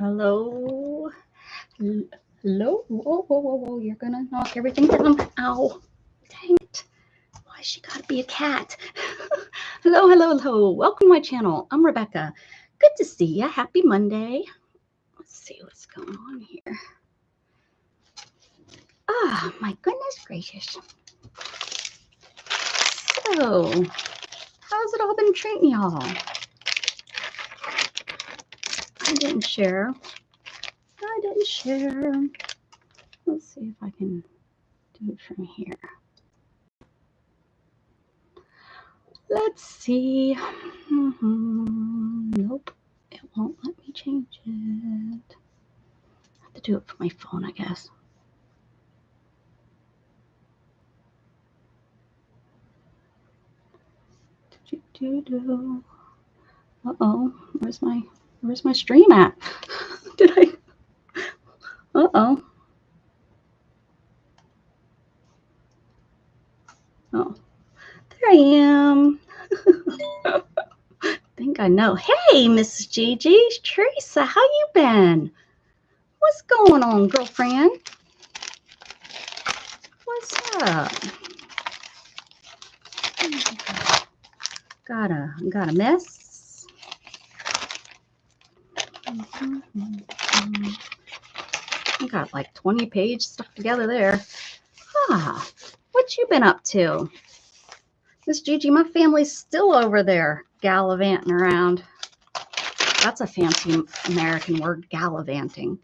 Hello. Hello. Whoa, whoa, whoa, whoa. You're going to knock everything down. Ow. Dang it. Why she got to be a cat? Hello, hello, hello. Welcome to my channel. I'm Rebecca. Good to see you. Happy Monday. Let's see what's going on here. Ah, my goodness gracious. So, how's it all been treating y'all? I didn't share. Let's see if I can do it from here. Let's see. Nope, it won't let me change it. I have to do it from my phone, I guess. Uh-oh, where's my stream at? Did I? Uh-oh. Oh, there I am. Think I know. Hey, Mrs Gigi, Teresa, how you been? What's going on, girlfriend? What's up? Got a mess. I got like 20 pages stuck together there. Ah, what you been up to? Miss Gigi, my family's still over there gallivanting around. That's a fancy American word, gallivanting.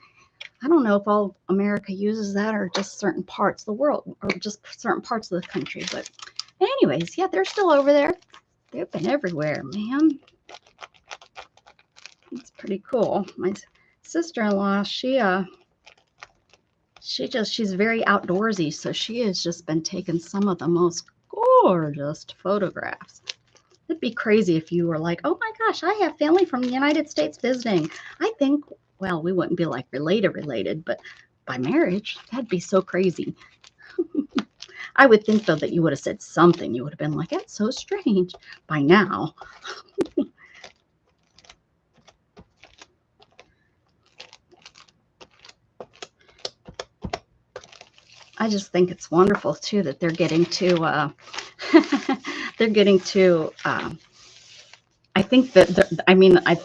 I don't know if all America uses that or just certain parts of the world or just certain parts of the country. But anyways, yeah, they're still over there. They've been everywhere, man. It's pretty cool. My sister-in-law, she's very outdoorsy, so she has just been taking some of the most gorgeous photographs. It'd be crazy if you were like, oh my gosh, I have family from the United States visiting. I think, well, we wouldn't be like related, but by marriage, that'd be so crazy. I would think, though, that you would have said something. You would have been like, that's so strange by now. I just think it's wonderful, too, that they're getting to, I think that,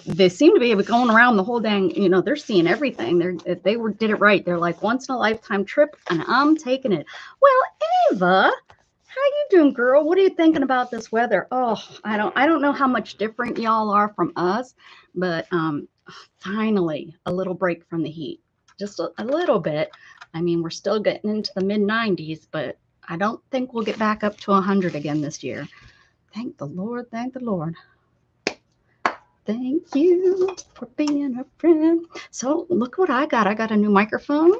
they seem to be going around the whole dang, they're seeing everything. Did it right. They're like once in a lifetime trip, and I'm taking it. Well, Ava, how you doing, girl? What are you thinking about this weather? Oh, I don't know how much different y'all are from us, but finally a little break from the heat, just a little bit. I mean, we're still getting into the mid-90s, but I don't think we'll get back up to 100 again this year. Thank the Lord. Thank the Lord. Thank you for being a friend. So look what I got. I got a new microphone.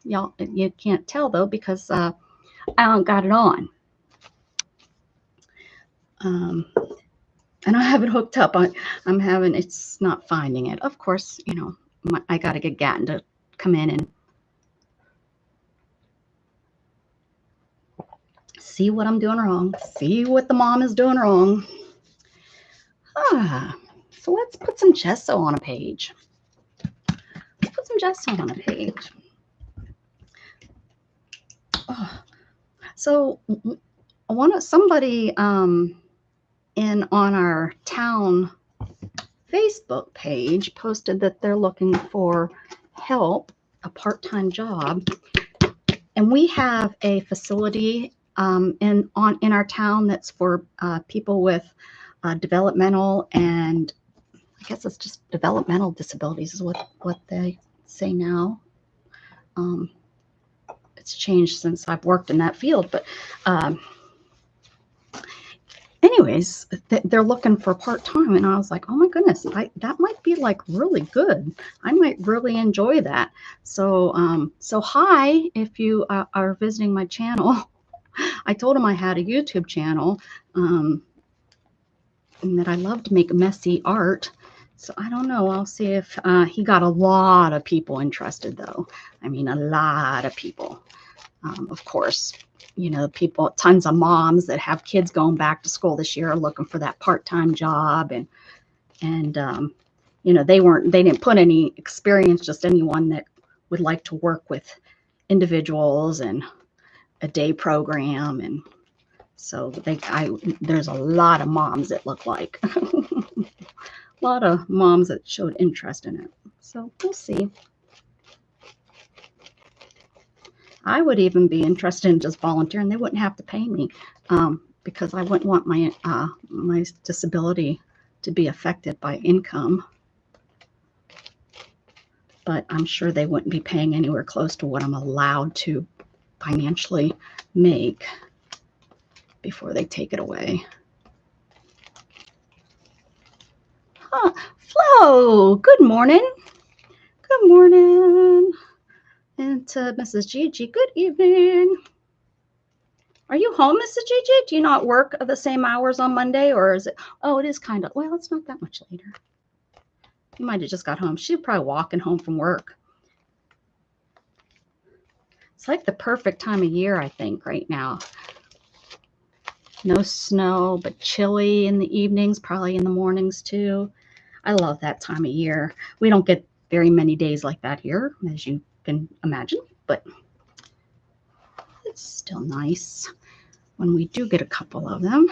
Y'all, you can't tell though because I don't got it on. And I have it hooked up. It's not finding it. Of course, I got to get Gatton to come in and see what I'm doing wrong. See what the mom is doing wrong. So let's put some gesso on a page. So somebody on our town Facebook page posted that they're looking for help, a part-time job, and we have a facility in our town that's for people with developmental, and I guess it's just developmental disabilities is what they say now. It's changed since I've worked in that field, but anyways, they're looking for part-time, and I was like, oh my goodness, that might be like really good. I might really enjoy that. So so hi, if you are visiting my channel. I told him I had a YouTube channel, and that I love to make messy art. So I don't know. I'll see if he got a lot of people interested, though. I mean, a lot of people. Of course, tons of moms that have kids going back to school this year are looking for that part-time job, and you know, they didn't put any experience, just anyone that would like to work with individuals and a day program. And so there's a lot of moms that look like a lot of moms that showed interest in it. So we'll see. I would even be interested in just volunteering. They wouldn't have to pay me because I wouldn't want my my disability to be affected by income. But I'm sure they wouldn't be paying anywhere close to what I'm allowed to financially make before they take it away. Huh. Flo, good morning. Good morning. And to Mrs. Gigi, good evening. Are you home, Mrs. Gigi? Do you not work the same hours on Monday, or is it? Oh, it is kind of, well, it's not that much later. You might have just got home. She's probably walking home from work. It's like the perfect time of year, I think, right now. No snow, but chilly in the evenings, probably in the mornings too. I love that time of year. We don't get very many days like that here, as you can imagine, but it's still nice when we do get a couple of them.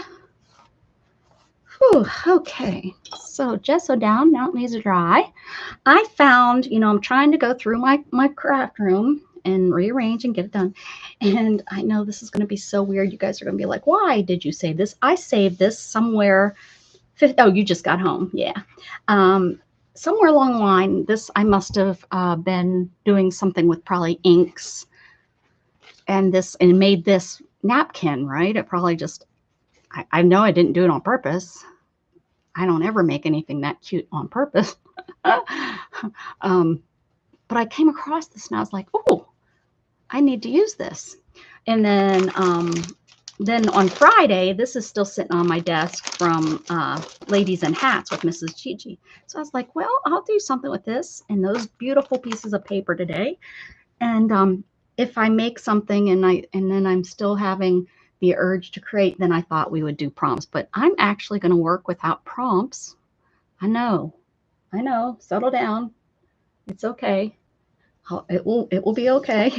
Whew, okay, so gesso down, now it needs to dry. I found, you know, I'm trying to go through my craft room and rearrange and get it done. And I know this is going to be so weird. You guys are going to be like, why did you save this? I saved this somewhere. Oh, you just got home. Yeah. Somewhere along the line, I must have been doing something with probably inks and made this napkin, right? It probably just, I know I didn't do it on purpose. I don't ever make anything that cute on purpose. But I came across this and I was like, oh, I need to use this. And then on Friday, this is still sitting on my desk from Ladies in Hats with Mrs. Gigi. So I was like, well, I'll do something with this and those beautiful pieces of paper today. And if I make something and then I'm still having the urge to create, then I thought we would do prompts. But I'm actually going to work without prompts. I know. Settle down. It's okay. It will be okay.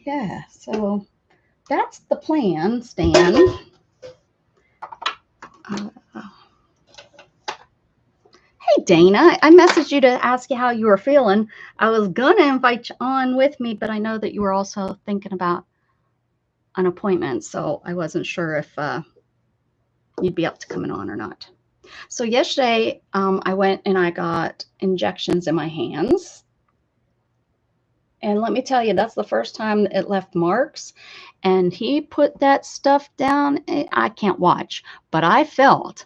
Yeah, so that's the plan, Stan. Hey, Dana, I messaged you to ask you how you were feeling. I was going to invite you on with me, but I know that you were also thinking about an appointment, so I wasn't sure if you'd be up to coming on or not. So yesterday, I went and I got injections in my hands. And let me tell you, that's the first time it left marks. And he put that stuff down. I can't watch, but I felt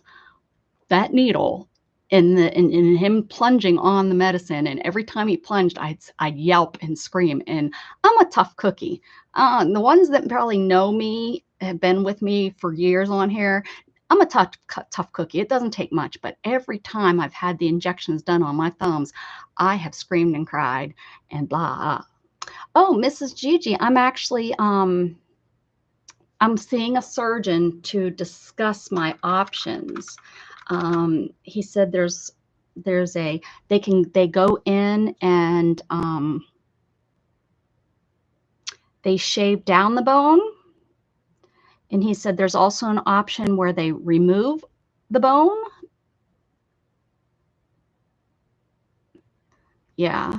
that needle in him plunging on the medicine. And every time he plunged, I'd yelp and scream. And I'm a tough cookie. The ones that probably know me, have been with me for years on here. I'm a tough cookie. It doesn't take much, but every time I've had the injections done on my thumbs, I have screamed and cried and blah. Oh, Mrs. Gigi, I'm actually I'm seeing a surgeon to discuss my options. He said they go in and they shave down the bone. And he said there's also an option where they remove the bone. Yeah.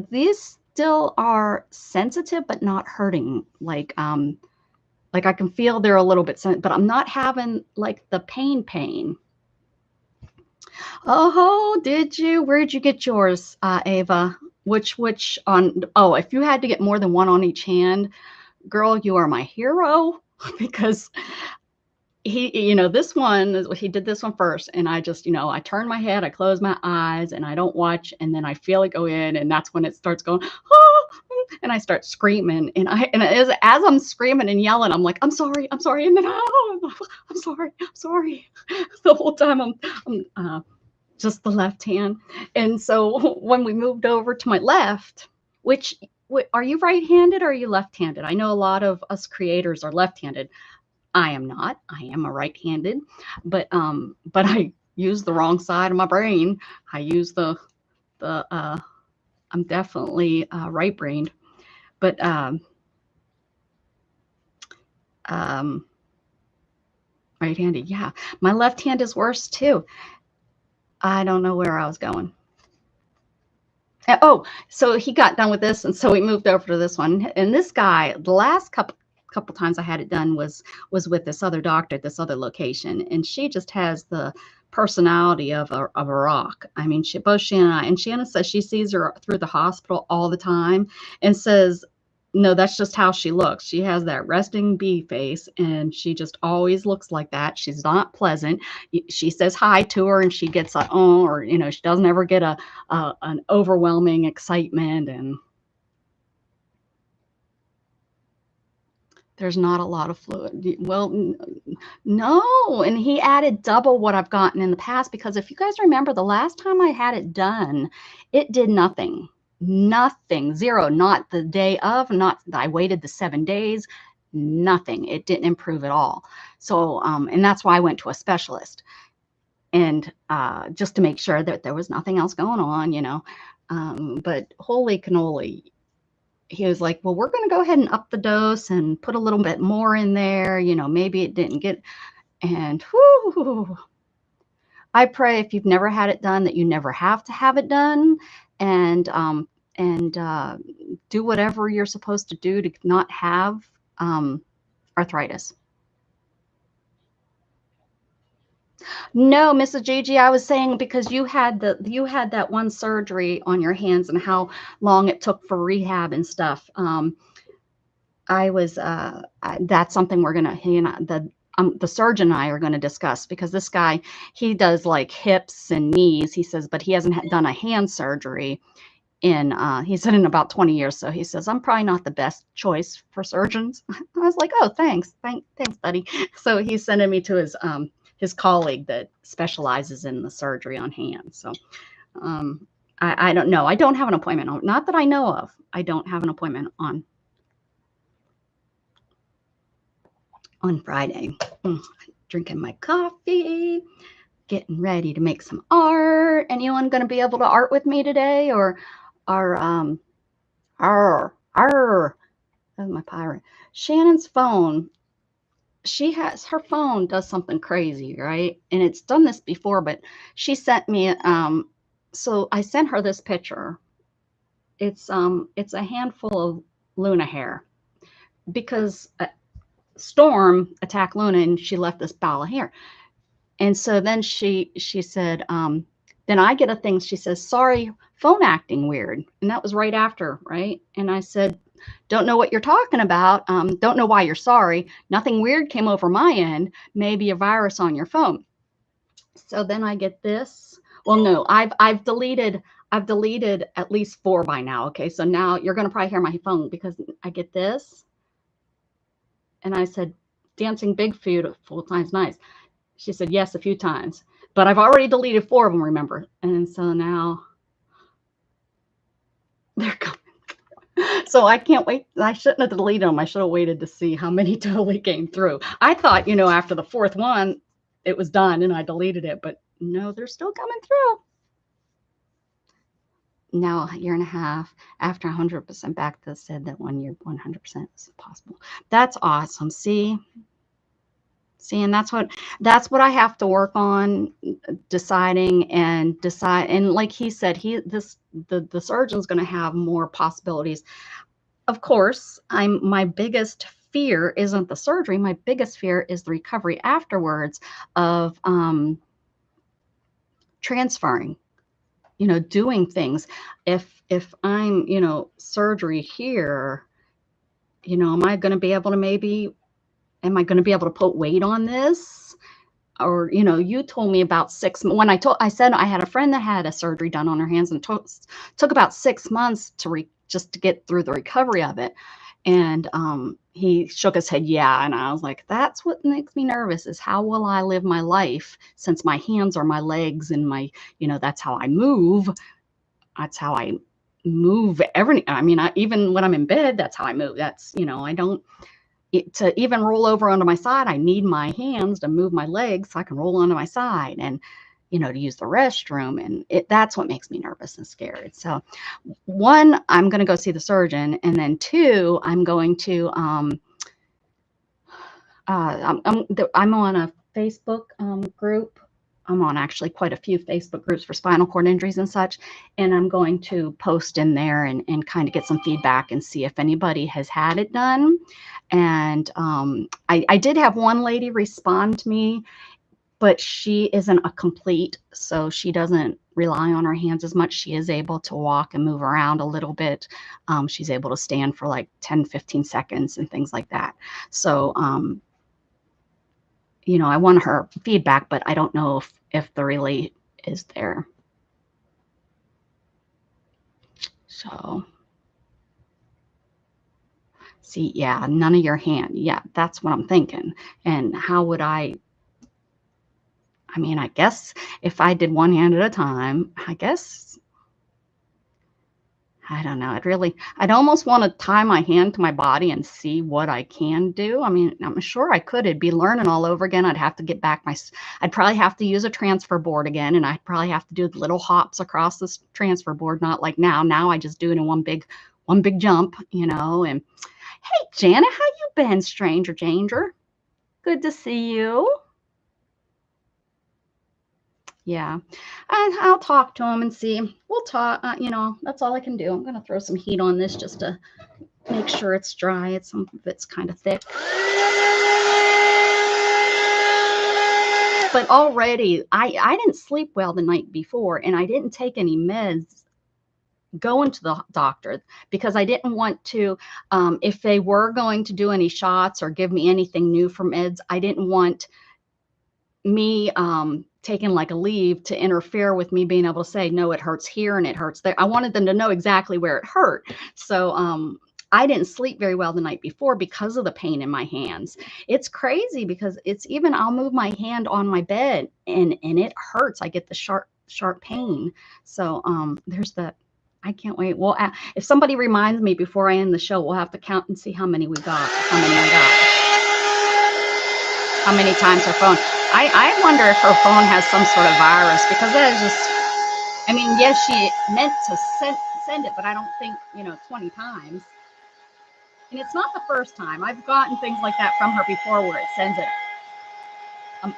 These still are sensitive, but not hurting. Like I can feel they're a little bit sensitive, but I'm not having like the pain. Oh, did you? Where'd you get yours, Ava? Which on? Oh, if you had to get more than one on each hand, girl, you are my hero because he did this one first, and I just, I turn my head, I close my eyes, and I don't watch, and then I feel it go in, and that's when it starts going, oh, and I start screaming, and as I'm screaming and yelling, I'm like, I'm sorry, and then I'm sorry. The whole time I'm just the left hand, and so when we moved over to my left, are you right-handed or are you left-handed? I know a lot of us creators are left-handed. I am not. I am a right-handed, but I use the wrong side of my brain. I use the I'm definitely right-brained, but um, right-handed. Yeah, my left hand is worse too. I don't know where I was going. Oh, so he got done with this, and so we moved over to this one. And this guy, the last couple times I had it done was with this other doctor at this other location, and she just has the personality of a rock. I mean, both Shannon and I, and Shannon says she sees her through the hospital all the time, and says, no, that's just how she looks. She has that resting bee face, and she just always looks like that. She's not pleasant. She says hi to her, and she gets a oh, or she doesn't ever get an overwhelming excitement, and there's not a lot of fluid. Well, no, and he added double what I've gotten in the past, because if you guys remember the last time I had it done, it did nothing. Nothing, zero, not the day of, not I waited the 7 days, nothing. It didn't improve at all. So, and that's why I went to a specialist, and just to make sure that there was nothing else going on. But holy cannoli, he was like, well, we're going to go ahead and up the dose and put a little bit more in there. Maybe it didn't get, and whoo, I pray if you've never had it done that you never have to have it done, and do whatever you're supposed to do to not have arthritis. No, Mrs. Gigi, I was saying because you had that one surgery on your hands and how long it took for rehab and stuff. I was that's something we're gonna the surgeon and I are going to discuss, because this guy, he does like hips and knees, he says, but he hasn't done a hand surgery in he said in about 20 years. So he says, I'm probably not the best choice for surgeons. I was like, oh, thanks, buddy. So he's sending me to his colleague that specializes in the surgery on hands. So I don't know. I don't have an appointment on, not that I know of. I don't have an appointment on Friday. Drinking my coffee, getting ready to make some art. Anyone going to be able to art with me today, or that's my pirate. Shannon's phone, her phone does something crazy, right? And it's done this before, but she sent me so I sent her this picture. It's a handful of Luna hair, because Storm attacked Luna and she left this ball of hair. And so then she said, then I get a thing. She says, sorry, phone acting weird. And that was right after, right? And I said, don't know what you're talking about. Don't know why you're sorry. Nothing weird came over my end. Maybe a virus on your phone. So then I get this. Well, no, I've deleted at least 4 by now. Okay, so now you're going to probably hear my phone, because I get this. And I said, dancing big full times nice. She said, yes, a few times, but I've already deleted 4 of them, remember? And so now they're coming. So I can't wait. I shouldn't have deleted them. I should have waited to see how many totally came through. I thought, after the 4th one, it was done and I deleted it, but no, they're still coming through. Now, a year and a half after 100% back, that said that 1 year 100% is possible. That's awesome. See, and that's what I have to work on, deciding. And like he said, the surgeon's going to have more possibilities. Of course, my biggest fear isn't the surgery. My biggest fear is the recovery afterwards of transferring, doing things. If I'm, surgery here, am I going to be able to put weight on this? Or, you told me about 6 months. When I said I had a friend that had a surgery done on her hands, and took about 6 months just to get through the recovery of it. And he shook his head, yeah. And I was like, that's what makes me nervous, is how will I live my life, since my hands are my legs and my, that's how I move. That's how I move everything. I mean, even when I'm in bed, that's how I move. That's, to even roll over onto my side, I need my hands to move my legs so I can roll onto my side, and to use the restroom. And that's what makes me nervous and scared. So one, I'm going to go see the surgeon, and then two, I'm going to I'm on a Facebook group. I'm on actually quite a few Facebook groups for spinal cord injuries and such, and I'm going to post in there and kind of get some feedback and see if anybody has had it done. And I did have one lady respond to me, but she isn't a complete, so she doesn't rely on her hands as much. She is able to walk and move around a little bit. She's able to stand for like 10, 15 seconds and things like that. So, I want her feedback, but I don't know if the relay is there. So, see, yeah, none of your hand. Yeah, that's what I'm thinking. And how would I mean, I guess if I did one hand at a time, I don't know. I'd almost want to tie my hand to my body and see what I can do. I mean, I'm sure I could. It'd be learning all over again. I'd have to get back I'd probably have to use a transfer board again, and I'd probably have to do little hops across this transfer board, not like now. Now I just do it in one big jump, And hey, Janet, how you been, stranger danger? Good to see you. Yeah, I'll talk to him and see. We'll talk, that's all I can do. I'm going to throw some heat on this just to make sure it's dry. Some of it's kind of thick. But already, I didn't sleep well the night before, and I didn't take any meds going to the doctor because I didn't want to, if they were going to do any shots or give me anything new for meds, I didn't want me taking like a leave to interfere with me being able to say, no, it hurts here and it hurts there. I wanted them to know exactly where it hurt. So I didn't sleep very well the night before because of the pain in my hands. It's crazy because I'll move my hand on my bed and it hurts. I get the sharp pain. So there's that. I can't wait. Well, if somebody reminds me before I end the show, we'll have to count and see how many we got, how many I got, how many times her phone. I wonder if her phone has some sort of virus, because that is just, I mean, yes, she meant to send it, but I don't think, 20 times. And it's not the first time. I've gotten things like that from her before where it sends it. Am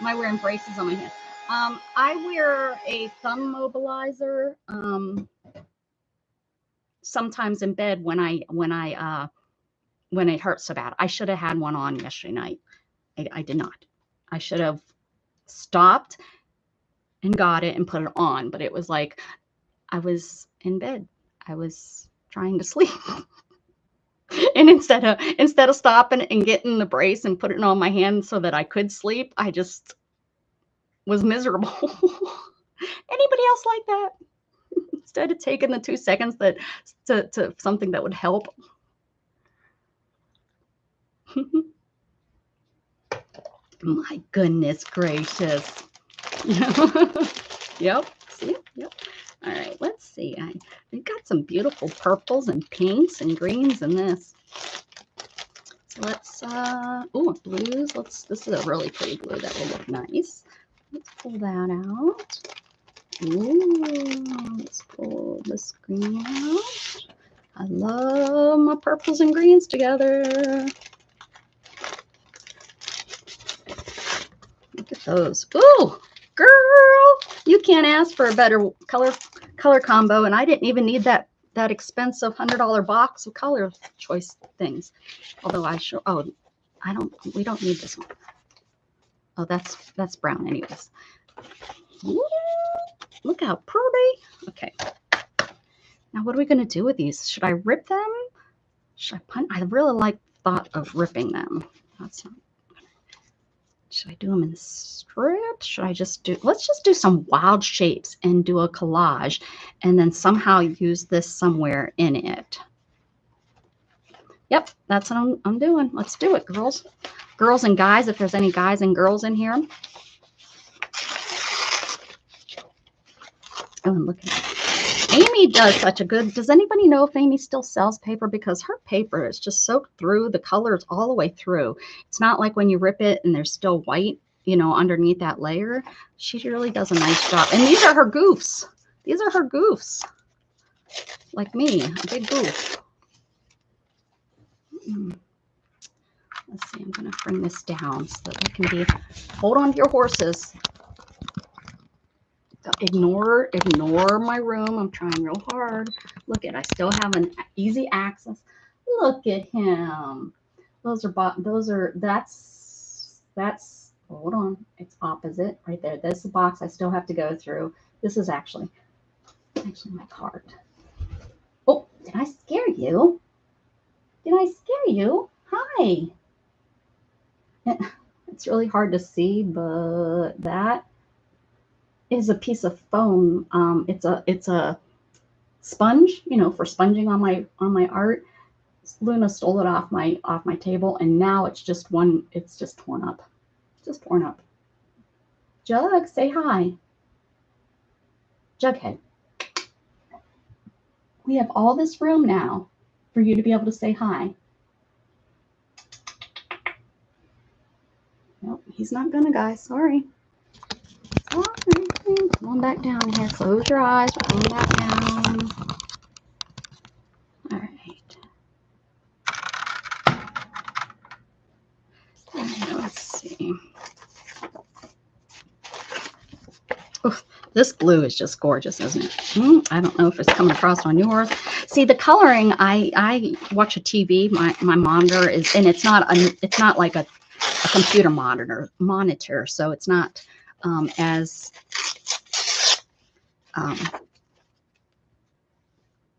I wearing braces on my hand? I wear a thumb mobilizer sometimes in bed when it hurts so bad. I should have had one on yesterday night. I did not. I should have stopped and got it and put it on, but it was like I was in bed. I was trying to sleep. And instead of stopping and getting the brace and putting it on my hand so that I could sleep, I just was miserable. Anybody else like that? Instead of taking the 2 seconds to something that would help. My goodness gracious. Yep. See? Yep. All right. Let's see. We've got some beautiful purples and pinks and greens in this. So let's blues. This is a really pretty blue that will look nice. Let's pull that out. Ooh, let's pull this green out. I love my purples and greens together. Look at those. Ooh, girl, you can't ask for a better color combo. And I didn't even need that expensive $100 box of color choice things. Although we don't need this one. Oh, that's brown anyways. Ooh, look how pretty. Okay. Now what are we going to do with these? Should I rip them? Should I punt? I really thought of ripping them. That's not. Should I do them in strips? Should I let's just do some wild shapes and do a collage and then somehow use this somewhere in it. Yep, that's what I'm doing. Let's do it, girls. Girls and guys, if there's any guys and girls in here. Oh, and look at that. Amy does such a good, does anybody know if Amy still sells paper? Because her paper is just soaked through, the colors all the way through. It's not like when you rip it and there's still white, you know, underneath that layer. She really does a nice job. And these are her goofs. These are her goofs. Like me, a big goof. Let's see, I'm going to bring this down so that we can be, hold on to your horses. Ignore my room. I'm trying real hard. Look at, I still have an easy access. Look at him. That's, hold on. It's opposite right there. This is the box I still have to go through. This is actually my cart. Oh, did I scare you? Did I scare you? Hi. It's really hard to see, but that is a piece of foam. It's a sponge, you know, for sponging on my art. Luna stole it off my table, and now it's just torn up. Just torn up. Jug, say hi. Jughead. We have all this room now for you to be able to say hi. Nope, he's not gonna, guys. Sorry. Sorry. Come on back down here. Close your eyes. We're coming back down. All right. Let's see. Oof, this blue is just gorgeous, isn't it? I don't know if it's coming across on yours. See, the coloring, I watch a TV. My monitor is, and it's not like a computer monitor, so it's not as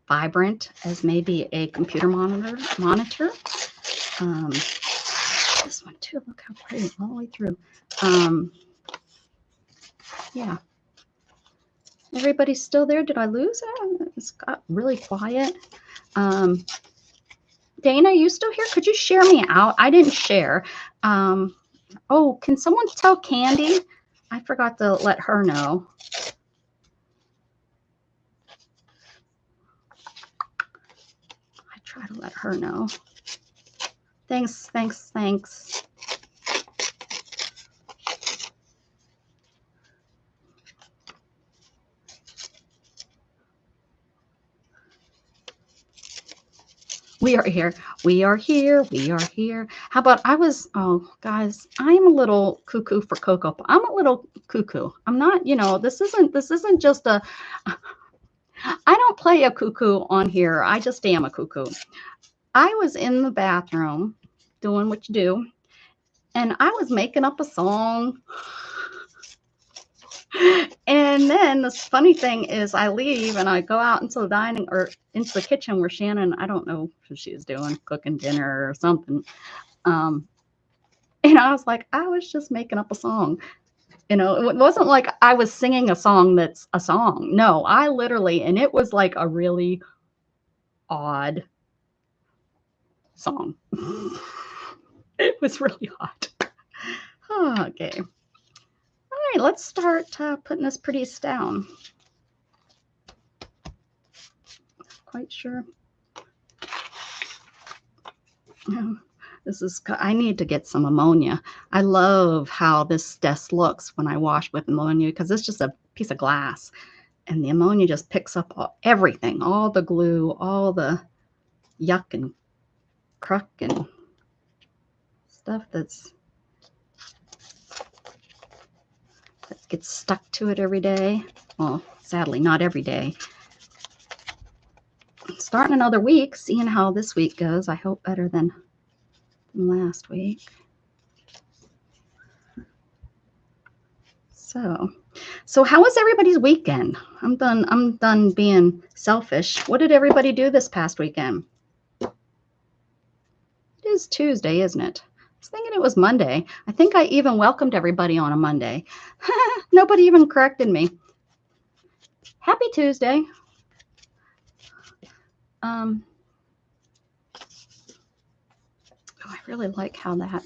vibrant as maybe a computer monitor. This one too, look how pretty, all the way through. Yeah. Everybody's still there? Did I lose it? It's got really quiet. Dana, you still here? Could you share me out? I didn't share. Oh, can someone tell Candy? I forgot to let her know. I try to let her know. Thanks. We are here. We are here. We are here. How about oh, guys, I'm a little cuckoo for Cocoa. I'm a little cuckoo. I'm not, you know, this isn't just a, I don't play a cuckoo on here. I just am a cuckoo. I was in the bathroom doing what you do, and I was making up a song. And then the funny thing is I leave and I go out into the dining or into the kitchen where Shannon, I don't know what she's doing, cooking dinner or something. And I was like, I was just making up a song. You know, it wasn't like I was singing a song that's a song. No, I literally, and it was like a really odd song. It was really odd. Okay. All right, let's start putting this pretties down. Quite sure. This is, I need to get some ammonia. I love how this desk looks when I wash with ammonia because it's just a piece of glass and the ammonia just picks up everything, all the glue, all the yuck and cruck and stuff that gets stuck to it every day. Well, sadly, not every day. Starting another week, seeing how this week goes. I hope better than last week. So how was everybody's weekend? I'm done being selfish. What did everybody do this past weekend? It is Tuesday, isn't it? I was thinking it was Monday. I think I even welcomed everybody on a Monday. Nobody even corrected me. Happy Tuesday. Oh, I really like how that. I want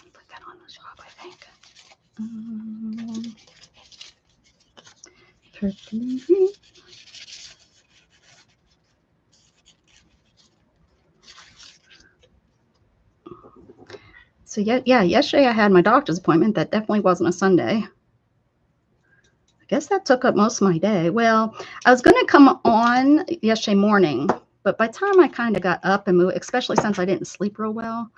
to put that on the top, I think. So yeah, yesterday I had my doctor's appointment. That definitely wasn't a Sunday. I guess that took up most of my day. Well, I was going to come on yesterday morning, but by the time I kind of got up and moved, especially since I didn't sleep real well,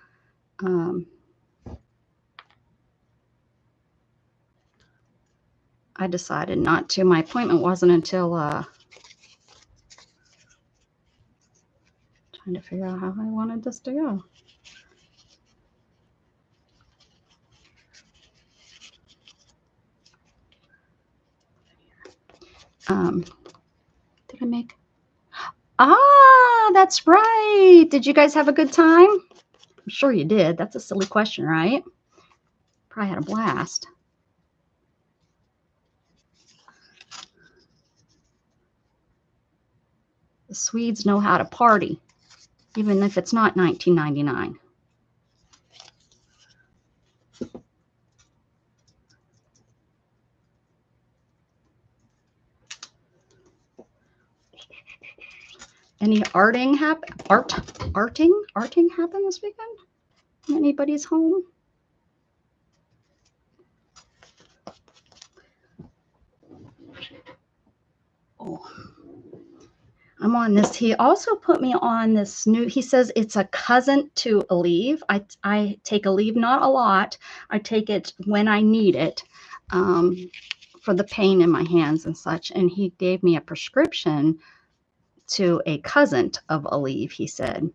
I decided not to. My appointment wasn't until trying to figure out how I wanted this to go. Did I make? Ah, that's right. Did you guys have a good time? I'm sure you did. That's a silly question, right? Probably had a blast. The Swedes know how to party, even if it's not 1999. Any arting happen this weekend? Anybody's home? Oh, I'm on this. He also put me on this new, he says it's a cousin to Aleve. I take Aleve, not a lot. I take it when I need it for the pain in my hands and such. And he gave me a prescription to a cousin of Aleve, he said.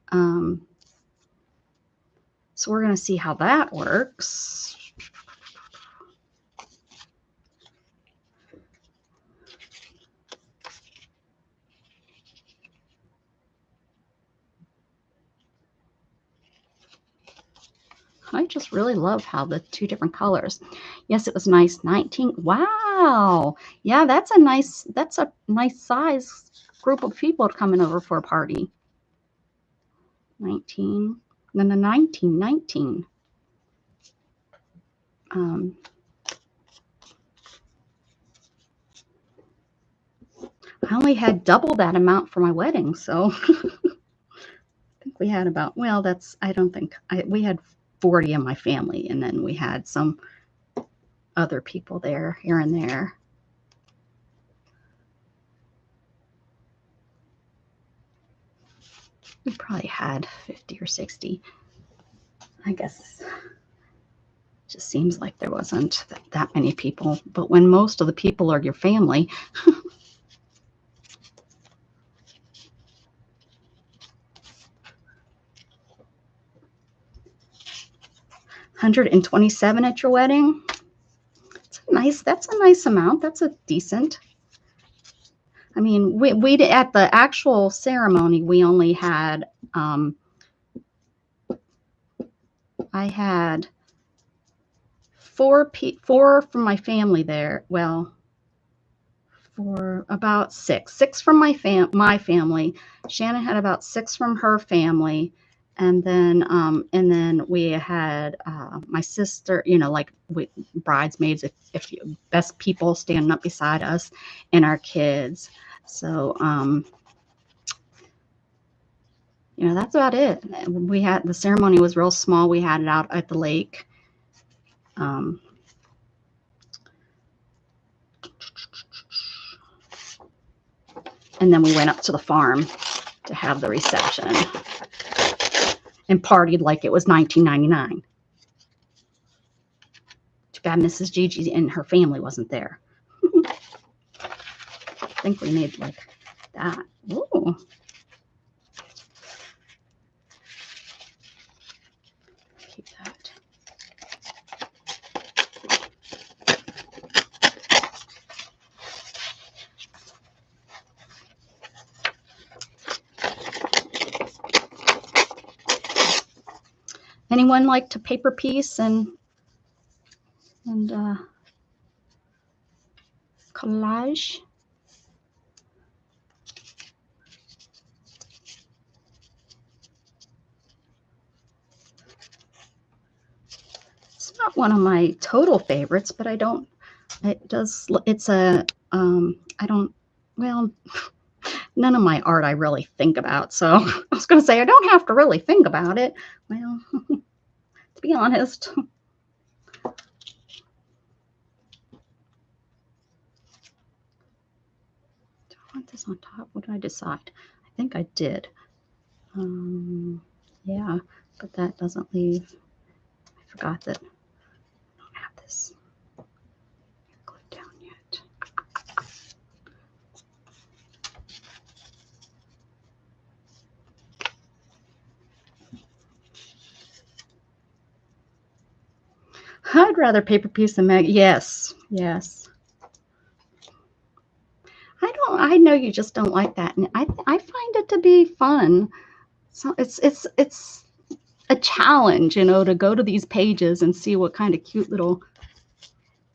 So we're going to see how that works. I just really love how the two different colors. Yes, it was nice. 19. Wow. Yeah, that's a nice size group of people coming over for a party. 19. Then the 19. I only had double that amount for my wedding, so I think we had about, well, that's, I don't think, we had 40 in my family, and then we had some other people there, here and there. We probably had 50 or 60. I guess it just seems like there wasn't that many people, but when most of the people are your family. 127 at your wedding. That's a nice amount. That's a decent. I mean, we at the actual ceremony, we only had I had four from my family there. Well, for about six from my family. Shannon had about 6 from her family, and then we had my sister, you know, like bridesmaids, if you, best people standing up beside us, and our kids. So you know, that's about it. We had, the ceremony was real small. We had it out at the lake. And then we went up to the farm to have the reception and partied like it was 1999. Too bad Mrs. Gigi and her family wasn't there. I think we made like that. Ooh. Keep that. Anyone like to paper piece and collage? It's not one of my total favorites, but I don't. It's a I don't, well, none of my art I really think about. So I was going to say I don't have to really think about it. Well, to be honest. Do I want this on top? What did I decide? I think I did. Yeah, but that doesn't leave. I forgot that I don't have this glued down yet. I'd rather paper piece than mag. Yes, yes. I know you just don't like that, and I find it to be fun. So it's a challenge, you know, to go to these pages and see what kind of cute little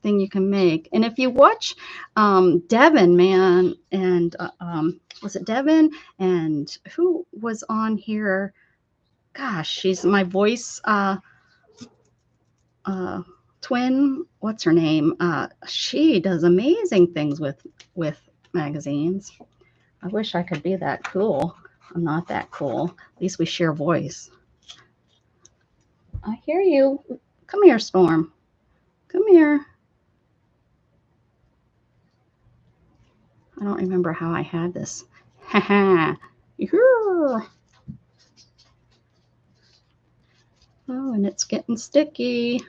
thing you can make. And if you watch Devin, man, and was it Devin? And who was on here? Gosh, she's my voice twin. What's her name? She does amazing things with magazines. I wish I could be that cool. I'm not that cool. At least we share voice. I hear you. Come here, Storm. Come here. I don't remember how I had this. Haha. Oh, and it's getting sticky.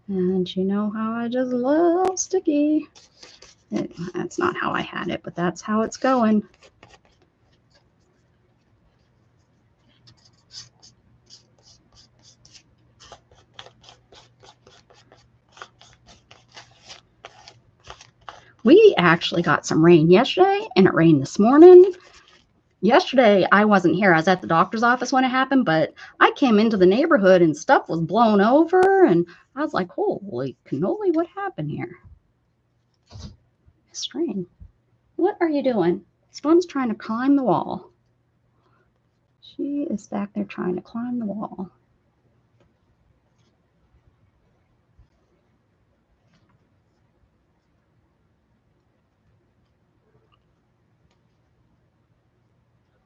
And you know how I just love sticky. That's not how I had it, but that's how it's going. We actually got some rain yesterday, and it rained this morning. Yesterday, I wasn't here. I was at the doctor's office when it happened, but I came into the neighborhood and stuff was blown over, and I was like, holy cannoli, what happened here? Strange. What are you doing? Storm's trying to climb the wall. She is back there trying to climb the wall.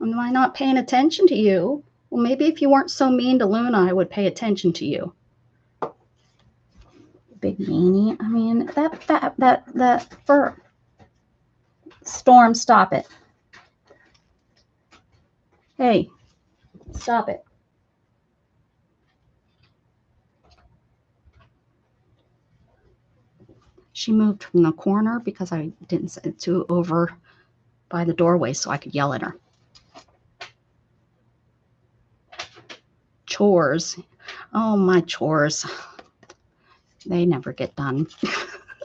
Am I not paying attention to you? Well, maybe if you weren't so mean to Luna, I would pay attention to you. Big meanie. I mean, that fur. Storm, stop it. Hey, stop it. She moved from the corner because I didn't set it to over by the doorway so I could yell at her. Chores. Oh, my chores. They never get done.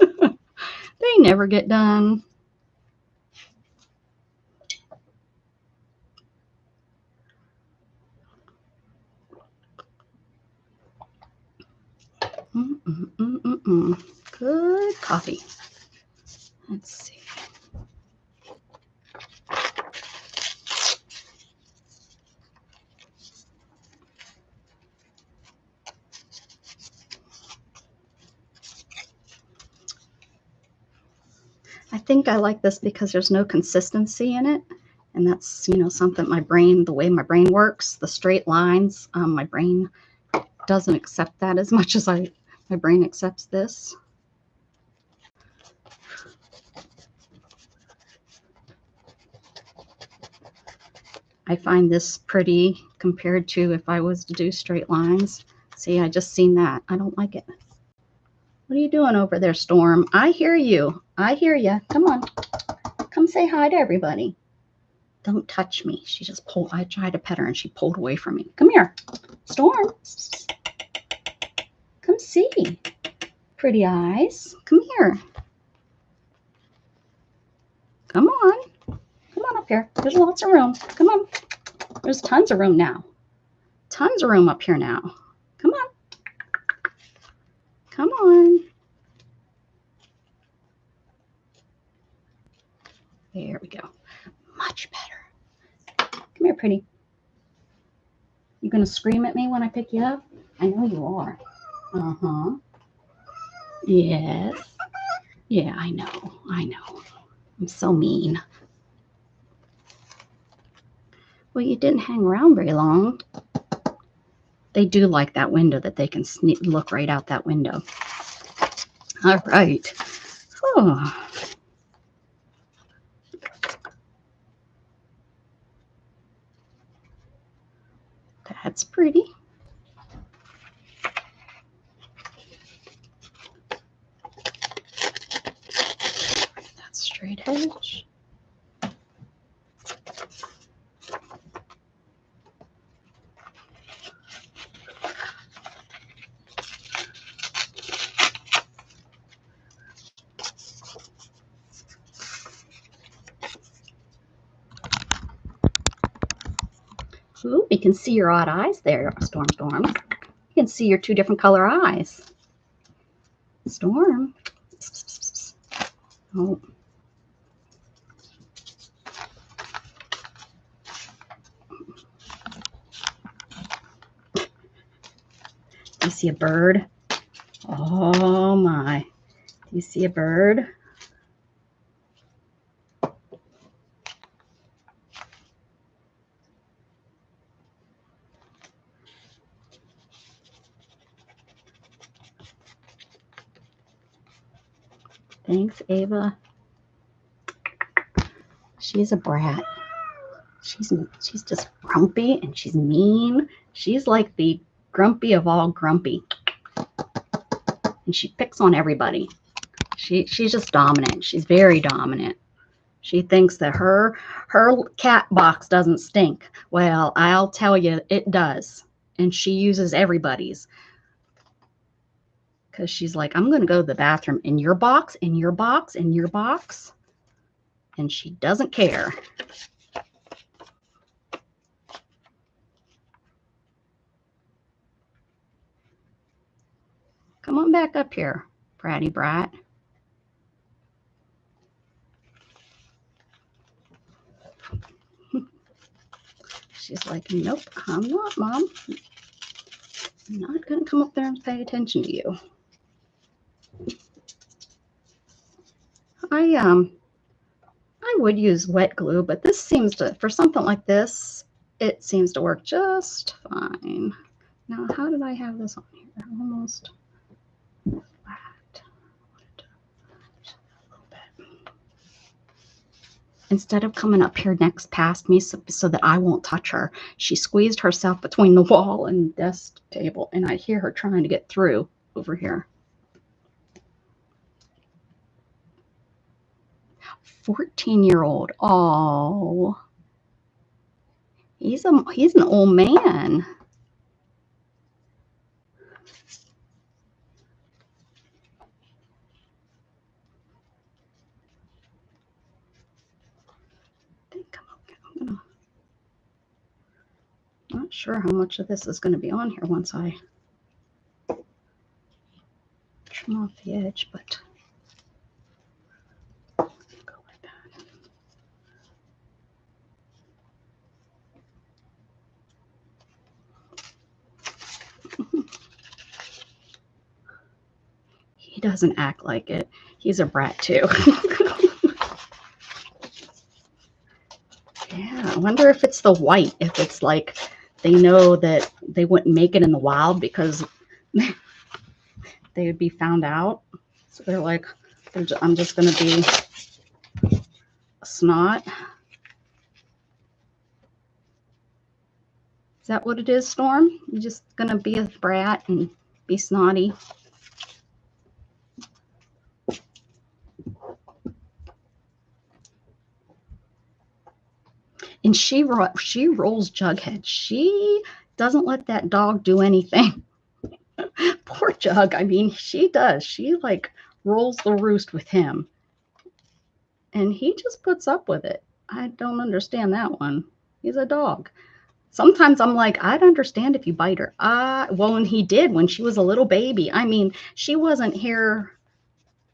They never get done. Good coffee. Let's see. I think I like this because there's no consistency in it. And that's, you know, something my brain, the way my brain works, the straight lines, my brain doesn't accept that as much as my brain accepts this. I find this pretty compared to if I was to do straight lines. See, I just seen that. I don't like it. What are you doing over there, Storm? I hear you. I hear you. Come on. Come say hi to everybody. Don't touch me. She just pulled. I tried to pet her and she pulled away from me. Come here. Storm. Come see. Pretty eyes. Come here. Come on. Come on up here. There's lots of room. Come on. There's tons of room now. Tons of room up here now. Come on. Come on. There we go. Much better. Come here, pretty. You gonna scream at me when I pick you up? I know you are. Uh-huh. Yes. Yeah, I know. I know. I'm so mean. Well, you didn't hang around very long. They do like that window that they can look right out that window. All right. Oh. That's pretty. That's straight edge. Ooh, we can see your odd eyes there, Storm. You can see your two different color eyes. Storm. Oh. Do you see a bird? Oh my. Do you see a bird? Thanks, Ava. She's a brat. She's just grumpy and she's mean. She's like the grumpy of all grumpy. And she picks on everybody. She's just dominant. She's very dominant. She thinks that her cat box doesn't stink. Well, I'll tell you, it does. And she uses everybody's. Because she's like, I'm going to go to the bathroom in your box, in your box, in your box. And she doesn't care. Come on back up here, bratty brat. She's like, nope, I'm not, Mom. I'm not going to come up there and pay attention to you. I would use wet glue, but this seems to, for something like this, it seems to work just fine. Now, how did I have this on here? Almost flat. A little bit. Instead of coming up here next past me so that I won't touch her, she squeezed herself between the wall and the desk table, and I hear her trying to get through over here. 14-year-old. Oh, he's an old man. Not sure how much of this is going to be on here once I trim off the edge, but go like that. He doesn't act like it. He's a brat too. Yeah, I wonder if it's the white, if it's like they know that they wouldn't make it in the wild because they would be found out. So they're like, I'm just going to be a snot. Is that what it is, Storm? You're just going to be a brat and be snotty? And she rolls Jughead. She doesn't let that dog do anything. Poor Jug. I mean, she does. She like rolls the roost with him. And he just puts up with it. I don't understand that one. He's a dog. Sometimes I'm like, I'd understand if you bite her. Well, and he did when she was a little baby. I mean, she wasn't here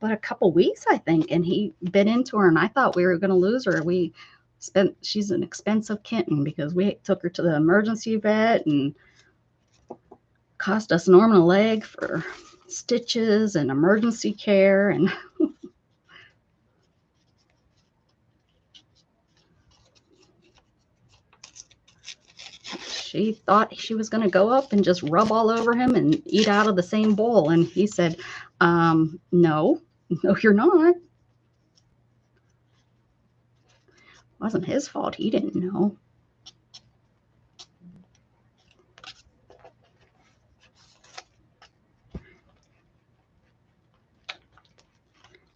but a couple weeks, I think, and he bit into her, and I thought we were going to lose her. She's an expensive kitten because we took her to the emergency vet and cost us an arm and a leg for stitches and emergency care. And she thought she was going to go up and just rub all over him and eat out of the same bowl. And he said, no, you're not. It wasn't his fault. He didn't know.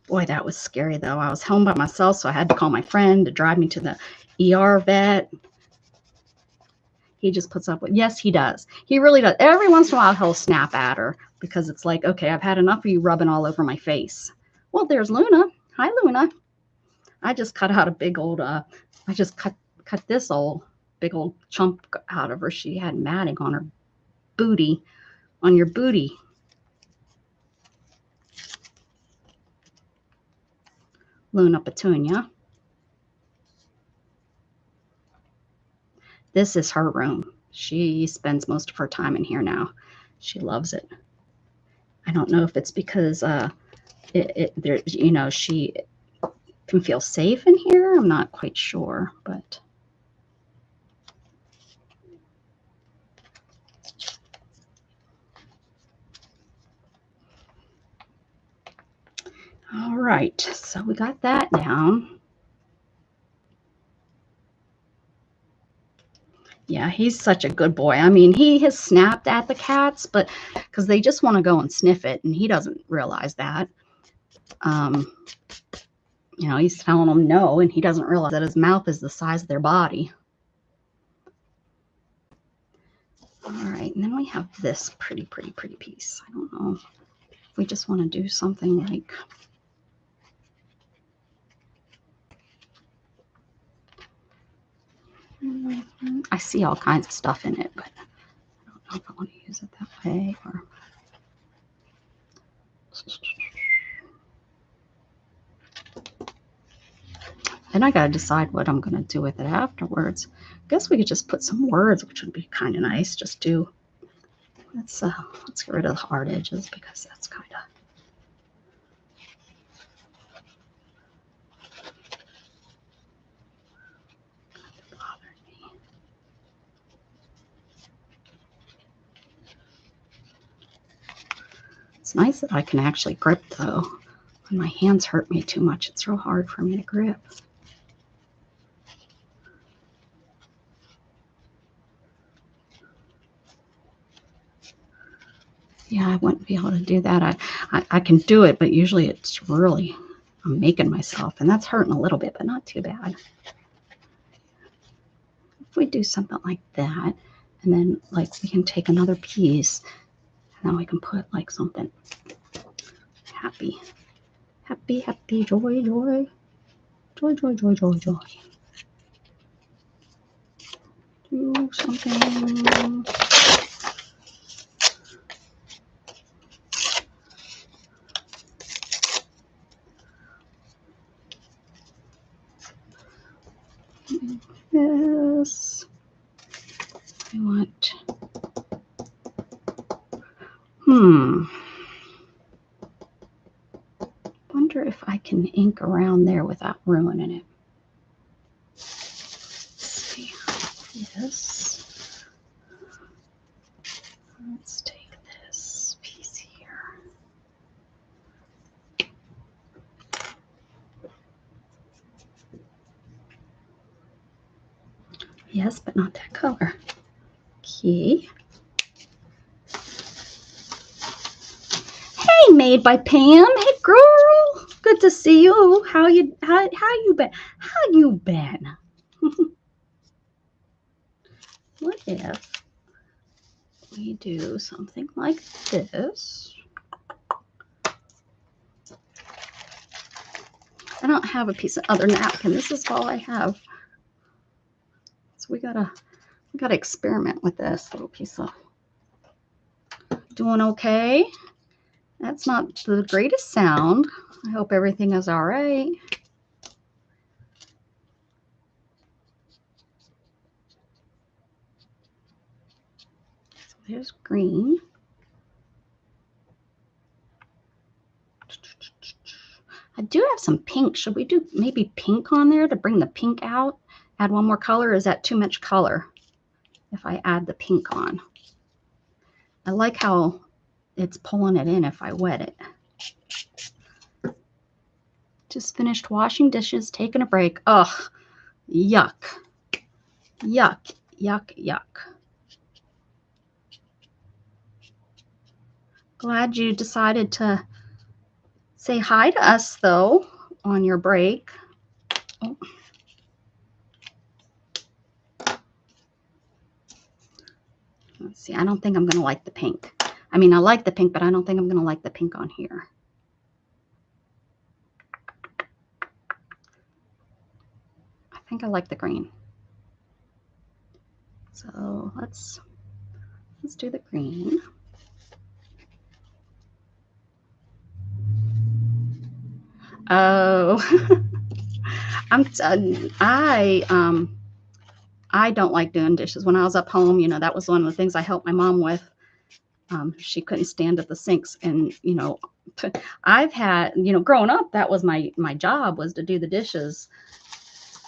Boy, that was scary, though. I was home by myself, so I had to call my friend to drive me to the ER vet. He just puts up with, yes, he does. He really does. Every once in a while, he'll snap at her because it's like, okay, I've had enough of you rubbing all over my face. Well, there's Luna. Hi, Luna. I just cut out a big old, I just cut this big old chunk out of her. She had matting on her booty, on your booty. Luna Petunia. This is her room. She spends most of her time in here now. She loves it. I don't know if it's because you know, she can feel safe in here. I'm not quite sure, but all right. So we got that down. Yeah, he's such a good boy. I mean, he has snapped at the cats, but because they just want to go and sniff it, and he doesn't realize that. You know, he's telling them no, and he doesn't realize that his mouth is the size of their body. All right, and then we have this pretty piece. I don't know if we just want to do something like... I see all kinds of stuff in it, but I don't know if I want to use it that way or... Then I got to decide what I'm going to do with it afterwards. I guess we could just put some words, which would be kind of nice. Just do... Let's get rid of the hard edges because that's kind of... bothering me. It's nice that I can actually grip, though. When my hands hurt me too much, it's real hard for me to grip. Yeah, I wouldn't be able to do that. I can do it, but usually it's really, I'm making myself, and that's hurting a little bit, but not too bad. If we do something like that, and then like we can take another piece, and then we can put like something happy. Happy, happy, joy, joy. Joy, joy, joy, joy, joy. Do something. Yes. I want... Wonder if I can ink around there without ruining it. Let's see. This. Let's take this piece here. Yes, but not that color. Okay. Hey, Made by Pam. Hey, girl. Good to see you. How you been? How you been? What if we do something like this? I don't have a piece of other napkin. This is all I have. So we gotta experiment with this little piece of... Doing okay? That's not the greatest sound. I hope everything is all right. So there's green. I do have some pink. Should we do maybe pink on there to bring the pink out? Add one more color, or is that too much color? if I add the pink on. I like how it's pulling it in if I wet it. Just finished washing dishes, taking a break. Ugh, yuck. Yuck, yuck, yuck. Glad you decided to say hi to us, though, on your break. Oh. Let's see, I don't think I'm going to like the pink. I mean, I like the pink, but I don't think I'm going to like the pink on here. I think I like the green. So let's do the green. Oh, I don't like doing dishes. When I was up home, you know, that was one of the things I helped my mom with. She couldn't stand at the sinks, and you know, I've had, you know, growing up, that was my job, was to do the dishes.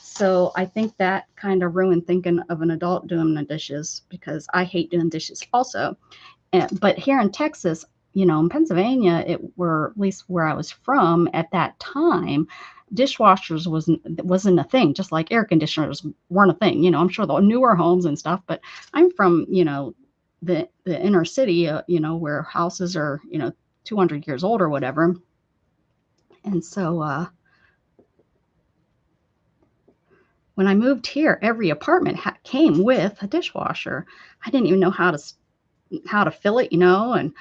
So I think that kind of ruined thinking of an adult doing the dishes, because I hate doing dishes also. But here in Texas, you know, in Pennsylvania, at least where I was from at that time, dishwashers wasn't a thing, just like air conditioners weren't a thing. You know, I'm sure the newer homes and stuff, but I'm from, you know, the inner city, you know, where houses are, you know, 200 years old or whatever. And so when I moved here, every apartment came with a dishwasher. I didn't even know how to fill it, you know, and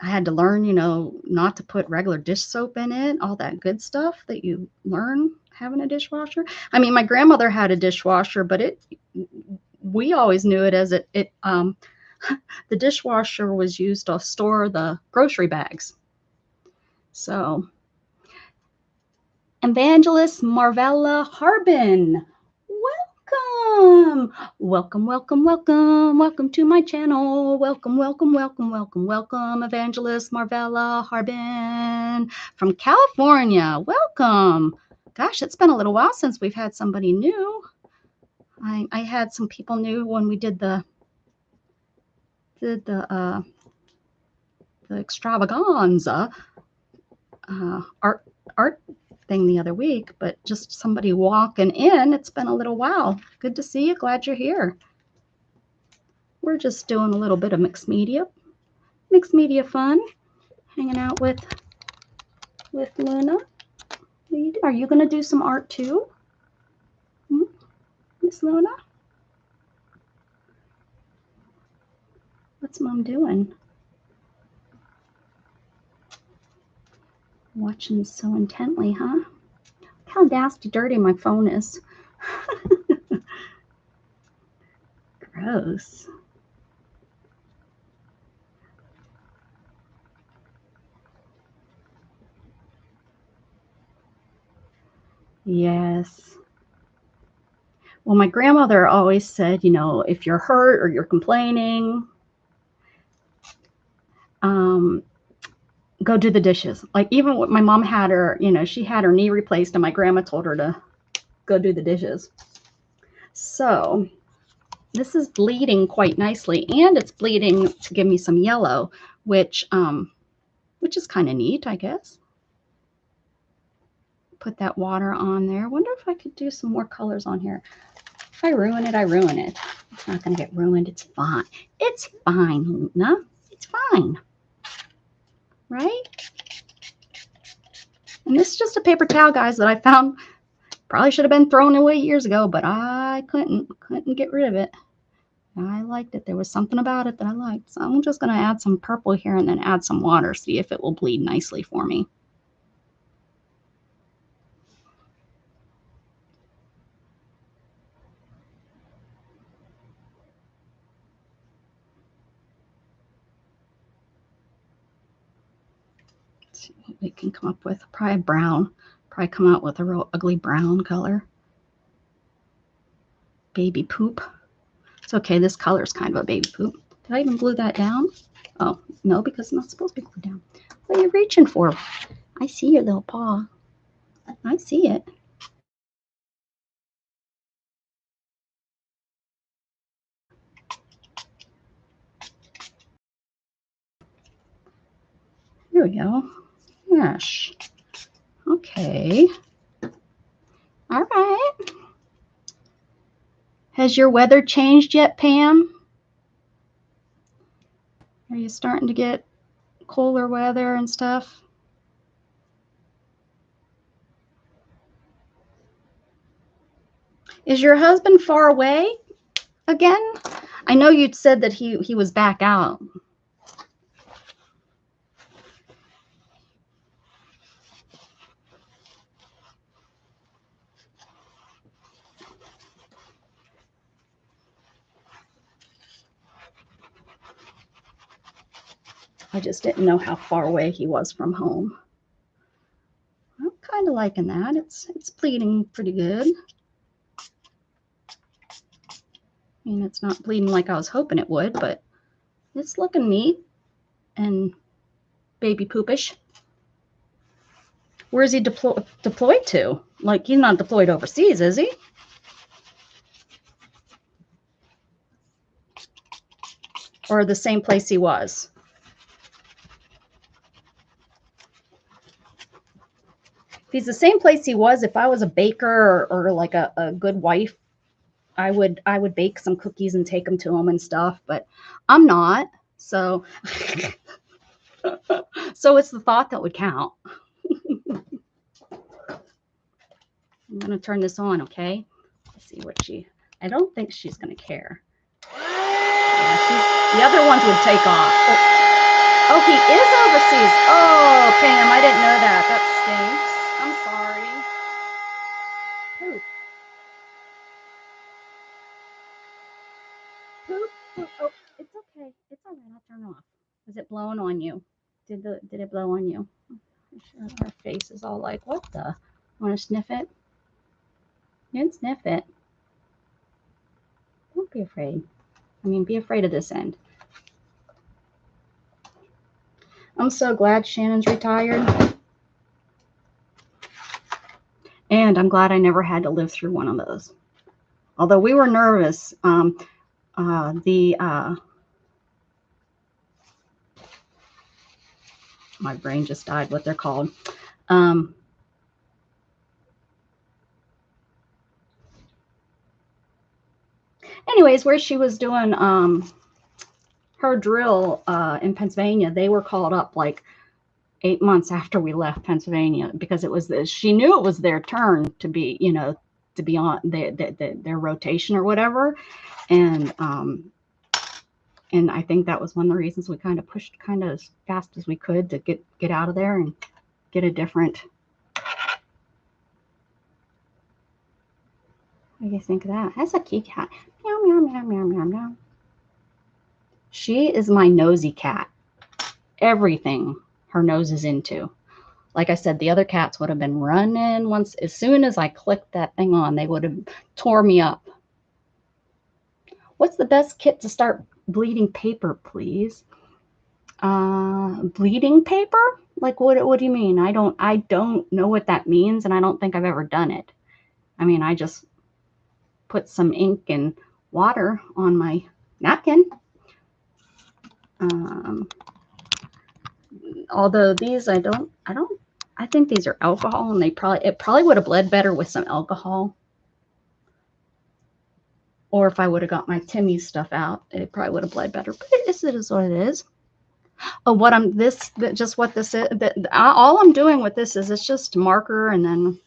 I had to learn, you know, not to put regular dish soap in it, all that good stuff that you learn having a dishwasher. I mean, my grandmother had a dishwasher, but we always knew it as the dishwasher was used to store the grocery bags. So, Evangelist Marvella Harbin, welcome. Welcome, welcome, welcome. Welcome to my channel. Welcome, welcome, welcome, welcome, welcome. Evangelist Marvella Harbin from California. Welcome. Gosh, it's been a little while since we've had somebody new. I had some people new when we did the extravaganza art thing the other week, but just somebody walking in. It's been a little while. Good to see you. Glad you're here. We're just doing a little bit of mixed media fun, hanging out with Luna. Are you going to do some art too, Miss Luna? What's Mom doing? Watching so intently, huh? Look how nasty dirty my phone is. Gross. Yes. Well, my grandmother always said, you know, if you're hurt or you're complaining, go do the dishes. Like, even when my mom had her, you know, she had her knee replaced, and my grandma told her to go do the dishes. So this is bleeding quite nicely, and it's bleeding to give me some yellow, which is kind of neat, I guess. Put that water on there. Wonder if I could do some more colors on here. If I ruin it, I ruin it. It's not going to get ruined. It's fine. It's fine, Luna. It's fine. Right? And this is just a paper towel, guys, that I found. Probably should have been thrown away years ago, but I couldn't get rid of it. I liked it. There was something about it that I liked. So I'm just going to add some purple here and then add some water, see if it will bleed nicely for me. Let's see what we can come up with. Probably brown. Probably come out with a real ugly brown color. Baby poop. It's okay. This color is kind of a baby poop. Did I even glue that down? Oh, no, because it's not supposed to be glued down. What are you reaching for? I see your little paw. I see it. Here we go. Yes. Okay. All right. Has your weather changed yet, Pam? Are you starting to get cooler weather and stuff? Is your husband far away again? I know you'd said that he was back out. I just didn't know how far away he was from home. I'm kind of liking that. It's bleeding pretty good. I mean, it's not bleeding like I was hoping it would, but it's looking neat and baby poopish. Where is he deployed to? Like, he's not deployed overseas, is he? Or the same place he was? If he's the same place he was, if I was a baker or like a good wife, I would bake some cookies and take them to him and stuff, but I'm not. So so it's the thought that would count. I'm going to turn this on, okay? Let's see what I don't think she's going to care. Yeah, the other ones would take off. Oh, he is overseas. Oh, Pam, I didn't know that. That stinks. I'm sorry. Poop. Poop. Poop. Oh, it's okay. It's all right. I'll turn it off. Is it blowing on you? Did it blow on you? Her face is all like, what the? Want to sniff it? You can sniff it. Don't be afraid. I mean, be afraid of this end. I'm so glad Shannon's retired. And I'm glad I never had to live through one of those. Although we were nervous. My brain just died, what they're called. Anyways, where she was doing her drill in Pennsylvania, they were called up like 8 months after we left Pennsylvania because it was she knew it was their turn to be, you know, to be on their rotation or whatever, and I think that was one of the reasons we kind of pushed kind of as fast as we could to get out of there and get a different. What do you think of that? That's a kitty cat. Meow, meow, meow, meow, meow, meow. She is my nosy cat. Everything her nose is into. Like I said, the other cats would have been running once. As soon as I clicked that thing on, they would have tore me up. What's the best kit to start bleeding paper, please? Bleeding paper? Like what do you mean? I don't know what that means, and I don't think I've ever done it. I mean, I just put some ink and water on my napkin. Although these I think these are alcohol, and it probably would have bled better with some alcohol. Or if I would have got my Timmy's stuff out, it probably would have bled better. But it is what it is. Oh, just what this is. All I'm doing with this is it's just marker, and then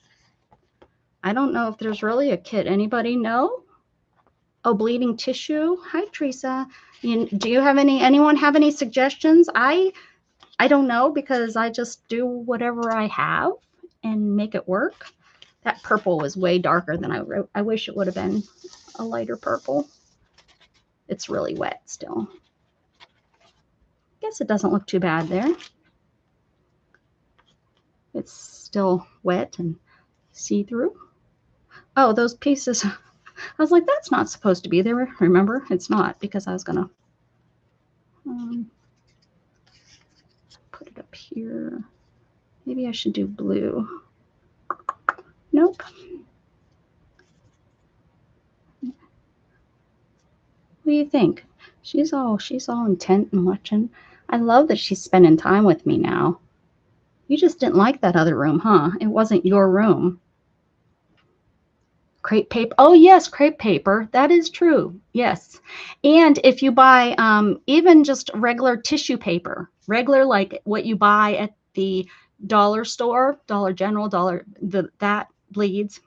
I don't know if there's really a kit. Anybody know? Oh, bleeding tissue. Hi, Teresa. Do you have anyone have any suggestions? I don't know, because I just do whatever I have and make it work. That purple was way darker than I wrote. I wish it would have been a lighter purple. It's really wet still. Guess it doesn't look too bad there. It's still wet and see-through. Oh, those pieces. I was like, that's not supposed to be there. Remember, it's not, because I was gonna put it up here. Maybe I should do blue. Nope. What do you think? She's all intent and watching. I love that she's spending time with me now. You just didn't like that other room, huh? It wasn't your room. Crepe paper. Oh, yes, crepe paper. That is true. Yes. And if you buy even just regular tissue paper, regular like what you buy at the dollar store, Dollar General, that bleeds.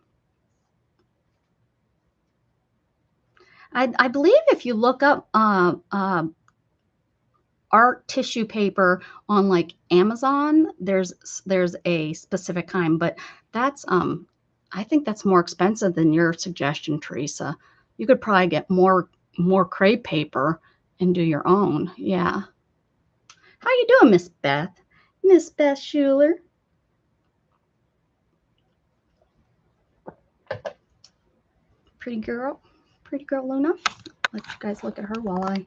I believe if you look up art tissue paper on like Amazon, there's a specific kind, but that's I think that's more expensive than your suggestion, Teresa. You could probably get more crepe paper and do your own. Yeah. How you doing, Miss Beth? Miss Beth Schuler. Pretty girl. Pretty girl Luna. Let you guys look at her while I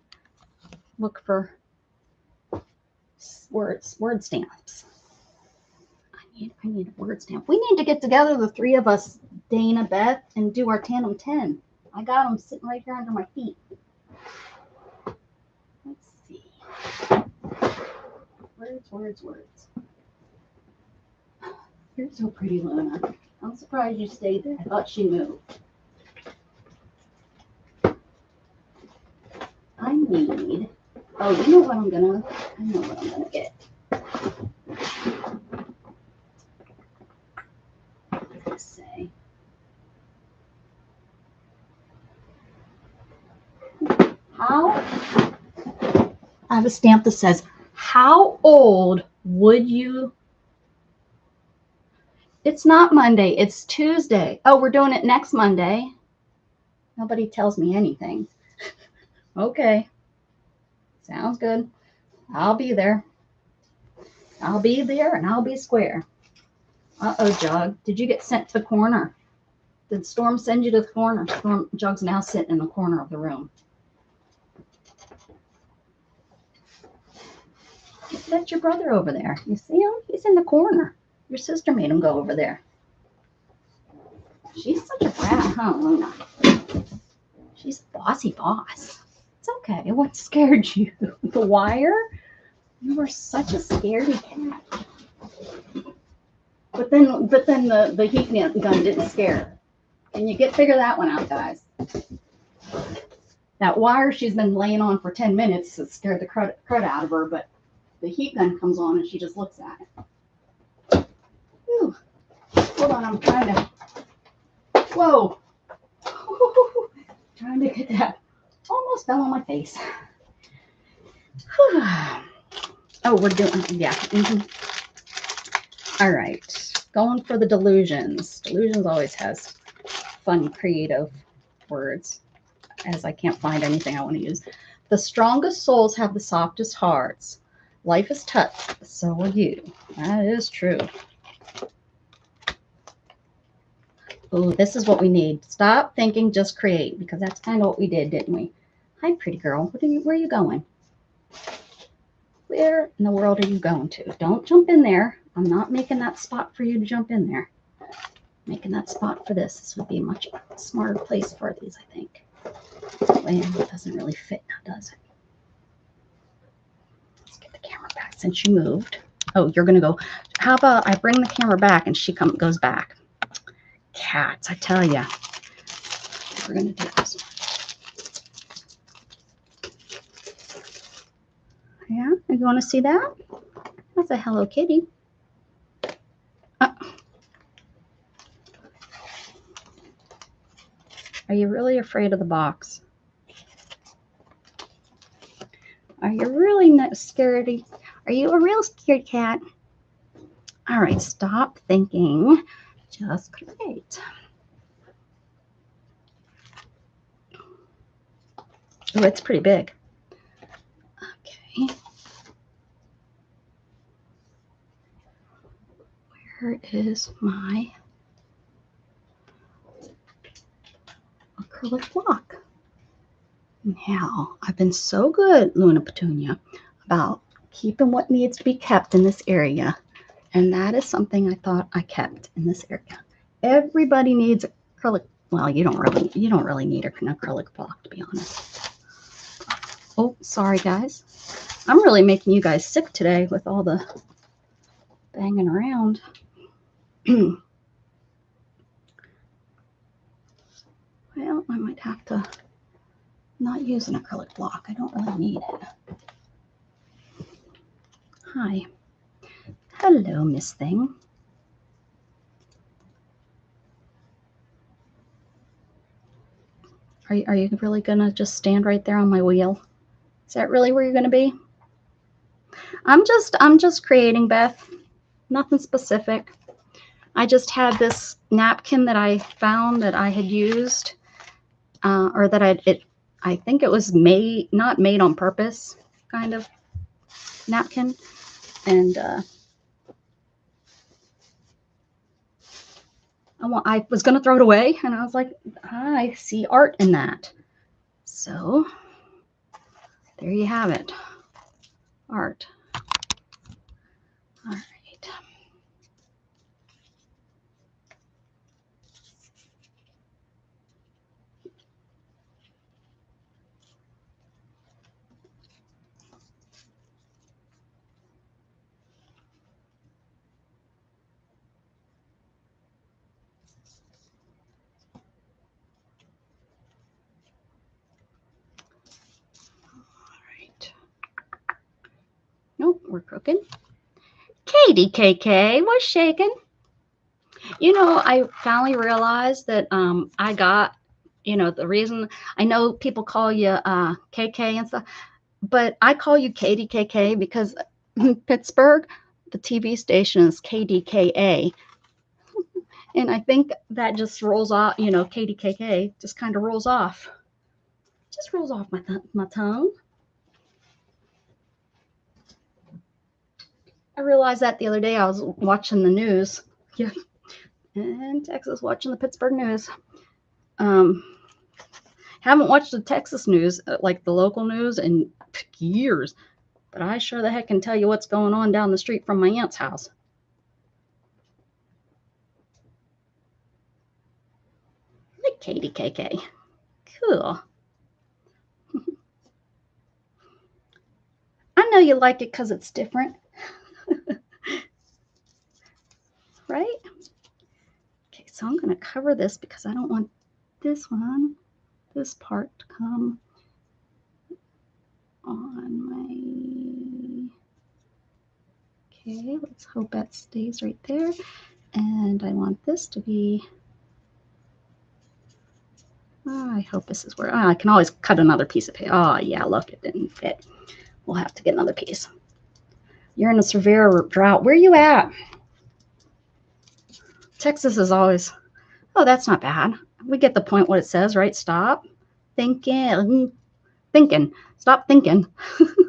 look for word stamps. I need a word stamp. We need to get together, the three of us, Dana, Beth, and do our tandem 10. I got them sitting right here under my feet. Let's see. Words. You're so pretty, Luna. I'm surprised you stayed there. I thought she moved. I need, oh, you know what I know what I'm gonna get. Let's say. I have a stamp that says, how old would you? It's not Monday, it's Tuesday. Oh, we're doing it next Monday. Nobody tells me anything. Okay. Sounds good. I'll be there. I'll be there and I'll be square. Uh-oh, Jug. Did you get sent to the corner? Did Storm send you to the corner? Jug's now sitting in the corner of the room. That's your brother over there. You see him? He's in the corner. Your sister made him go over there. She's such a brat, huh, Luna? She's a bossy boss. It's okay. What scared you? The wire? You were such a scaredy cat. But then the heat gun didn't scare her. Can you figure that one out, guys? That wire she's been laying on for 10 minutes has scared the crud out of her, but the heat gun comes on and she just looks at it. Whew. Hold on, I'm trying to. Whoa. Trying to get that. Almost fell on my face. Oh, we're doing, yeah. All right. Going for the delusions. Delusions always has fun, creative words, as I can't find anything I want to use. The strongest souls have the softest hearts. Life is tough, so are you. That is true. Oh, this is what we need. Stop thinking, just create, because that's kind of what we did, didn't we? Hi, pretty girl. Where are you going? Where in the world are you going to? Don't jump in there. I'm not making that spot for you to jump in there. Making that spot for this. This would be a much smarter place for these, I think. Well, it doesn't really fit now, does it? Let's get the camera back since you moved. Oh, you're going to go. How about I bring the camera back and she goes back? Cats, I tell ya. We're going to do this one. Yeah, you want to see that? That's a Hello Kitty. Are you really afraid of the box? Are you really not scared? Are you a real scared cat? All right, stop thinking. Just create. Oh, it's pretty big. Okay. Where is my acrylic block? Now, I've been so good, Luna Petunia, about keeping what needs to be kept in this area. And that is something I thought I kept in this area. Everybody needs acrylic. Well, you don't really need an acrylic block, to be honest. Oh, sorry, guys. I'm really making you guys sick today with all the banging around. Well, I might have to not use an acrylic block. I don't really need it. Hi. Hello, Miss Thing. Are you really gonna just stand right there on my wheel? Is that really where you're gonna be? I'm just creating, Beth. Nothing specific. I just had this napkin that I found that I had used, or that I think it was not made on purpose, kind of napkin, and I was gonna throw it away, and I was like, I see art in that. So there you have it, art. All right. Nope, we're cooking. Katie KK, what's shaking? You know, I finally realized that I got, you know, the reason I know people call you KK and stuff, but I call you Katie KK because in Pittsburgh, the TV station is KDKA. And I think that just rolls off, you know, Katie KK just kind of rolls off. Just rolls off my tongue. I realized that the other day I was watching the news. Yeah. In Texas, watching the Pittsburgh news. Haven't watched the Texas news, like the local news, in years. But I sure the heck can tell you what's going on down the street from my aunt's house. Like Katie KK. Cool. I know you like it because it's different. Right? Okay, so I'm going to cover this because I don't want this part to come on my... Okay, let's hope that stays right there. And I want this to be... Oh, I hope this is where... Oh, I can always cut another piece of paper. Oh, yeah, look, it didn't fit. We'll have to get another piece. You're in a severe drought. Where are you at? Texas is always... Oh, that's not bad. We get the point what it says, right? Stop thinking. Thinking. Stop thinking.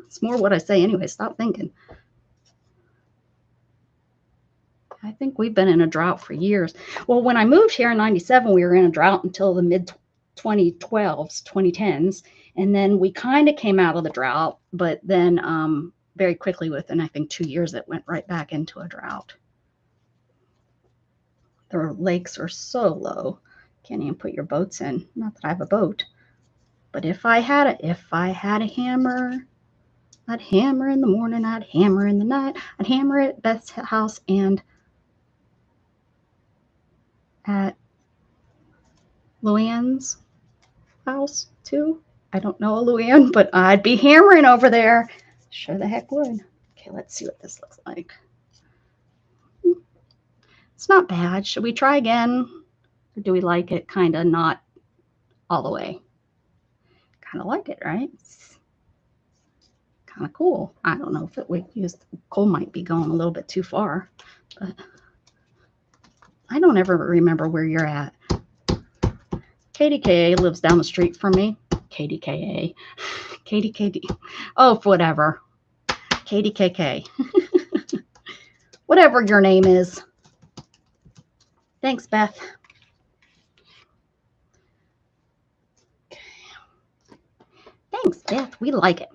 It's more what I say anyway. Stop thinking. I think we've been in a drought for years. Well, when I moved here in 97, we were in a drought until the mid-2012s, 2010s. And then we kind of came out of the drought, but then very quickly within, I think, 2 years, it went right back into a drought. The lakes are so low. Can't even put your boats in. Not that I have a boat. But if I had a hammer, I'd hammer in the morning, I'd hammer in the night, I'd hammer at Beth's house and at Luann's house too. I don't know a Luann, but I'd be hammering over there. Sure the heck would. Okay, let's see what this looks like. It's not bad. Should we try again? Or do we like it kind of not all the way? Kind of like it, right? It's kind of cool. I don't know if it would use, coal might be going a little bit too far, but I don't ever remember where you're at. KDKA lives down the street from me. KDKA. KDKD. Oh, whatever. KDKK. Whatever your name is. Thanks, Beth. Okay. Thanks, Beth. We like it.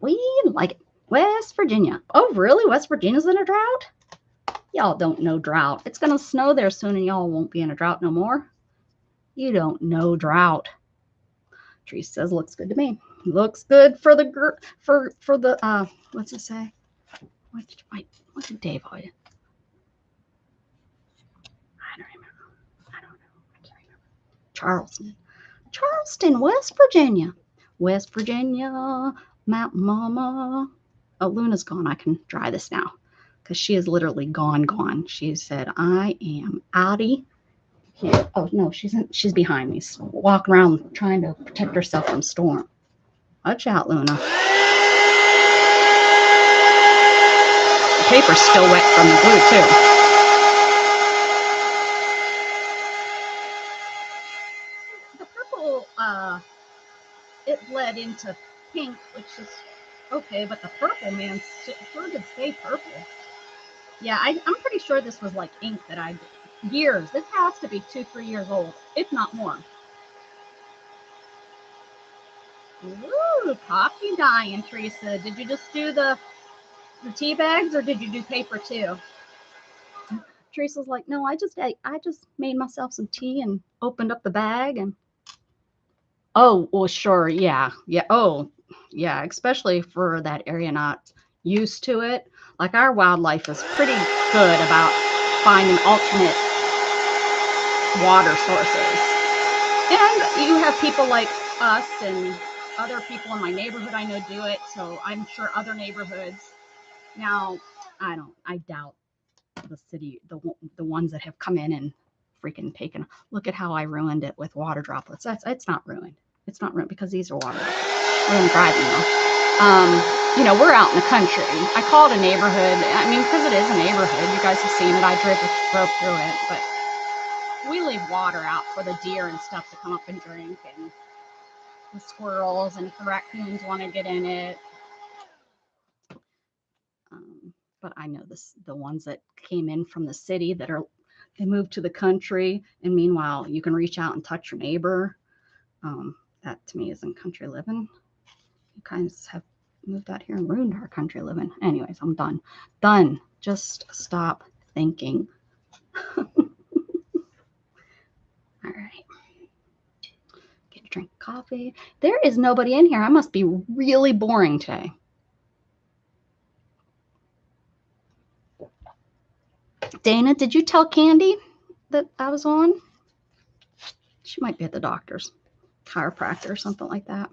We like it. West Virginia. Oh, really? West Virginia's in a drought? Y'all don't know drought. It's going to snow there soon and y'all won't be in a drought no more. You don't know drought. Tree says looks good to me. Looks good for the what's it say? What did Dave always? Charleston, West Virginia. West Virginia, Mountain Mama. Oh, Luna's gone. I can dry this now because she is literally gone. She said, I am outie here. Oh, no, she's behind me, walking around trying to protect herself from storm. Watch out, Luna. The paper's still wet from the glue, too. The purple, it bled into pink, which is okay, but the purple, man, sure did stay purple. Yeah, I'm pretty sure this was like ink that I did. Years. This has to be 2-3 years old, if not more. Ooh, coffee dyeing, Teresa. Did you just do the tea bags or did you do paper too? Teresa's like, no, I just made myself some tea and opened up the bag and oh, well, sure, yeah. Oh, yeah, especially for that area not used to it. Like our wildlife is pretty good about finding alternate water sources. And you have people like us and other people in my neighborhood I know do it, so I'm sure other neighborhoods. Now, I doubt the city, the ones that have come in and freaking taken. Look at how I ruined it with water droplets. It's not ruined. It's not ruined because these are water droplets. We're gonna drive you know, we're out in the country. I call it a neighborhood. I mean, because it is a neighborhood. You guys have seen it. I drove through it, but we leave water out for the deer and stuff to come up and drink, and the squirrels, and if the raccoons want to get in it. But I know the ones that came in from the city they moved to the country, and meanwhile you can reach out and touch your neighbor. That to me isn't country living. You guys have moved out here and ruined our country living. Anyways, I'm done. Just stop thinking. All right, get a drink of coffee. There is nobody in here. I must be really boring today. Dana, did you tell Candy that I was on? She might be at the doctor's, chiropractor or something like that.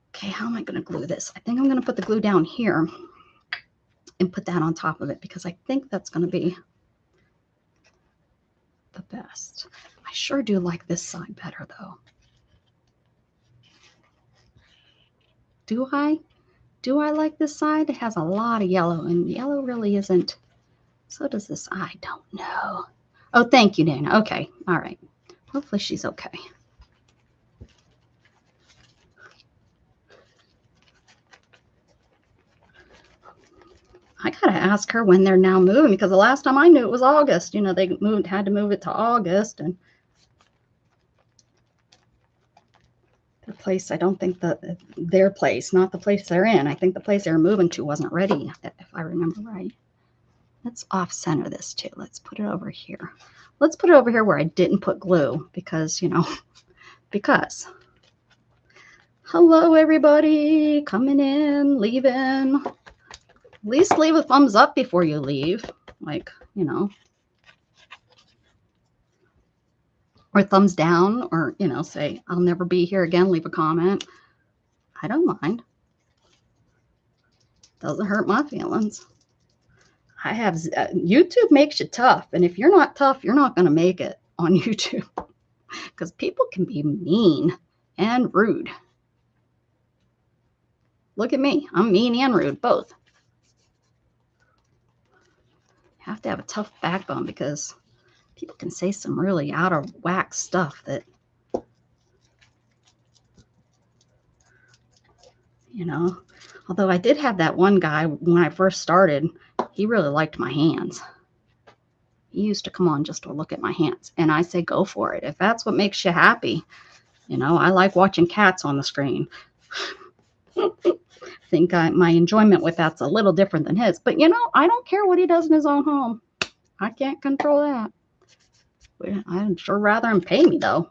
Okay, how am I going to glue this? I think I'm going to put the glue down here and put that on top of it because I think that's going to be the best. I sure do like this side better though. Do I? Do I like this side? It has a lot of yellow, and yellow really isn't. So does this. I don't know. Oh, thank you, Dana. Okay. All right. Hopefully she's okay. I gotta ask her when they're now moving because the last time I knew it was August. You know, they had to move it to August, and their place, I don't think their place, not the place they're in. I think the place they're moving to wasn't ready, if I remember right. Let's off center this too. Let's put it over here. Let's put it over here where I didn't put glue because, you know, because. Hello, everybody. Coming in, leaving. At least leave a thumbs up before you leave. Like, you know. Or thumbs down, or, you know, say, I'll never be here again. Leave a comment. I don't mind. Doesn't hurt my feelings. I have, YouTube makes you tough. And if you're not tough, you're not going to make it on YouTube. Because people can be mean and rude. Look at me. I'm mean and rude, both. You have to have a tough backbone because people can say some really out of whack stuff that, you know. Although I did have that one guy when I first started, he really liked my hands. He used to come on just to look at my hands. And I say, go for it. If that's what makes you happy. You know, I like watching cats on the screen. I think my enjoyment with that's a little different than his. But, you know, I don't care what he does in his own home. I can't control that. I'd sure rather him pay me, though.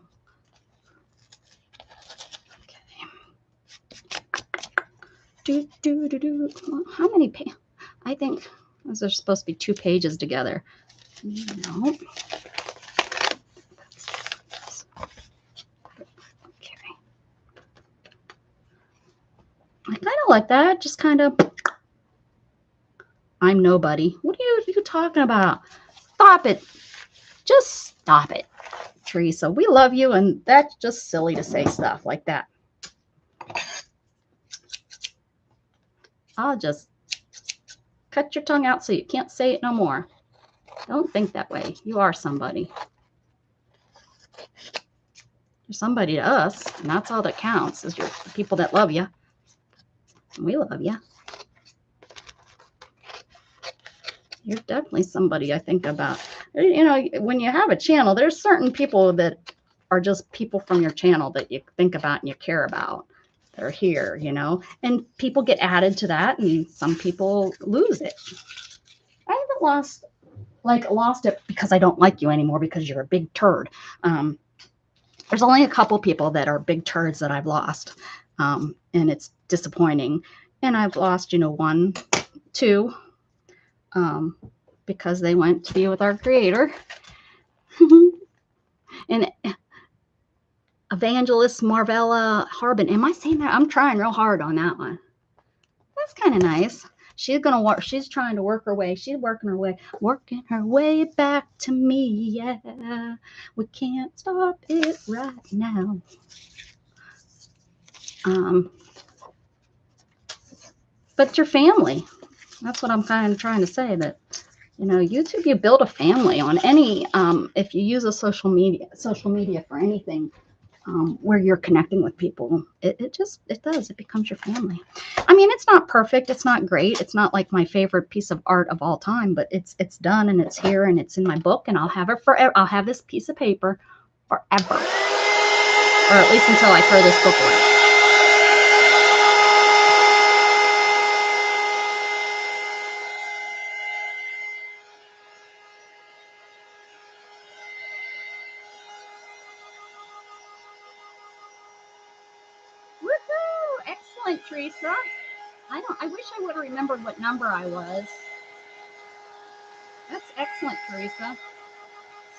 Okay. How many pages? I think those are supposed to be 2 pages together. No. I kind of like that. Just kind of, I'm nobody. What are you talking about? Stop it. Just stop it, Teresa. We love you, and that's just silly to say stuff like that. I'll just cut your tongue out so you can't say it no more. Don't think that way. You are somebody. You're somebody to us, and that's all that counts is the people that love you. And we love you. You're definitely somebody I think about. You know, when you have a channel, there's certain people that are just people from your channel that you think about and you care about. They're here, you know, and people get added to that, and some people lose it. I haven't lost it because I don't like you anymore because you're a big turd. There's only a couple people that are big turds that I've lost, and it's disappointing. And I've lost, you know, 1, 2, because they went to be with our Creator. And Evangelist Marvella Harbin, am I saying that? I'm trying real hard on that one. That's kind of nice. She's gonna work. She's trying to work her way. She's working her way back to me. Yeah, we can't stop it right now. But your family. That's what I'm kind of trying to say. That, you know, YouTube, you build a family on any. If you use a social media for anything. Where you're connecting with people, it becomes your family. I mean, it's not perfect, it's not great, it's not like my favorite piece of art of all time, but it's done, and it's here, and it's in my book, and I'll have it forever. I'll have this piece of paper forever, or at least until I throw this book away. Woohoo! Excellent, Teresa. I wish I would have remembered what number I was. That's excellent, Teresa.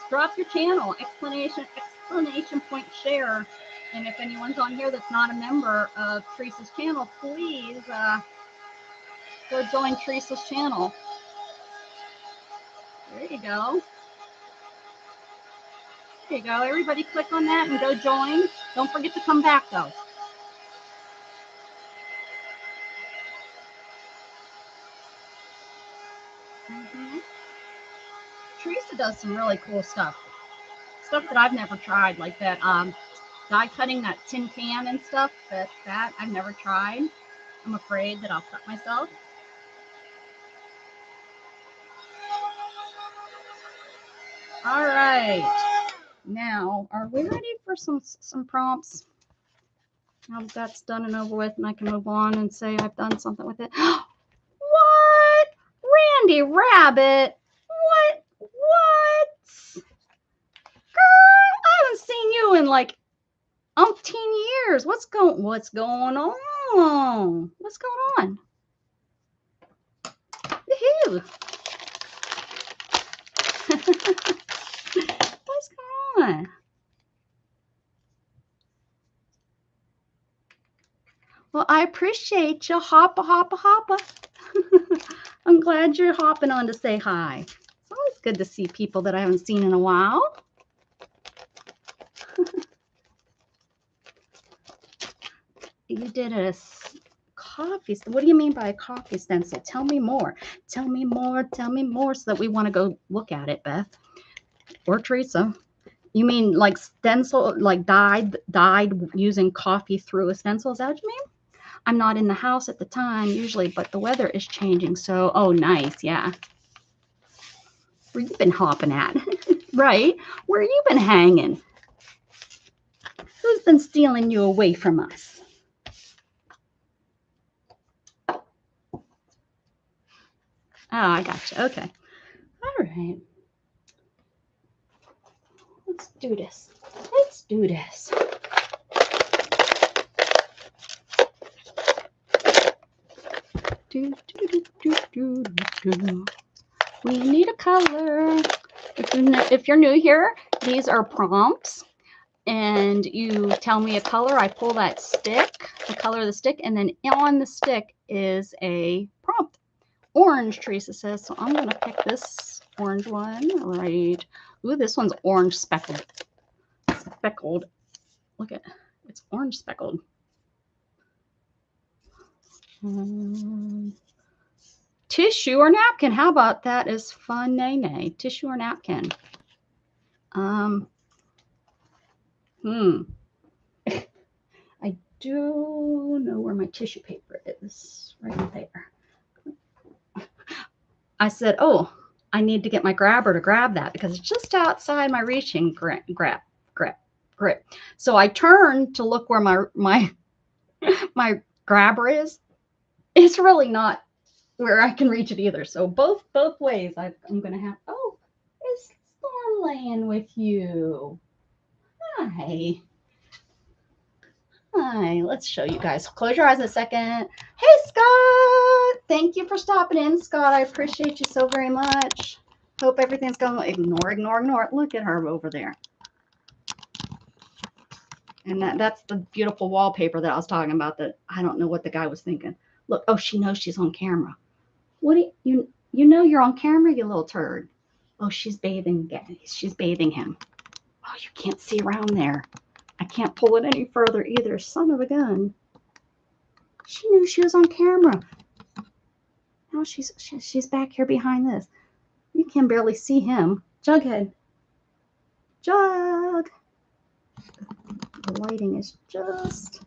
Drop your channel, exclamation point share. And if anyone's on here that's not a member of Teresa's channel, please go join Teresa's channel. There you go. There you go. Everybody click on that and go join. Don't forget to come back though. Teresa does some really cool stuff. Stuff that I've never tried, like that die cutting that tin can and stuff. That I've never tried. I'm afraid that I'll cut myself. All right. Now, are we ready for some prompts? Now that that's done and over with, and I can move on and say I've done something with it. What? Randy Rabbit? What? Girl, I haven't seen you in like umpteen years. What's going on? What's going on? Woohoo. What's going on? Well, I appreciate you. Hoppa. I'm glad you're hopping on to say hi. It's always good to see people that I haven't seen in a while. You did a coffee. What do you mean by a coffee stencil? Tell me more. Tell me more so that we want to go look at it, Beth. Or Teresa. You mean like stencil, like dyed using coffee through a stencil? Is that what you mean? I'm not in the house at the time usually, but the weather is changing. So, oh, nice. Yeah. Where you been hopping at? Right? Where you been hanging? Who's been stealing you away from us? Oh, I got you. Okay. All right. Let's do this. We need a color. If you're new here, these are prompts, and you tell me a color. I pull that stick, the color of the stick, and then on the stick is a prompt. Orange, Teresa says, so I'm going to pick this orange one, right? Ooh, this one's orange speckled. Speckled. Look at it. It's orange speckled. Tissue or napkin. How about that is fun, nay. Tissue or napkin. I do know where my tissue paper is. Right there. I said, oh, I need to get my grabber to grab that because it's just outside my reaching grip. So I turned to look where my grabber is. It's really not where I can reach it either. So both ways I'm gonna have. Oh, it's Storm laying with you. Hi. Let's show you guys. Close your eyes a second. Hey, Scott. Thank you for stopping in, Scott. I appreciate you so very much. Hope everything's going well. Ignore. Look at her over there. And that's the beautiful wallpaper that I was talking about that I don't know what the guy was thinking. Look, oh, she knows she's on camera. What do you know you're on camera, you little turd. Oh, she's bathing him. Oh, you can't see around there. I can't pull it any further either. Son of a gun. She knew she was on camera. Now she's back here behind this. You can barely see him. Jughead. Jug. The lighting is just.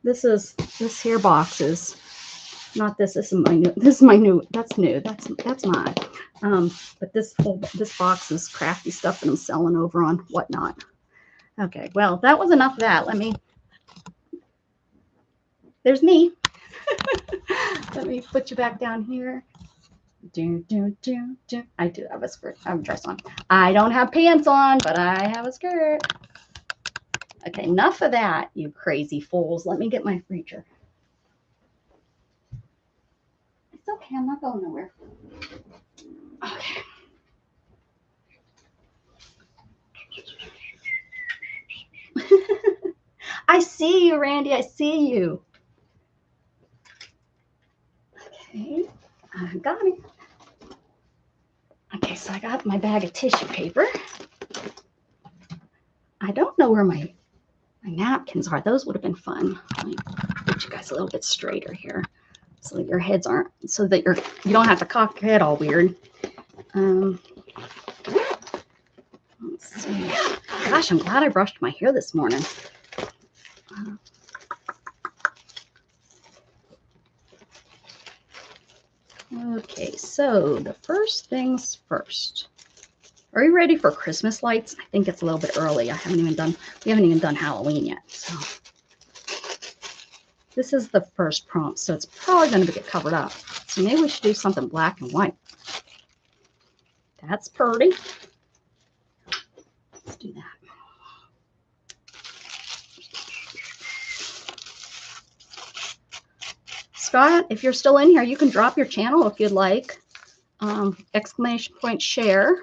This here box is not this. This is my new. That's new. That's mine. But this box is crafty stuff that I'm selling over on Whatnot. Okay, well, that was enough of that. There's me. Let me put you back down here. I do have a skirt. I have a dress on. I don't have pants on, but I have a skirt. Okay, enough of that, you crazy fools. Let me get my reacher. It's okay, I'm not going nowhere. Okay. I see you, Randy. I see you. Okay, I got it. Okay, so I got my bag of tissue paper. I don't know where my napkins are. Those would have been fun. Let me get you guys a little bit straighter here so that your heads aren't, so that you don't have to cock your head all weird. Let's see. Gosh, I'm glad I brushed my hair this morning. Okay, so the first things first. Are you ready for Christmas lights? I think it's a little bit early. We haven't even done Halloween yet. So this is the first prompt, so it's probably going to get covered up. So maybe we should do something black and white. That's pretty. Let's do that. Scott, if you're still in here, you can drop your channel if you'd like. Exclamation point share.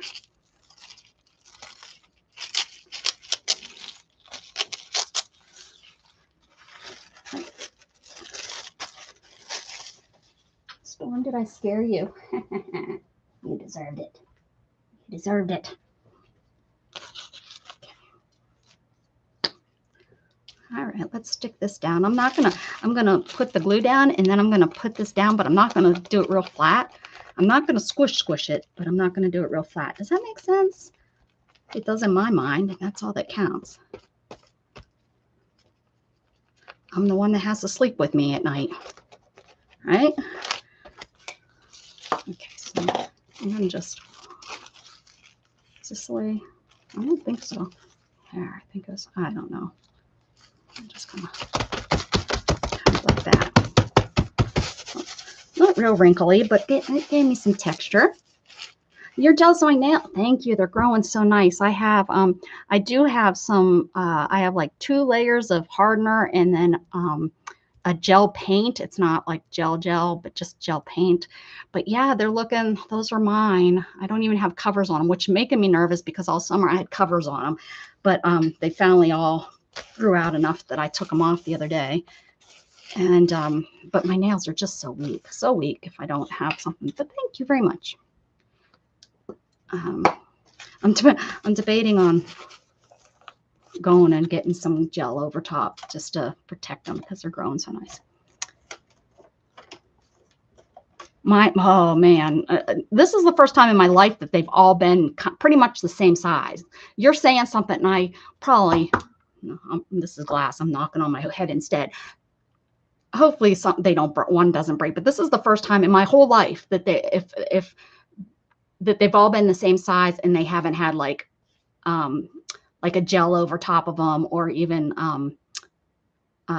Storm, did I scare you? You deserved it. You deserved it. All right, let's stick this down. I'm gonna put the glue down and then I'm gonna put this down, but I'm not gonna do it real flat. I'm not gonna squish it, but I'm not gonna do it real flat. Does that make sense? It does in my mind, and that's all that counts. I'm the one that has to sleep with me at night, right? Okay, so I'm gonna just, is this the way? I don't think so. There, I think it was, I don't know. I'm just gonna kind of like that. Not real wrinkly, but it gave me some texture. You're jealous of my nail. Thank you. They're growing so nice. I have, I do have some, I have like 2 layers of hardener and then a gel paint. It's not like gel, but just gel paint. But yeah, they're looking, those are mine. I don't even have covers on them, which is making me nervous because all summer I had covers on them. But they finally all grew out enough that I took them off the other day. And but my nails are just so weak if I don't have something. But thank you very much. I'm debating on going and getting some gel over top just to protect them because they're growing so nice. Oh man, this is the first time in my life that they've all been pretty much the same size. You're saying something and I probably, no, this is glass, I'm knocking on my head instead. Hopefully they don't, one doesn't break, but this is the first time in my whole life that that they've all been the same size and they haven't had like a gel over top of them, or even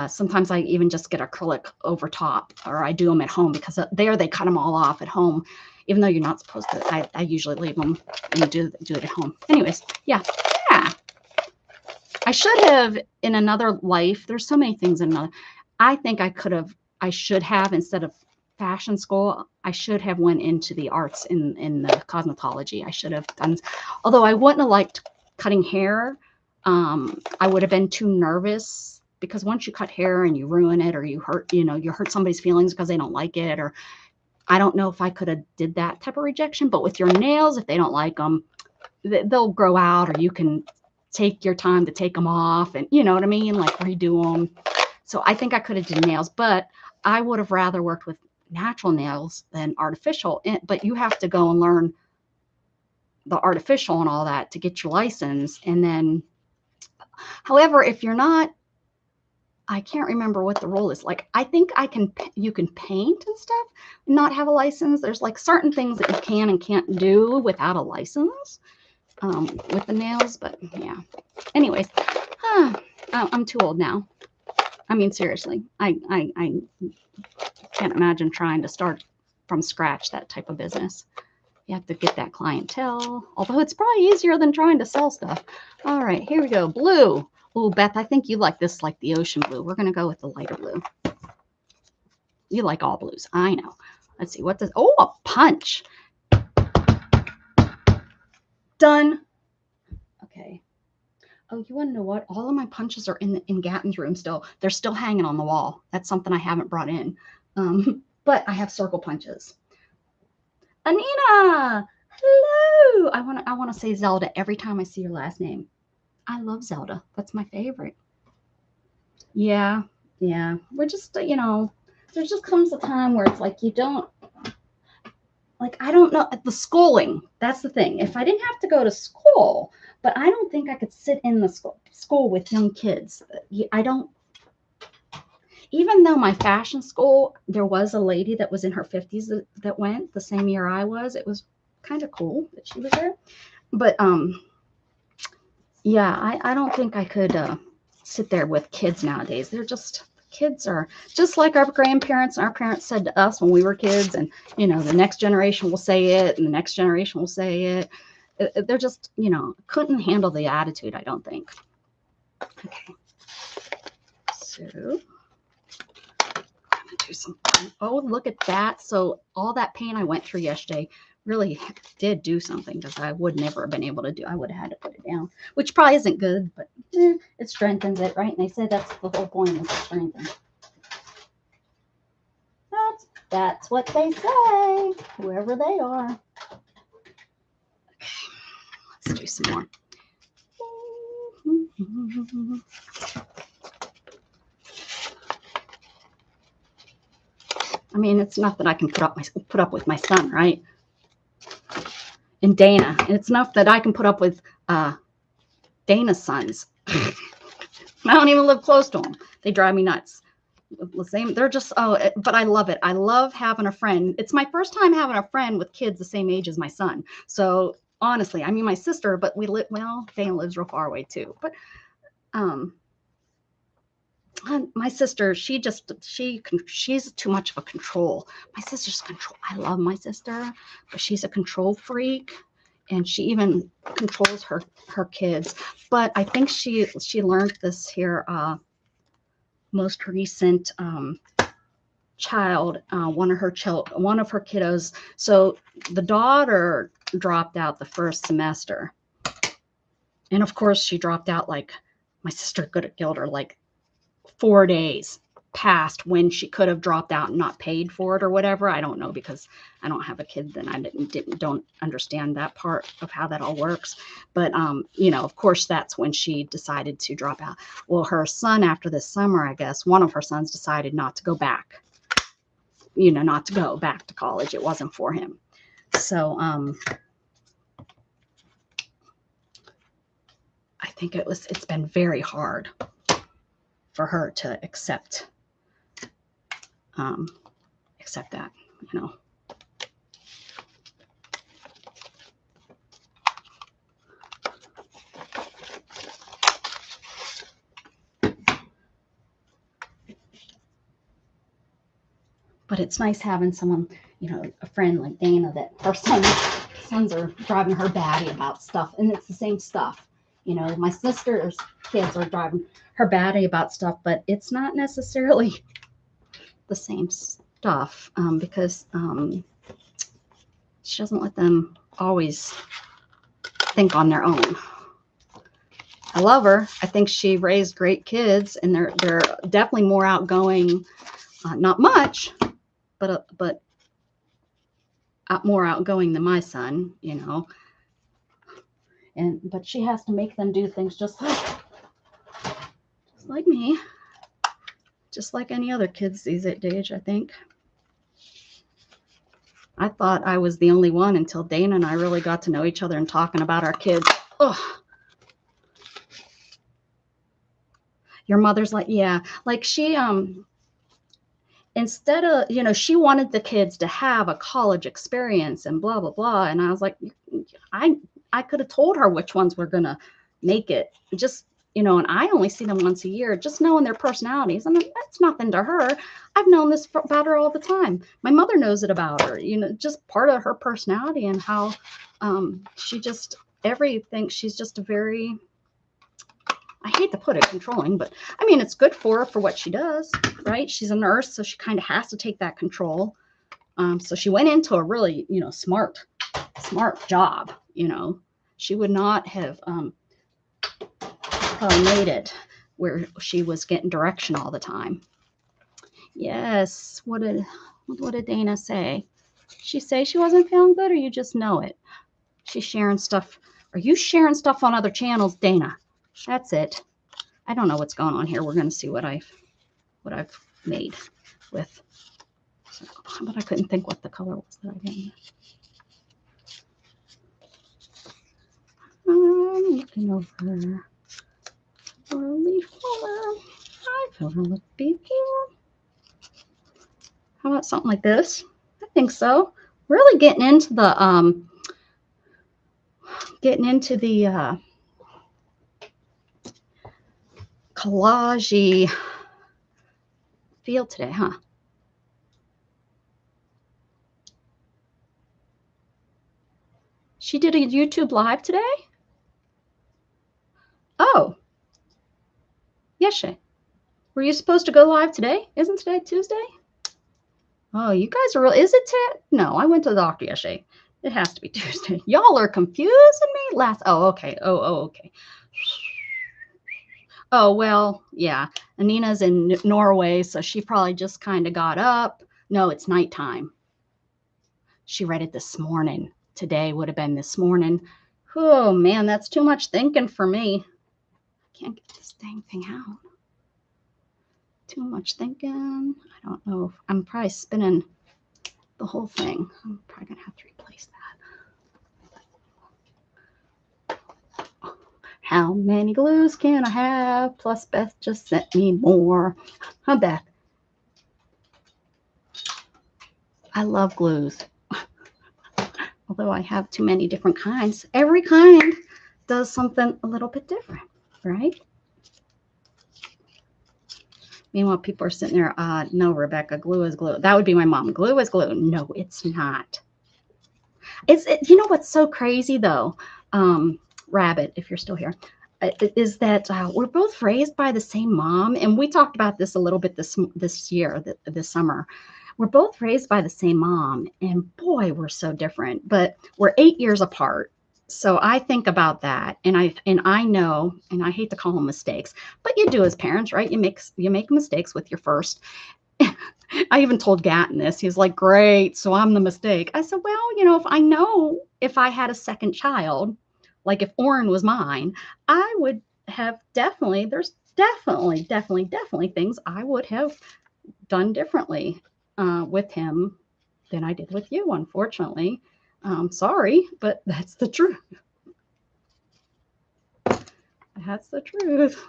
sometimes I even just get acrylic over top, or I do them at home because there they cut them all off at home, even though you're not supposed to. I usually leave them and do it at home. Anyways, yeah. I should have in another life. There's so many things in another. I think I should have, instead of fashion school, I should have went into the arts in the cosmetology. I should have done, although I wouldn't have liked cutting hair. I would have been too nervous because once you cut hair and you ruin it, or you hurt somebody's feelings because they don't like it, or I don't know if I could have did that type of rejection. But with your nails, if they don't like them, they'll grow out, or you can take your time to take them off, and you know what I mean, like redo them. So I think I could have did nails, but I would have rather worked with natural nails than artificial. But you have to go and learn the artificial and all that to get your license. And then, however, if you're not, I can't remember what the rule is. Like, I think you can paint and stuff and not have a license. There's like certain things that you can and can't do without a license with the nails. But yeah, anyways, I'm too old now. I mean, seriously, I can't imagine trying to start from scratch that type of business. You have to get that clientele, although it's probably easier than trying to sell stuff. All right, here we go. Blue. Oh, Beth, I think you like this, like the ocean blue. We're going to go with the lighter blue. You like all blues. I know. Let's see. What does, oh, a punch. Done. Okay. Oh, you want to know what? All of my punches are in Gatton's room still. They're still hanging on the wall. That's something I haven't brought in. But I have circle punches. Anina, hello. I want to say Zelda every time I see your last name. I love Zelda. That's my favorite. Yeah. We're just, there just comes a time where it's like you don't, like, I don't know, the schooling, that's the thing. If I didn't have to go to school, but I don't think I could sit in the school with young kids. I don't, even though my fashion school, there was a lady that was in her 50s that went the same year I was. It was kind of cool that she was there. But yeah, I don't think I could sit there with kids nowadays. Kids are just like our grandparents and our parents said to us when we were kids, and the next generation will say it, and the next generation will say it. They're just, couldn't handle the attitude, I don't think. Okay. So I'm gonna do some fun. Oh, look at that. So all that pain I went through yesterday really did do something, because I would never have been able to do. I would have had to put it down, which probably isn't good, but it strengthens it, right? And they say that's the whole point, is to strengthen. That's what they say, whoever they are. Okay, let's do some more. I mean, it's enough that I can put up with my son, right? And Dana. And it's enough that I can put up with Dana's sons. I don't even live close to them. They drive me nuts. The same. They're just, but I love it. I love having a friend. It's my first time having a friend with kids the same age as my son. So honestly, I mean, my sister, but we live, well, Dana lives real far away too. But my sister, she's too much of a control. My sister's control. I love my sister, but she's a control freak, and she even controls her kids. But I think she learned this here most recent child, one of her kiddos. So the daughter dropped out the first semester, and of course she dropped out like my sister could have killed her like 4 days past when she could have dropped out and not paid for it or whatever. I don't know, because I don't have a kid, then I don't understand that part of how that all works. But you know, of course that's when she decided to drop out. Well, her son, after this summer, I guess one of her sons decided not to go back, you know, not to go back to college. It wasn't for him. So I think it's been very hard for her to accept that, you know. But it's nice having someone, you know, a friend like Dana, that her sons are driving her batty about stuff, and it's the same stuff. You know, my sister's kids are driving her batty about stuff, but it's not necessarily the same stuff, because she doesn't let them always think on their own. I love her. I think she raised great kids, and they're definitely more outgoing. Not much, but more outgoing than my son, you know. But she has to make them do things just like me, just like any other kids these age, I think. I thought I was the only one until Dana and I really got to know each other and talking about our kids. Ugh. Your mother's like, yeah, like she, instead of, you know, she wanted the kids to have a college experience and blah, blah, blah. And I was like, I could have told her which ones were going to make it. Just, you know, and I only see them once a year, just knowing their personalities. I mean, that's nothing to her. I've known this about her all the time. My mother knows it about her, you know, just part of her personality and how she just, everything, she's just a very, I hate to put it, controlling, but I mean, it's good for her for what she does, right? She's a nurse, so she kind of has to take that control. So she went into a really, you know, smart job, you know. She would not have probably made it where she was getting direction all the time. Yes. What did Dana say? She say she wasn't feeling good, or you just know it? She's sharing stuff. Are you sharing stuff on other channels, Dana? That's it. I don't know what's going on here. We're going to see what I've made with. But I couldn't think what the color was that I didn't. I'm looking over. Leaf color. I felt a little bit here. How about something like this? I think so. Really getting into the collage-y feel today, huh? She did a YouTube live today? Oh. Yes, were you supposed to go live today? Isn't today Tuesday? Oh, you guys are real. Is it today? No, I went to the doctor yesterday. It has to be Tuesday. Y'all are confusing me. Oh, okay. Oh, okay. Oh, well, yeah. Anina's in Norway, so she probably just kind of got up. No, it's nighttime. She read it this morning. Today would have been this morning. Oh, man, that's too much thinking for me. I can't get this dang thing out. Too much thinking. I don't know. I'm probably spinning the whole thing. I'm probably going to have to replace that. How many glues can I have? Plus Beth just sent me more. Huh, Beth? I love glues. Although I have too many different kinds. Every kind does something a little bit different, right? Meanwhile, people are sitting there, no, Rebecca, glue is glue. That would be my mom. Glue is glue. No, it's not. You know what's so crazy, though? Rabbit, if you're still here. is that we're both raised by the same mom, and we talked about this a little bit this year, this summer. We're both raised by the same mom, and boy, we're so different. But we're 8 years apart. So I think about that, and I know, and I hate to call them mistakes, but you do as parents, right? You make mistakes with your first. I even told Gatton this. He's like, "Great, so I'm the mistake." I said, "Well, if I had a second child, like if Oren was mine, I would have there's definitely things I would have done differently with him than I did with you, unfortunately. Sorry, but that's the truth. That's the truth."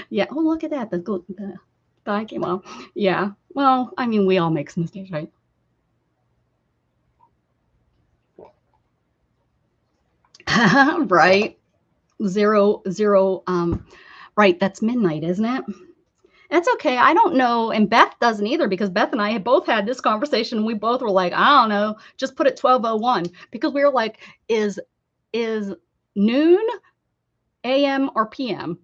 Yeah. Oh, look at that. The guy came off. Yeah. Well, I mean, we all make some mistakes, right? Right. Zero. Right. That's midnight, isn't it? That's okay. I don't know. And Beth doesn't either, because Beth and I have both had this conversation, and we both were like, I don't know, just put it 12:01, because we were like, is noon AM or PM?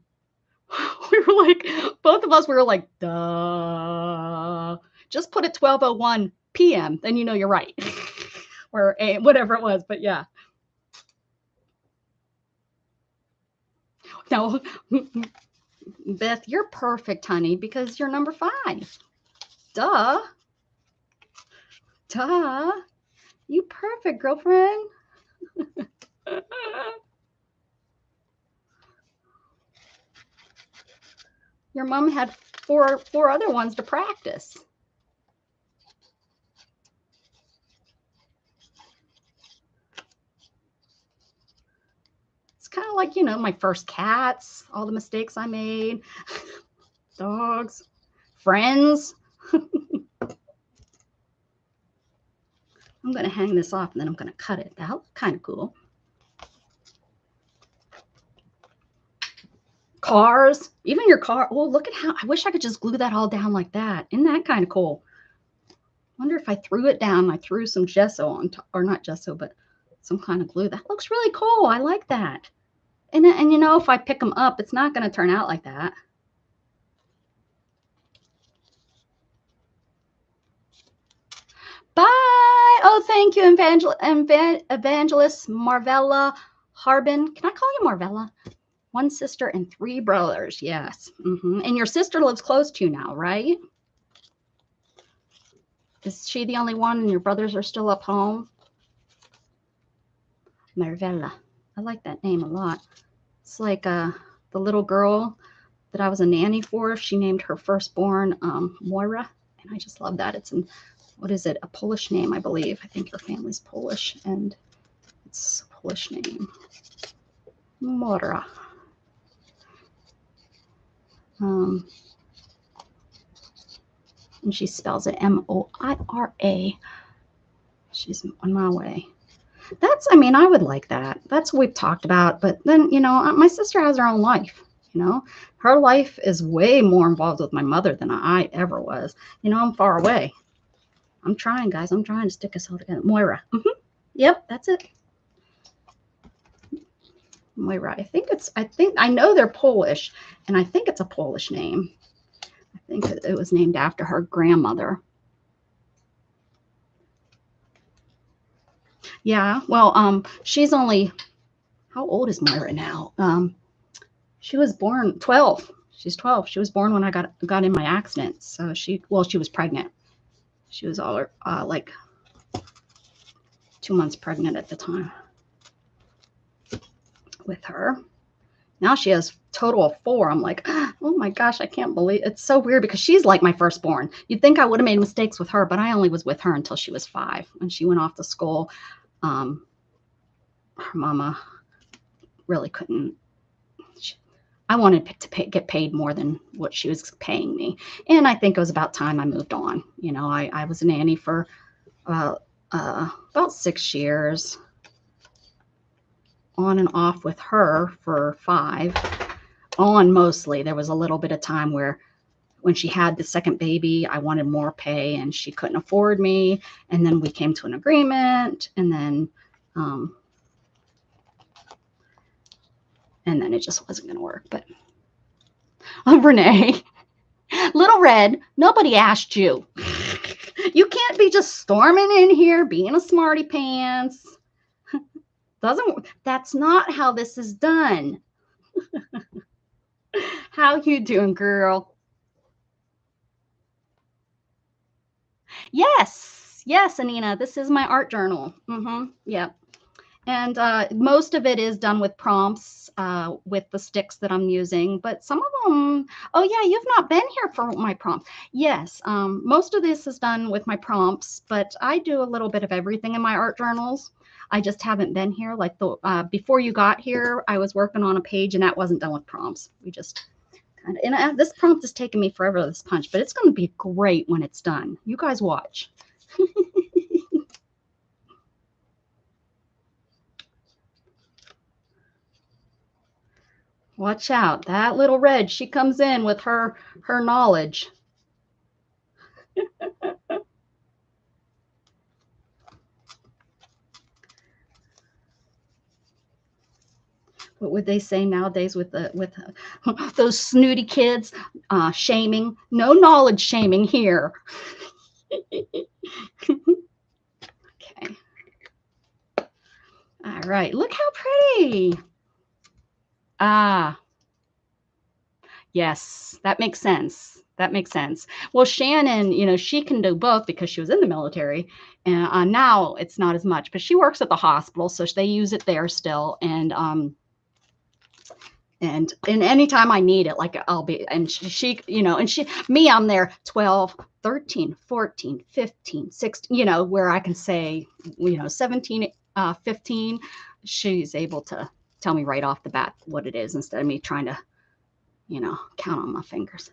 We were like, both of us, we were like, duh. Just put it 12:01 PM, then you know you're right. Or whatever it was, but yeah. No, Beth, you're perfect, honey, because you're number 5. Duh. Duh. You perfect, girlfriend. Your mom had four other ones to practice. It's kind of like, my first cats, all the mistakes I made, dogs, friends. I'm going to hang this off, and then I'm going to cut it. That looks kind of cool. Cars, even your car. Oh, look at how, I wish I could just glue that all down like that. Isn't that kind of cool? Wonder if I threw it down, I threw some gesso on top, or not gesso, but some kind of glue. That looks really cool. I like that. And if I pick them up, it's not going to turn out like that. Bye. Oh, thank you, Evangelist Marvella Harbin. Can I call you Marvella? 1 sister and 3 brothers. Yes. And your sister lives close to you now, right? Is she the only one, and your brothers are still up home? Marvella. I like that name a lot. It's like the little girl that I was a nanny for. She named her firstborn Moira, and I just love that. It's what is it? A Polish name, I believe. I think her family's Polish, and it's a Polish name. Moira. And she spells it Moira. She's on my way. I would like that. That's what we've talked about. But then, my sister has her own life. Her life is way more involved with my mother than I ever was. I'm far away. I'm trying, guys. I'm trying to stick us all together. Moira. Yep, that's it. Moira. I know they're Polish, and I think it's a Polish name. I think it was named after her grandmother. Yeah, well, she's only, how old is Moira now? She was born 12. She's 12. She was born when I got in my accident. So she was pregnant. She was all like 2 months pregnant at the time with her. Now she has total of 4. I'm like, oh my gosh, I can't believe it's so weird, because she's like my firstborn. You'd think I would have made mistakes with her, but I only was with her until she was 5. When she went off to school, her mama really couldn't. I wanted to get paid more than what she was paying me. And I think it was about time I moved on. I was a nanny for about 6 years, on and off with her for 5. On mostly. There was a little bit of time where when she had the second baby, I wanted more pay and she couldn't afford me. And then we came to an agreement, and then it just wasn't going to work. But Renee, Little Red, nobody asked you. You can't be just storming in here being a smarty pants. That's not how this is done. How you doing, girl? Yes, Anina, this is my art journal. Yeah. And most of it is done with prompts with the sticks that I'm using, but some of them, oh yeah, you've not been here for my prompts. Yes, most of this is done with my prompts, but I do a little bit of everything in my art journals. I just haven't been here. Like before you got here, I was working on a page and that wasn't done with prompts. We just kind of, and this prompt has taken me forever, this punch, but it's going to be great when it's done. You guys watch. Watch out. That Little Red, she comes in with her knowledge. What would they say nowadays with those snooty kids? Shaming. No knowledge shaming here. Okay. All right. Look how pretty. Yes, that makes sense. That makes sense. Well, Shannon, you know, she can do both because she was in the military, and now it's not as much. But she works at the hospital, so they use it there still. And anytime I need it, like I'll be, and she, you know, and me, I'm there 12, 13, 14, 15, 16, you know, where I can say, you know, 17, 15. She's able to tell me right off the bat what it is instead of me trying to, you know, count on my fingers.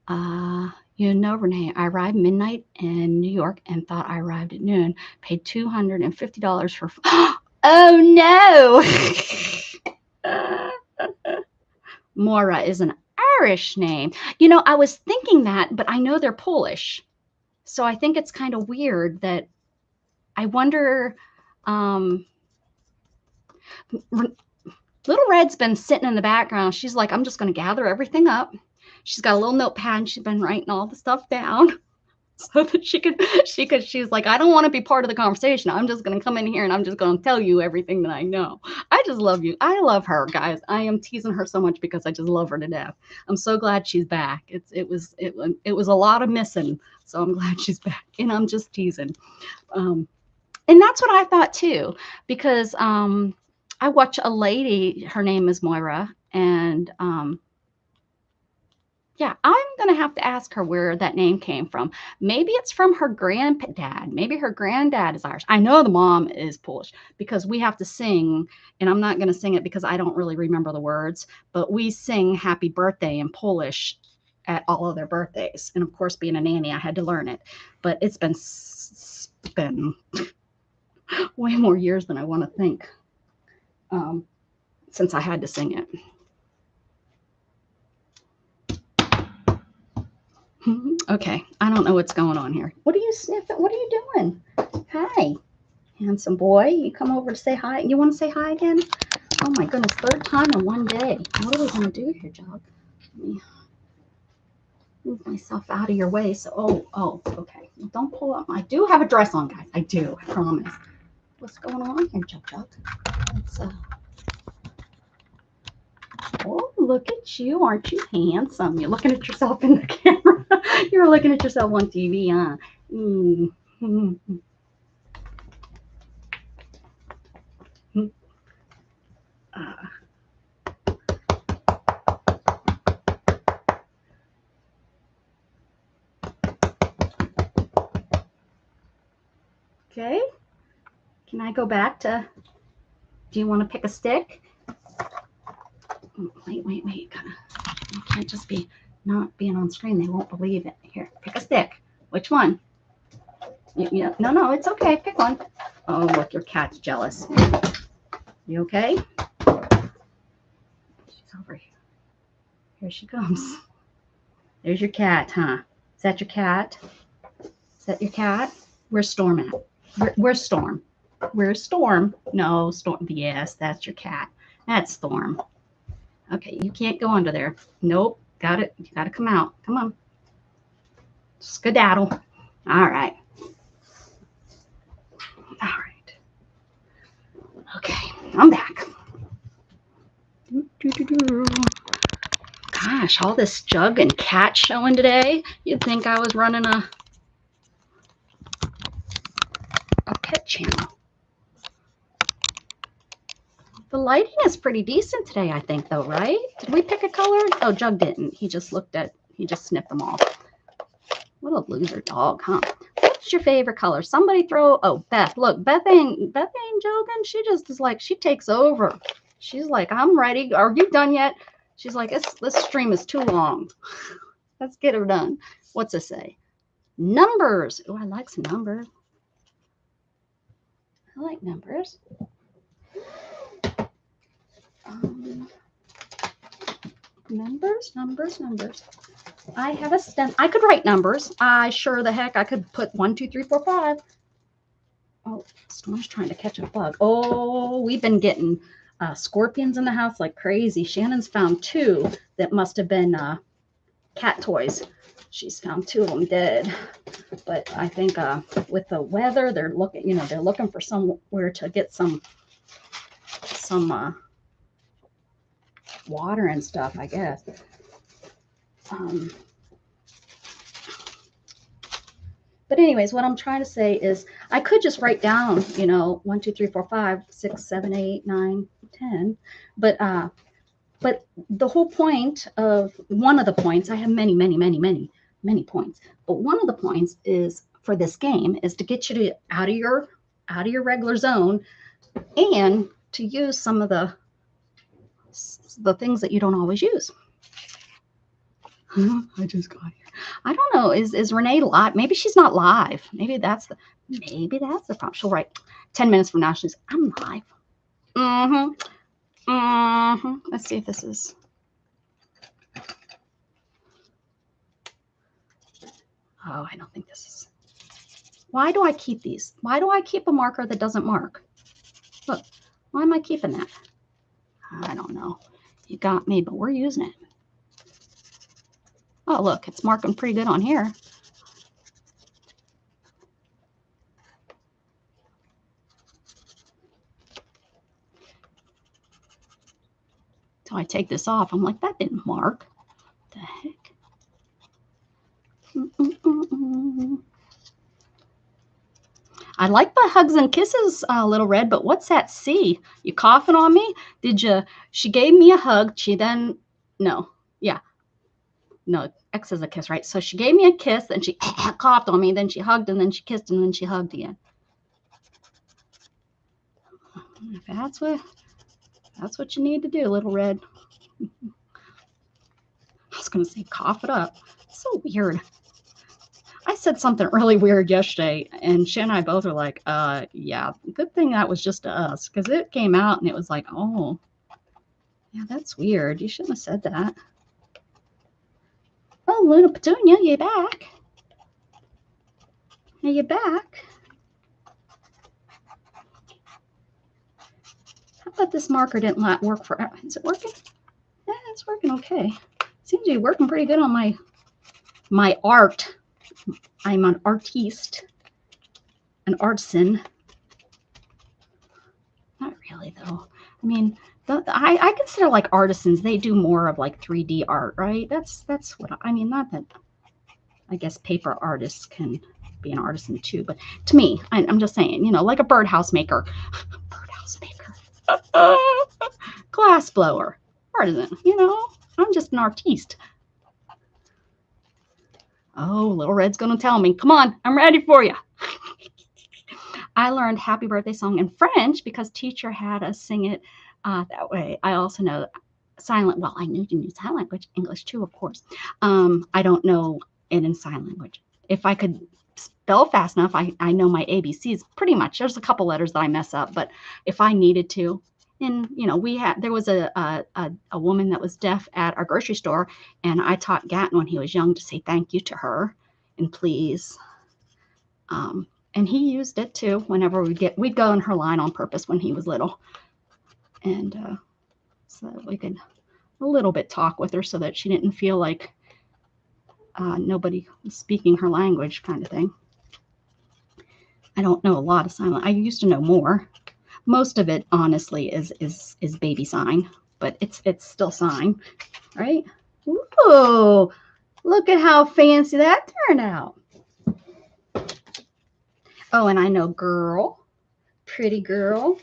You know, Renee, I arrived midnight in New York and thought I arrived at noon. Paid $250 for. Oh no! Moira is an Irish name. You know, I was thinking that, but I know they're Polish, so I think it's kind of weird that. I wonder. Little Red's been sitting in the background. She's like, I'm just going to gather everything up. She's got a little notepad and she's been writing all the stuff down so that she's like, I don't want to be part of the conversation. I'm just going to come in here and I'm just going to tell you everything that I know. I just love you. I love her, guys. I am teasing her so much because I just love her to death. I'm so glad she's back. It was a lot of missing. So I'm glad she's back, and I'm just teasing. And that's what I thought too, because, I watch a lady, her name is Moira, and yeah, I'm going to have to ask her where that name came from. Maybe it's from her granddad. Maybe her granddad is Irish. I know the mom is Polish because we have to sing, and I'm not going to sing it because I don't really remember the words, but we sing happy birthday in Polish at all of their birthdays. And of course, being a nanny, I had to learn it, but it's been way more years than I want to think. Since I had to sing it. Okay, I don't know what's going on here. What are you sniffing? What are you doing? Hi, handsome boy. You come over to say hi. You want to say hi again? Oh my goodness, third time in one day. What are we going to do here, Jog? Let me move myself out of your way. So, oh, okay. Well, don't pull up. I do have a dress on, guys. I do, I promise. What's going on here, Jug? It's oh, look at you. Aren't you handsome? You're looking at yourself in the camera. You're looking at yourself on TV, huh? Okay. Can I go back to, do you want to pick a stick? Wait. You can't just be not being on screen. They won't believe it. Here, pick a stick. Which one? Yeah. No, it's okay. Pick one. Oh, look, your cat's jealous. You okay? She's over here. Here she comes. There's your cat, huh? Is that your cat? Is that your cat? Where's Storm at? Where's Storm? Where's Storm? No, Storm. Yes, that's your cat. That's Storm. Okay, you can't go under there. Nope. Got it. You got to come out. Come on. Skedaddle. All right. All right. Okay, I'm back. Gosh, all this Jug and Cat showing today. You'd think I was running a pet channel. The lighting is pretty decent today, I think, though, right? Did we pick a color? Oh, Jug didn't. He just snipped them all. What a loser dog, huh? What's your favorite color? Somebody throw, oh, Beth. Look, Beth ain't joking. She just is like, she takes over. She's like, I'm ready. Are you done yet? She's like, this stream is too long. Let's get her done. What's it say? Numbers. Oh, I like some numbers. I like numbers. Numbers. I have a stem. I could write numbers. I sure the heck I could put 1, 2, 3, 4, 5. Oh, Storm's trying to catch a bug. Oh, we've been getting scorpions in the house like crazy. Shannon's found 2 that must have been cat toys. She's found 2 of them dead. But I think with the weather, they're looking for somewhere to get some water and stuff, I guess. But anyways, what I'm trying to say is I could just write down, 1, 2, 3, 4, 5, 6, 7, 8, 9, 10. But the whole point of one of the points, I have many points. But one of the points is for this game is to get you out of your regular zone and to use some of the things that you don't always use. I just got here. I don't know. Is Renee live? Maybe she's not live. Maybe that's the problem. She'll write 10 minutes from now. She's I'm live. Let's see if this is. Oh, I don't think this is. Why do I keep these? Why do I keep a marker that doesn't mark? Look, why am I keeping that? I don't know. You got me, but we're using it. Oh, look, it's marking pretty good on here. So I take this off. I'm like, that didn't mark. What the heck? I like the hugs and kisses, Little Red, but what's that C? You coughing on me? She gave me a hug. No, X is a kiss, right? So she gave me a kiss, then she coughed on me, then she hugged, and then she kissed, and then she hugged again. If that's what you need to do, Little Red. I was going to say cough it up. So weird. I said something really weird yesterday, and Shan and I both were like, yeah, good thing that was just to us, because it came out, and it was like, oh, yeah, that's weird. You shouldn't have said that. Oh, Luna Petunia, you back? Are you back? How about this marker didn't work for? Is it working? Yeah, it's working okay. Seems to be working pretty good on my art. I'm an artiste, an artisan. Not really though. I mean, I consider like artisans. They do more of like 3D art, right? That's what I mean. Not that I guess paper artists can be an artisan too, but to me, I'm just saying, like a birdhouse maker, glass blower, artisan. I'm just an artiste. Oh, Little Red's gonna tell me. Come on, I'm ready for you. I learned Happy Birthday song in French because teacher had us sing it that way. I also know silent. Well, I knew to use sign language, English too, of course. I don't know it in sign language. If I could spell fast enough, I know my ABCs pretty much. There's a couple letters that I mess up, but if I needed to, And, you know, there was a woman that was deaf at our grocery store, and I taught Gatton when he was young to say thank you to her and please. And he used it too whenever we'd go in her line on purpose when he was little. And so we could a little bit talk with her so that she didn't feel like nobody was speaking her language, kind of thing. I don't know a lot of sign language. I used to know more. Most of it, honestly, is baby sign, but it's still sign, right? Ooh, look at how fancy that turned out. Oh, and I know girl, pretty girl,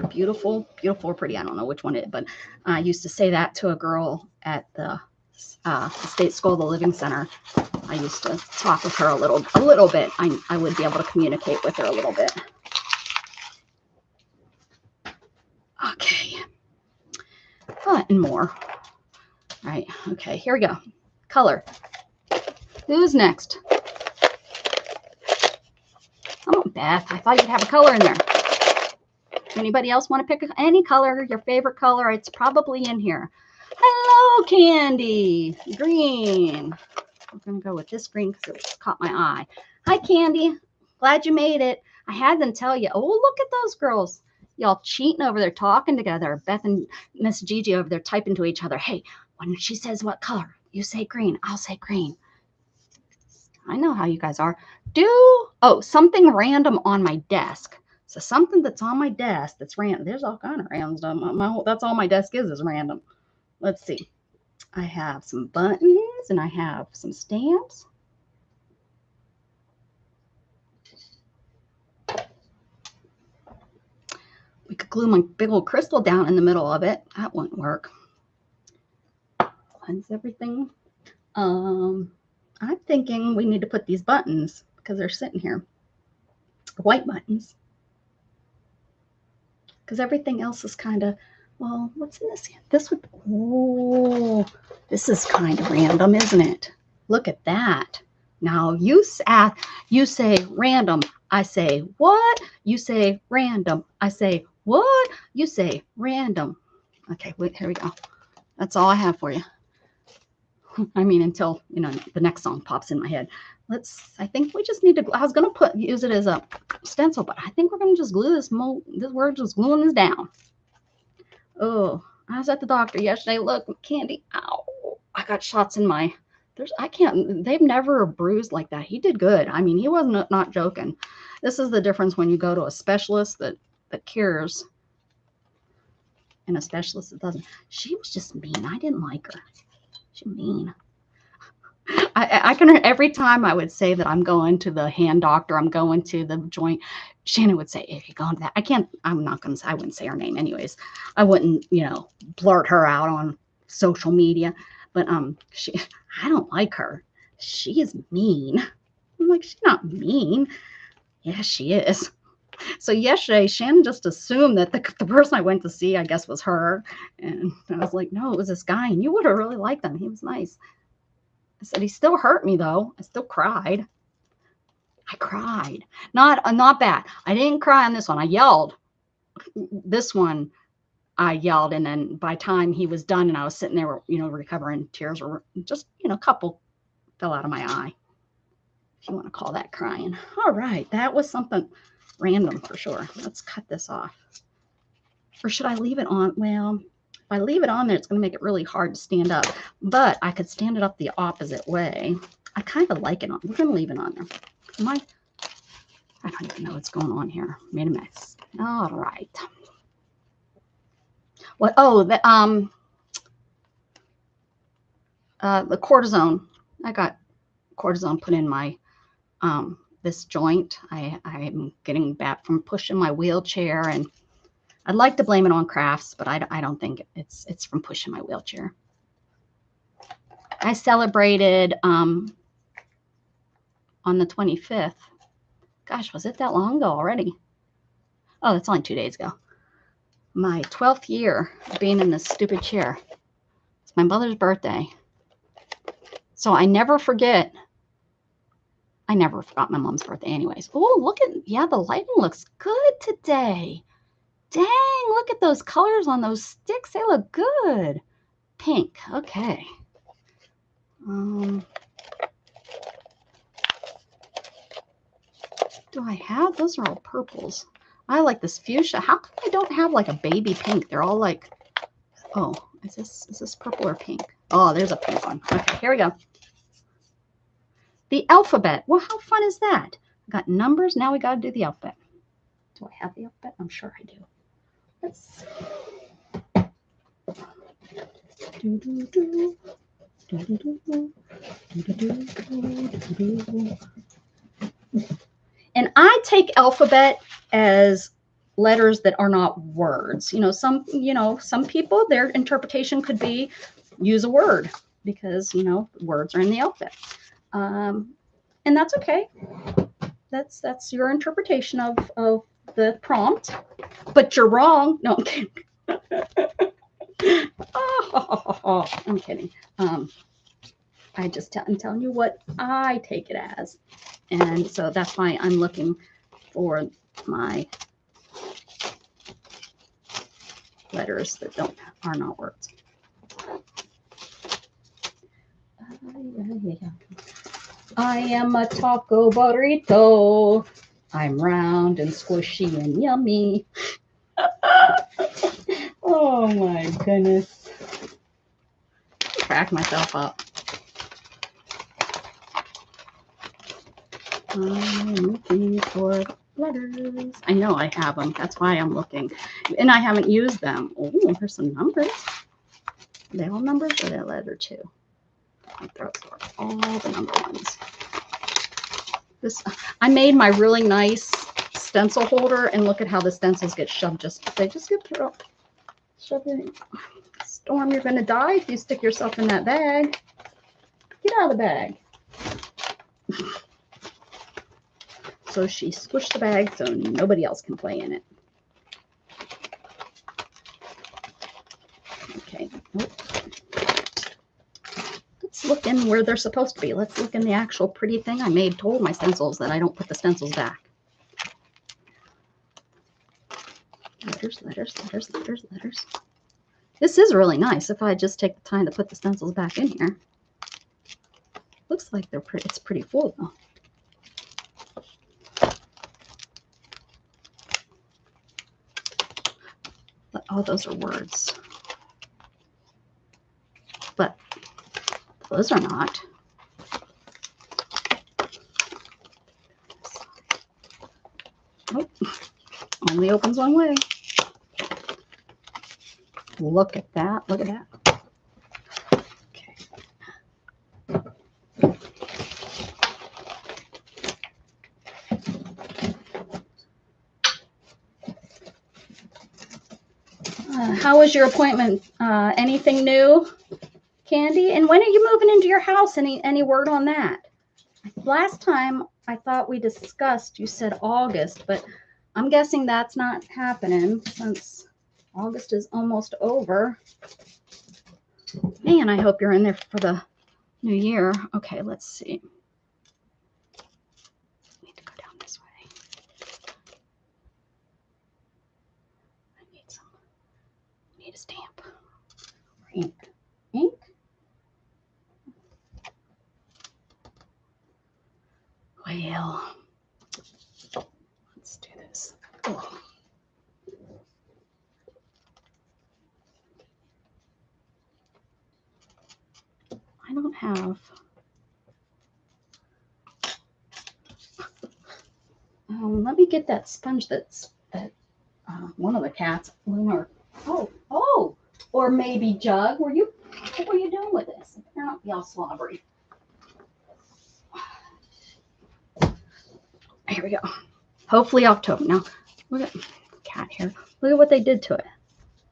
beautiful, beautiful or pretty. I don't know which one it is, but I used to say that to a girl at the State School of the Living Center. I used to talk with her a little bit. I would be able to communicate with her a little bit. Okay. And more. All right. Okay, here we go. Color. Who's next? Oh, Beth, I thought you'd have a color in there. Anybody else want to pick any color, your favorite color? It's probably in here. Hello, Candy. Green. I'm going to go with this green because it caught my eye. Hi, Candy. Glad you made it. I had them tell you. Oh, look at those girls. Y'all cheating over there, talking together. Beth and Miss Gigi over there typing to each other. Hey, when she says what color, you say green. I'll say green. I know how you guys are. Something random on my desk. So something that's on my desk that's random. There's all kind of random stuff. That's all my desk is random. Let's see. I have some buttons and I have some stamps. We could glue my big old crystal down in the middle of it. That wouldn't work. Cleanse everything. I'm thinking we need to put these buttons because they're sitting here. White buttons. Because everything else is kind of, well, what's in this? This is kind of random, isn't it? Look at that. Now you say random. I say what? You say random. I say what? You say random. Okay, wait, here we go. That's all I have for you. I mean, until, you know, the next song pops in my head. I think we just need to, I was going to use it as a stencil, but I think we're going to just glue we're just gluing this down. Oh, I was at the doctor yesterday. Look, Candy, ow, I got shots in my, they've never bruised like that. He did good. I mean, he wasn't not joking. This is the difference when you go to a specialist that cures and a specialist that doesn't. She was just mean. I didn't like her. She's mean. I can, every time I would say that I'm going to the hand doctor, I'm going to the joint, Shannon would say, if you're going to that, I wouldn't say her name anyways. I wouldn't, you know, blurt her out on social media, but I don't like her. She is mean. I'm like, she's not mean. Yeah, she is. So yesterday, Shannon just assumed that the person I went to see, I guess, was her. And I was like, no, it was this guy. And you would have really liked him. He was nice. I said, he still hurt me, though. I still cried. I cried. Not bad. I didn't cry on this one. I yelled. This one, I yelled. And then by the time he was done and I was sitting there, you know, recovering, tears were just, you know, a couple fell out of my eye. If you want to call that crying. All right. That was something random for sure. Let's cut this off. Or should I leave it on? Well, if I leave it on there, it's going to make it really hard to stand up. But I could stand it up the opposite way. I kind of like it on. We're going to leave it on there. I don't even know what's going on here. Made a mess. All right. What? Oh, the cortisone. I got cortisone put in my this joint. I'm getting back from pushing my wheelchair, and I'd like to blame it on crafts, but I don't think it's from pushing my wheelchair. I celebrated on the 25th. Gosh, was it that long ago already? Oh, that's only 2 days ago. My 12th year of being in this stupid chair. It's my mother's birthday. So I never forget. I never forgot my mom's birthday anyways. Oh, look at, yeah, the lighting looks good today. Dang, look at those colors on those sticks. They look good. Pink. Okay. Do I have? Those are all purples. I like this fuchsia. How come I don't have like a baby pink? They're all like, oh, is this purple or pink? Oh, there's a pink one. Okay, here we go. The alphabet. Well, how fun is that? I got numbers. Now we got to do the alphabet. Do I have the alphabet? I'm sure I do. Let's see. And I take alphabet as letters that are not words. Some people, their interpretation could be use a word because, words are in the alphabet. And that's okay. That's your interpretation of the prompt, but you're wrong. No, I'm kidding. I'm kidding. I'm telling you what I take it as. And so that's why I'm looking for my letters that are not words. I am a taco burrito. I'm round and squishy and yummy. Oh my goodness. Crack myself up. I'm looking for letters. I know I have them. That's why I'm looking. And I haven't used them. Oh, there's some numbers. Are they all numbers or are they letter too? Those are all the number ones. I made my really nice stencil holder, and look at how the stencils get shoved. They just get shoved in. Storm, you're gonna die if you stick yourself in that bag. Get out of the bag. So she squished the bag so nobody else can play in it. Okay. Nope. Let's look in where they're supposed to be. Let's look in the actual pretty thing. I told my stencils that I don't put the stencils back. Letters, letters, letters, letters, letters. This is really nice if I just take the time to put the stencils back in here. Looks like it's pretty full though. But all those are words. But those are not. Nope. Only opens one way. Look at that. Look at that. Okay. How was your appointment? Anything new, Candy? And when are you moving into your house? Any word on that? Last time I thought we discussed, you said August, but I'm guessing that's not happening since August is almost over. Man, I hope you're in there for the new year. Okay, let's see. I need to go down this way. I need a stamp. Ink. Ink? Well, let's do this. Oh. I don't have. Let me get that sponge that one of the cats. Or maybe Jug. What were you doing with this? It better not be all slobbery. Here we go. Hopefully October. Now, look at the cat here. Look at what they did to it.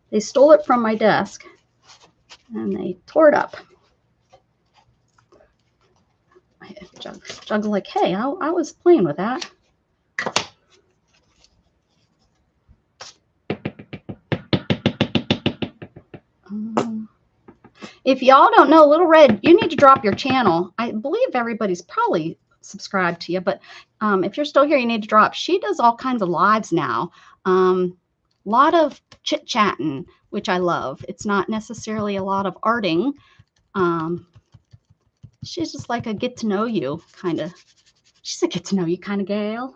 They stole it from my desk and they tore it up. Jug's like, hey, I was playing with that. If y'all don't know, Little Red, you need to drop your channel. I believe everybody's probably subscribed to you, but if you're still here, you need to drop. She does all kinds of lives now. lot of chit-chatting, which I love. It's not necessarily a lot of arting. She's just like a get-to-know-you kind of. She's a get-to-know-you kind of gal.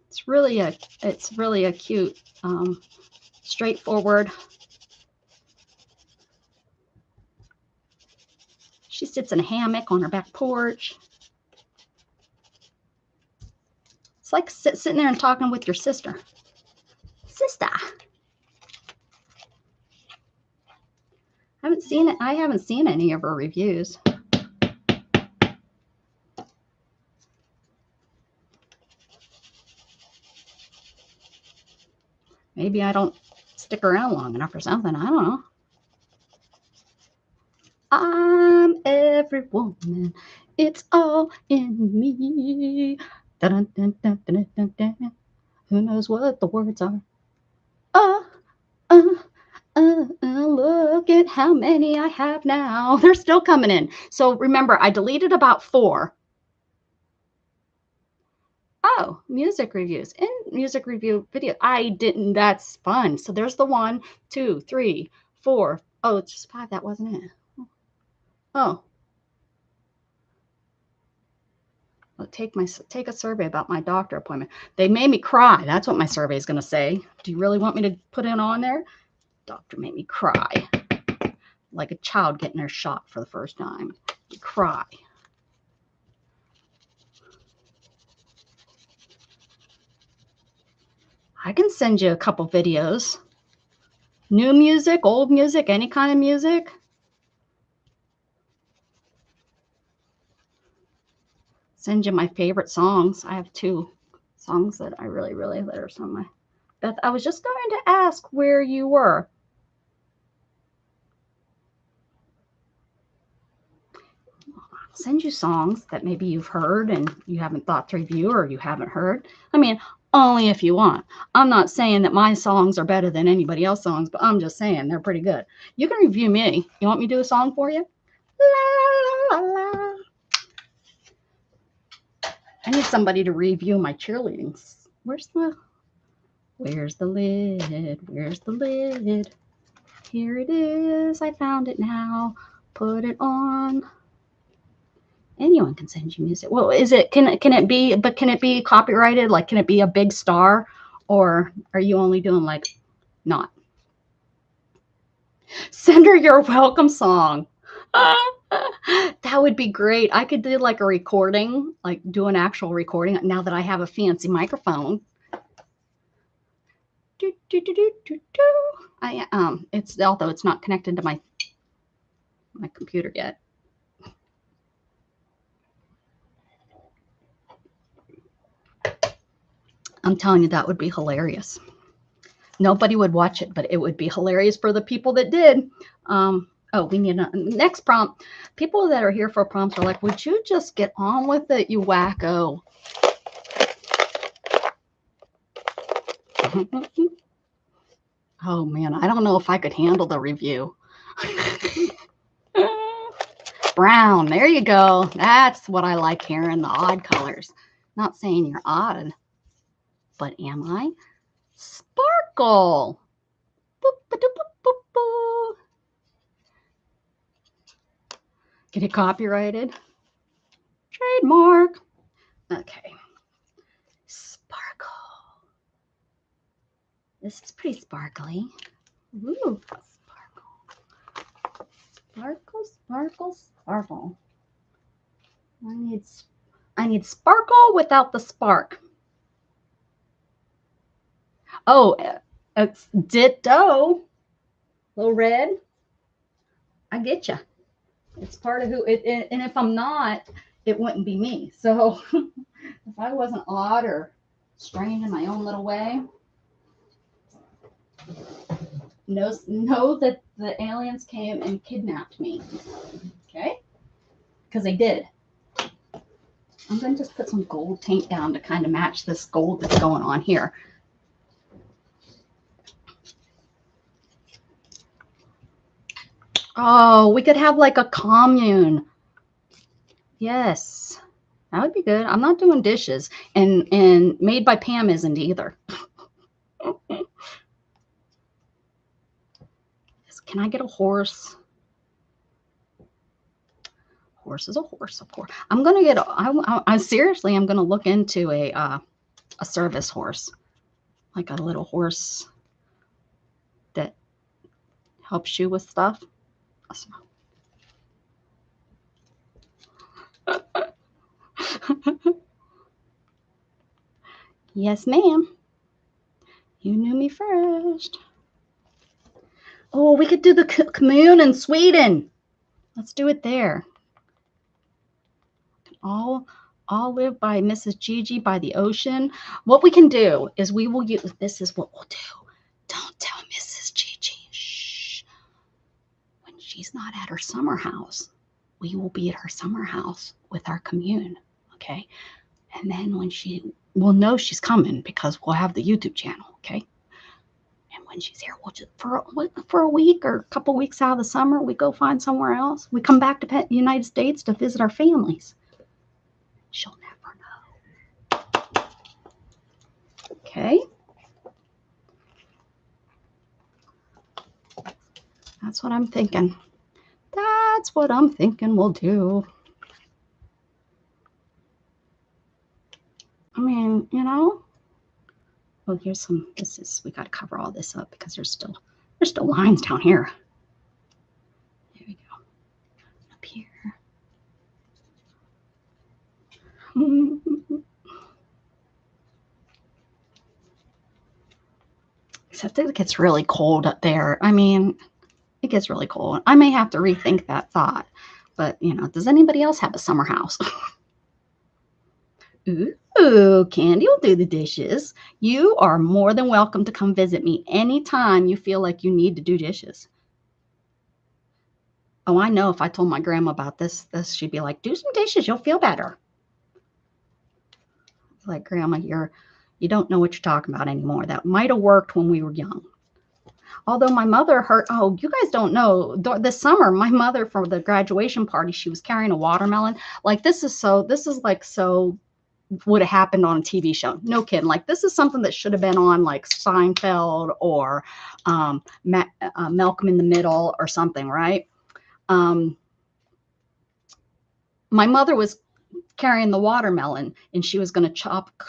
It's really a cute, straightforward. She sits in a hammock on her back porch. It's like sitting there and talking with your sister. Sister. I haven't seen any of her reviews. Maybe I don't stick around long enough or something. I don't know. I'm every woman. It's all in me. Dun, dun, dun, dun, dun, dun. Who knows what the words are? Look at how many I have now. They're still coming in. So remember, I deleted about 4. Oh, music reviews and music review video. I didn't. That's fun. So there's the 1, 2, 3, 4. Oh, it's just 5. That wasn't it. Oh. I'll take a survey about my doctor appointment. They made me cry. That's what my survey is going to say. Do you really want me to put it on there? Doctor made me cry. Like a child getting their shot for the first time. You cry. I can send you a couple videos. New music, old music, any kind of music. Send you my favorite songs. I have 2 songs that I really, really that are some of my. Beth, I was just going to ask where you were. I'll send you songs that maybe you've heard and you haven't thought to review or you haven't heard. I mean, only if you want. I'm not saying that my songs are better than anybody else's songs, but I'm just saying they're pretty good. You can review me. You want me to do a song for you? La, la, la. I need somebody to review my cheerleading. Where's the lid? Where's the lid? Here it is. I found it now. Put it on. Anyone can send you music. Well, can it be copyrighted? Like, can it be a big star, or are you only doing like not? Send her your welcome song. That would be great. I could do like a recording, like do an actual recording now that I have a fancy microphone. It's although it's not connected to my computer yet. I'm telling you, that would be hilarious. Nobody would watch it, but it would be hilarious for the people that did. Oh, we need a next prompt. People that are here for prompts are like, would you just get on with it, you wacko? Oh, man, I don't know if I could handle the review. Brown, there you go. That's what I like hearing, the odd colors. Not saying you're odd, but am I? Sparkle. Boop, boop, boop, boop. Get it copyrighted? Trademark. Okay. Sparkle. This is pretty sparkly. Ooh, sparkle. Sparkle, sparkle, sparkle. I need sparkle without the spark. Oh, it's ditto. Little red. I get you. It's part of who it, and if I'm not, it wouldn't be me. So if I wasn't odd or strange in my own little way, know that the aliens came and kidnapped me. Okay? Because they did. I'm going to just put some gold tape down to kind of match this gold that's going on here. Oh, we could have like a commune. Yes. That would be good. I'm not doing dishes, and Made by Pam isn't either. Can I get a horse? Horse is a horse, of course. I'm gonna get. I seriously, I'm gonna look into a service horse, like a little horse that helps you with stuff. Yes, ma'am. You knew me first. Oh, we could do the commune in Sweden. Let's do it there. All live by Mrs. Gigi by the ocean. What we can do is we will use, this is what we'll do. Don't tell Mrs. Gigi. Shh. When she's not at her summer house, we will be at her summer house with our commune. Okay. And then when we'll know she's coming because we'll have the YouTube channel. Okay. And when she's here, we'll just, for a week or a couple weeks out of the summer, we go find somewhere else. We come back to the United States to visit our families. She'll never know. Okay. That's what I'm thinking. That's what I'm thinking we'll do. I mean, you know. Well, here's some. We got to cover all this up because there's still lines down here. There we go. Up here. Except it gets really cold up there. I mean, it gets really cold. I may have to rethink that thought. But, you know, does anybody else have a summer house? Ooh, Candy will do the dishes. You are more than welcome to come visit me anytime you feel like you need to do dishes. Oh, I know if I told my grandma about this, she'd be like, do some dishes, you'll feel better. Like, Grandma, you don't know what you're talking about anymore. That might have worked when we were young. Although my mother oh, you guys don't know, this summer, my mother, for the graduation party, she was carrying a watermelon. Like, this is like so would have happened on a TV show. No kidding. Like, this is something that should have been on like Seinfeld or Malcolm in the Middle or something, right? My mother was carrying the watermelon, and she was going to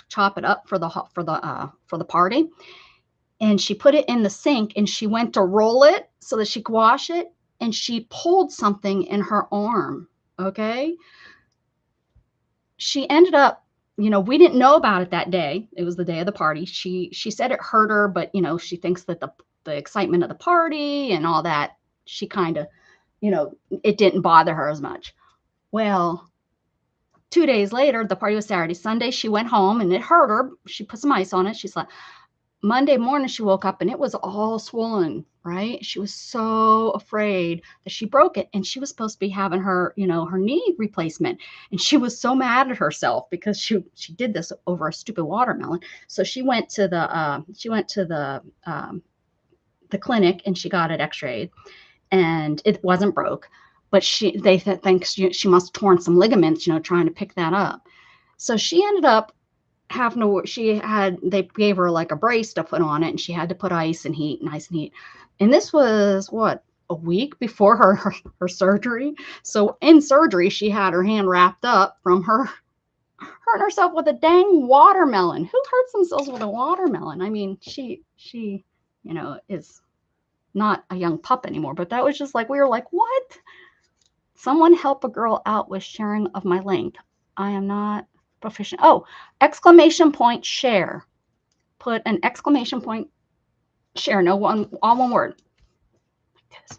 chop it up for the party. And she put it in the sink, and she went to roll it so that she could wash it, and she pulled something in her arm. Okay. She ended up, you know, we didn't know about it that day. It was the day of the party. She said it hurt her, but, you know, she thinks that the excitement of the party and all that, she kind of, you know, it didn't bother her as much. Well, 2 days later, the party was Saturday. Sunday, she went home and it hurt her. She put some ice on it. She slept. Monday morning, she woke up and it was all swollen, right? She was so afraid that she broke it, and she was supposed to be having her, you know, her knee replacement. And she was so mad at herself because she did this over a stupid watermelon. So she went to the clinic, and she got it x-rayed, and it wasn't broke, but they think she must have torn some ligaments, you know, trying to pick that up. So she ended up they gave her like a brace to put on it, and she had to put ice and heat. And this was what, a week before her surgery. So in surgery, she had her hand wrapped up from her hurting herself with a dang watermelon. Who hurts themselves with a watermelon? I mean, she, you know, is not a young pup anymore, but that was just like, we were like, what? Someone help a girl out with sharing of my link. I am not proficient. Oh, exclamation point share. Put an exclamation point share. No, all one word. Like this.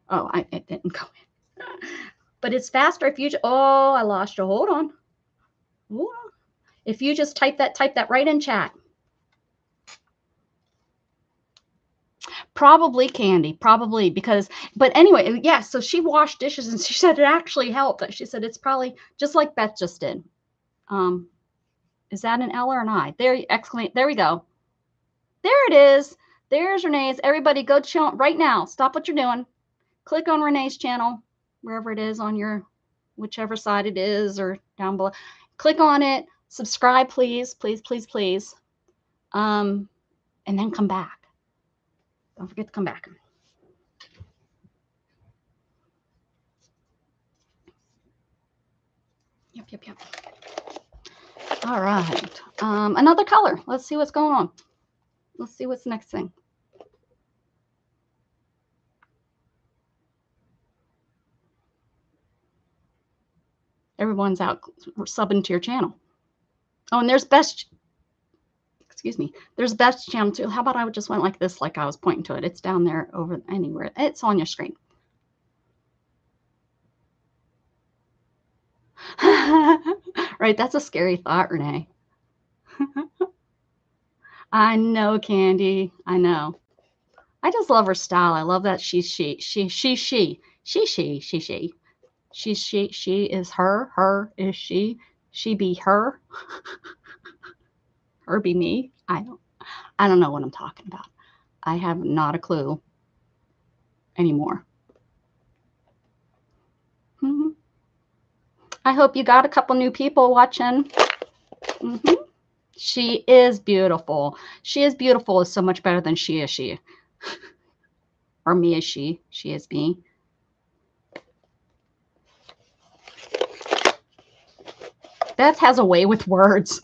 Oh, it didn't go in. But it's faster if you. Oh, I lost you. Hold on. Ooh. If you just type that right in chat. Probably, Candy, probably, because, but anyway, yeah, so she washed dishes, and she said it actually helped. She said it's probably just like Beth just did. Is that an L or an I? There, there we go. There it is. There's Renee's. Everybody go chill right now. Stop what you're doing. Click on Renee's channel, wherever it is on your whichever side it is, or down below. Click on it. Subscribe, please, please, please, please. And then come back. Don't forget to come back. Yep. All right. Another color. Let's see what's going on. Let's see what's the next thing. Everyone's out subbing to your channel. Oh, and there's best. Excuse me. There's best channel too. How about I just went like this, like I was pointing to it. It's down there over anywhere. It's on your screen. Right. That's a scary thought, Renee. I know, Candy. I know. I just love her style. I love that she is her is she be her, her be me. I don't know what I'm talking about. I have not a clue anymore. I hope you got a couple new people watching. She is beautiful. She is beautiful is so much better than she is she. Or me is she. She is me. Beth has a way with words.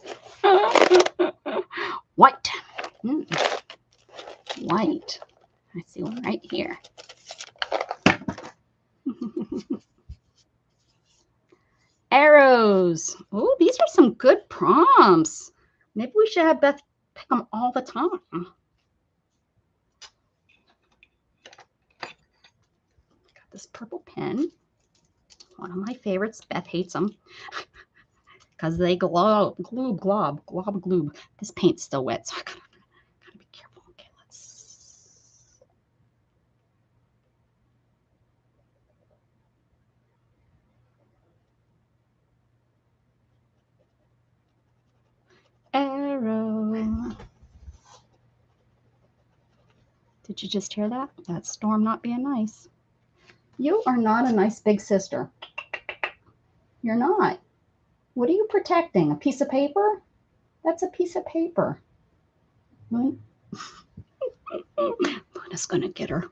White. White. I see one right here. Arrows. Oh, these are some good prompts. Maybe we should have Beth pick them all the time. Got this purple pen. One of my favorites. Beth hates them because they gloob, glob. This paint's still wet, so I gotta be careful. Okay, let's. Arrow. Did you just hear that? That storm not being nice. You are not a nice big sister. You're not. What are you protecting? A piece of paper? That's a piece of paper. Luna's gonna get her.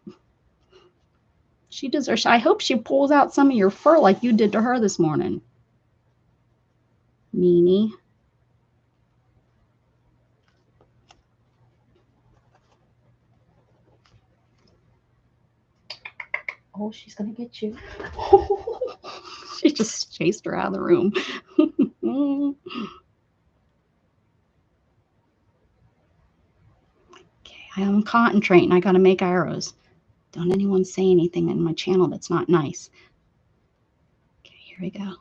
She deserves. I hope she pulls out some of your fur like you did to her this morning. Meanie. Oh, she's gonna get you. She just chased her out of the room. Okay, I'm concentrating. I gotta make arrows. Don't anyone say anything in my channel that's not nice. Okay, here we go.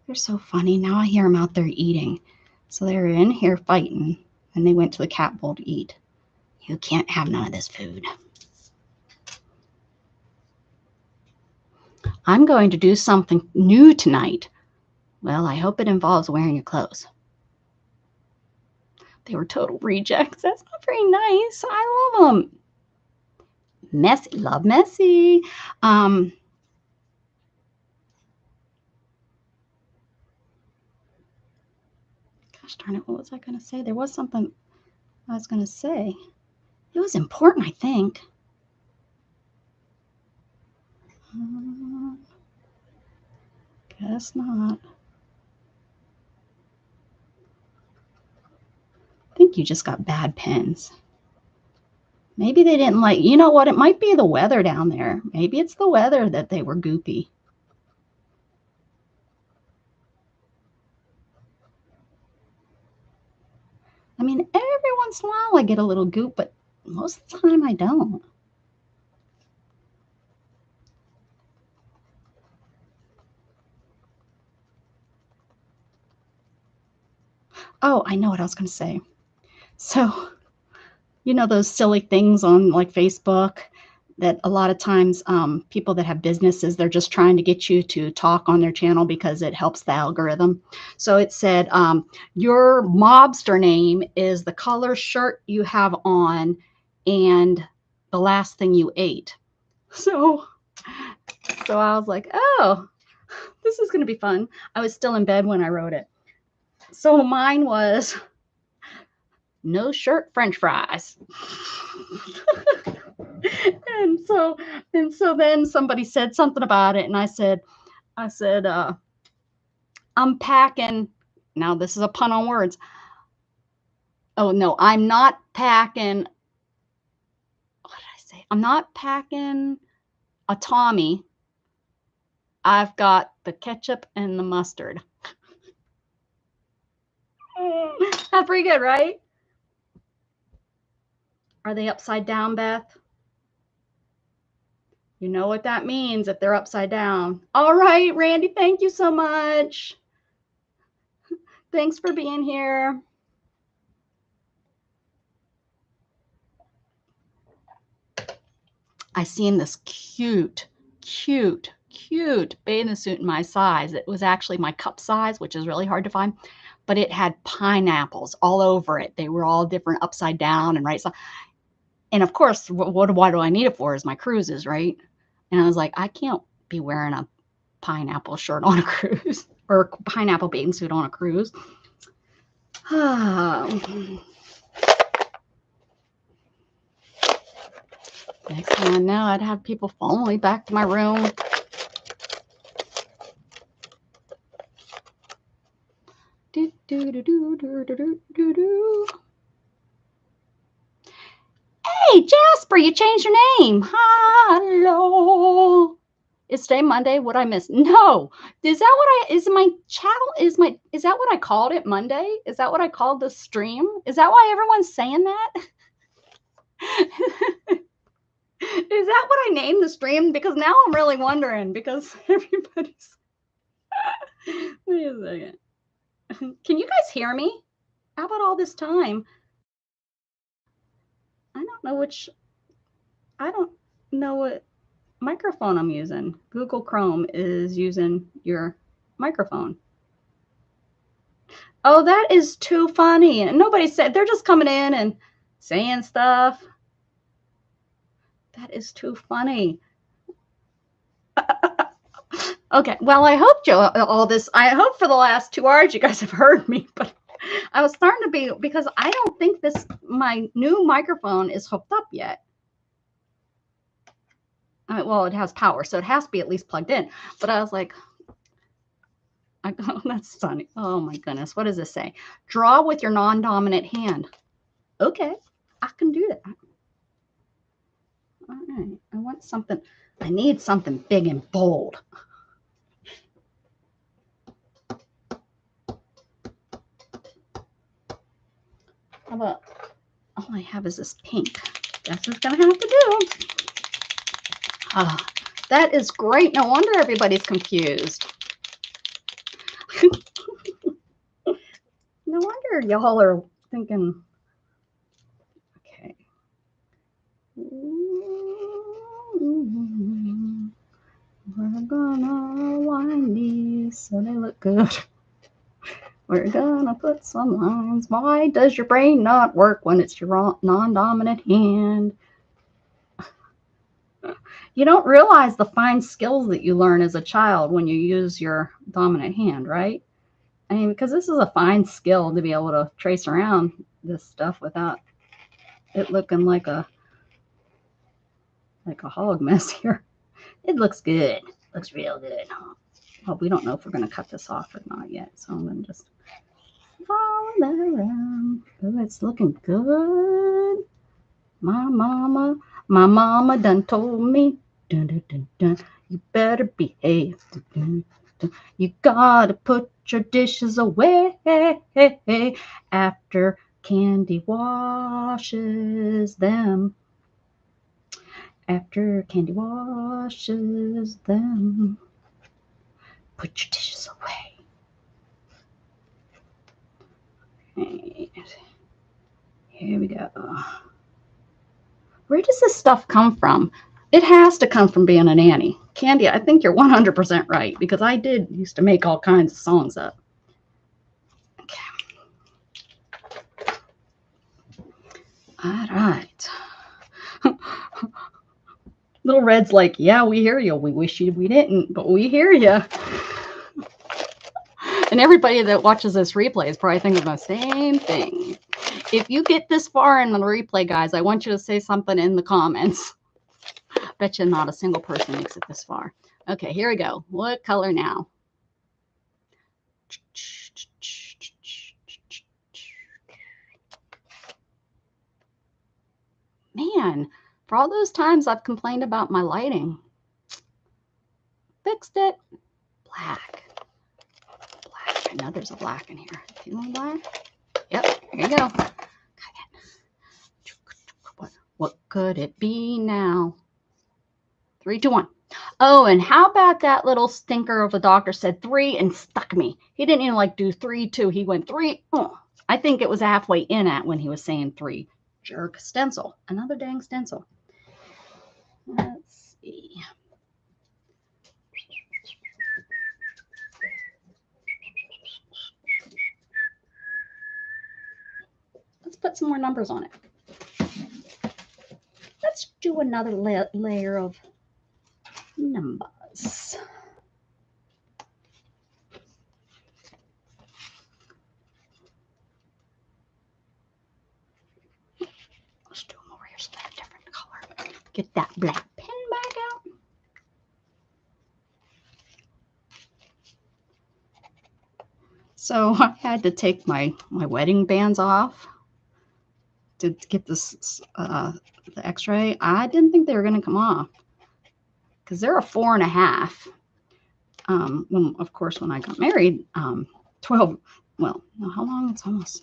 They're so funny. Now I hear them out there eating. So they're in here fighting, and they went to the cat bowl to eat. You can't have none of this food. I'm going to do something new tonight. Well, I hope it involves wearing your clothes. They were total rejects. That's not very nice. I love them. Messy. Love messy. Gosh darn it, what was I going to say? There was something I was going to say. It was important, I think. Guess not. I think you just got bad pens. Maybe they didn't like, you know what? It might be the weather down there. Maybe it's the weather that they were goopy. I mean, every once in a while I get a little goop, but most of the time I don't. Oh, I know what I was going to say. So, you know those silly things on like Facebook that a lot of times people that have businesses, they're just trying to get you to talk on their channel because it helps the algorithm. So it said, your mobster name is the color shirt you have on and the last thing you ate. So I was like, oh, this is going to be fun. I was still in bed when I wrote it. So mine was no shirt French fries. and so then somebody said something about it, and I said I'm packing. Now this is a pun on words. Oh no, I'm not packing. What did I say? I'm not packing a Tommy. I've got the ketchup and the mustard. That's pretty good, right? Are they upside down, Beth? You know what that means if they're upside down. All right, Randy, thank you so much. Thanks for being here. I seen this cute bathing suit in my size. It was actually my cup size, which is really hard to find, but it had pineapples all over it. They were all different, upside down and right side. And of course, why do I need it for is my cruises, right? And I was like, I can't be wearing a pineapple shirt on a cruise or pineapple bathing suit on a cruise. Next thing I know, I'd have people follow me back to my room. Hey, Jasper, you changed your name. Hello. Is today Monday? What I missed? No. Is that what is my channel? Is that what I called it, Monday? Is that what I called the stream? Is that why everyone's saying that? Is that what I named the stream? Because now I'm really wondering, because everybody's wait a second. Can you guys hear me? How about all this time? I don't know what microphone I'm using. Google Chrome is using your microphone. Oh, that is too funny. And nobody said, they're just coming in and saying stuff. That is too funny. Okay, well, I hope all this, I hope for the last 2 hours you guys have heard me, but I was starting to be, because I don't think my new microphone is hooked up yet. Well, it has power, so it has to be at least plugged in. But I was like, oh, that's funny. Oh my goodness. What does this say? Draw with your non-dominant hand. Okay, I can do that. All right. I want something. I need something big and bold. How about, all I have is this pink. That's what's going to have to do. That is great. No wonder everybody's confused. No wonder y'all are thinking, okay. We're gonna line these so they look good. We're gonna put some lines. Why does your brain not work when it's your non-dominant hand? You don't realize the fine skills that you learn as a child when you use your dominant hand, right? I mean, because this is a fine skill to be able to trace around this stuff without it looking like a hog mess here. It looks good. Looks real good. Well, we don't know if we're going to cut this off or not yet, so I'm going to just follow that around. Oh, it's looking good. My mama done told me, dun, dun, dun, dun, you better behave. Dun, dun, dun. You gotta put your dishes away after Candy washes them. After Candy washes them, put your dishes away. Okay. Here we go. Where does this stuff come from? It has to come from being a nanny. Candy, I think you're 100% right, because I did used to make all kinds of songs up. Okay. All right. Little Red's like, yeah, we hear you. We wish we didn't, but we hear you. And everybody that watches this replay is probably thinking the same thing. If you get this far in the replay, guys, I want you to say something in the comments. Bet you not a single person makes it this far. Okay, here we go. What color now? Man, for all those times I've complained about my lighting, fixed it. Black. Black. I know there's a black in here. Feeling black? Yep, here you go. What could it be now? 3, 2, 1. Oh, and how about that little stinker of a doctor said 3 and stuck me. He didn't even like do 3, 2. He went 3. Oh, I think it was halfway in at when he was saying 3. Jerk. Stencil. Another dang stencil. Let's see. Let's put some more numbers on it. Let's do another layer of numbers. Let's do them over here so they're a different color. Get that black pen back out. So I had to take my wedding bands off to get this the x-ray. I didn't think they were going to come off because they're a 4.5. When, of course, when I got married, 12, well, no, how long? It's almost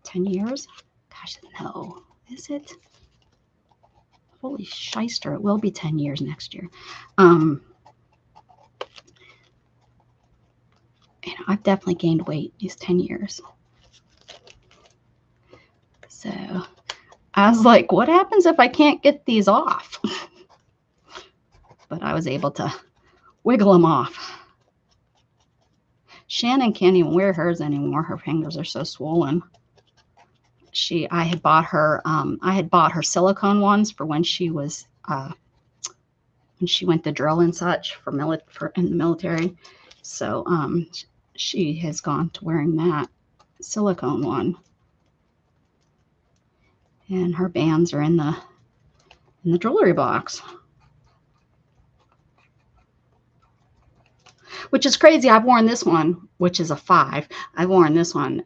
10 years. Gosh, no, is it? Holy shyster, it will be 10 years next year. You know, I've definitely gained weight these 10 years. So I was like, what happens if I can't get these off? But I was able to wiggle them off. Shannon can't even wear hers anymore. Her fingers are so swollen. I had bought her silicone ones for when she was when she went to drill and such for in the military. So she has gone to wearing that silicone one. And her bands are in the jewelry box. Which is crazy. I've worn this one, which is a 5. I've worn this one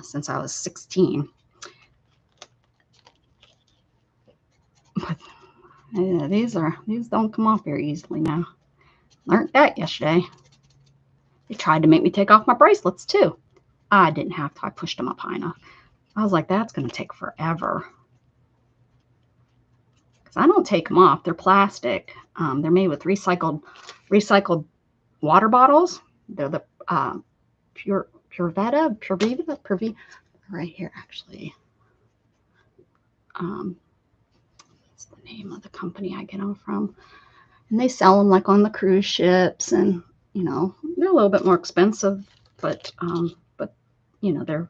since I was 16. But these don't come off very easily now. Learned that yesterday. They tried to make me take off my bracelets too. I didn't have to. I pushed them up high enough. I was like, that's going to take forever. Because I don't take them off. They're plastic. They're made with recycled water bottles. They're the Purvita, right here actually. That's the name of the company I get them from. And they sell them like on the cruise ships, and you know, they're a little bit more expensive, but you know, they're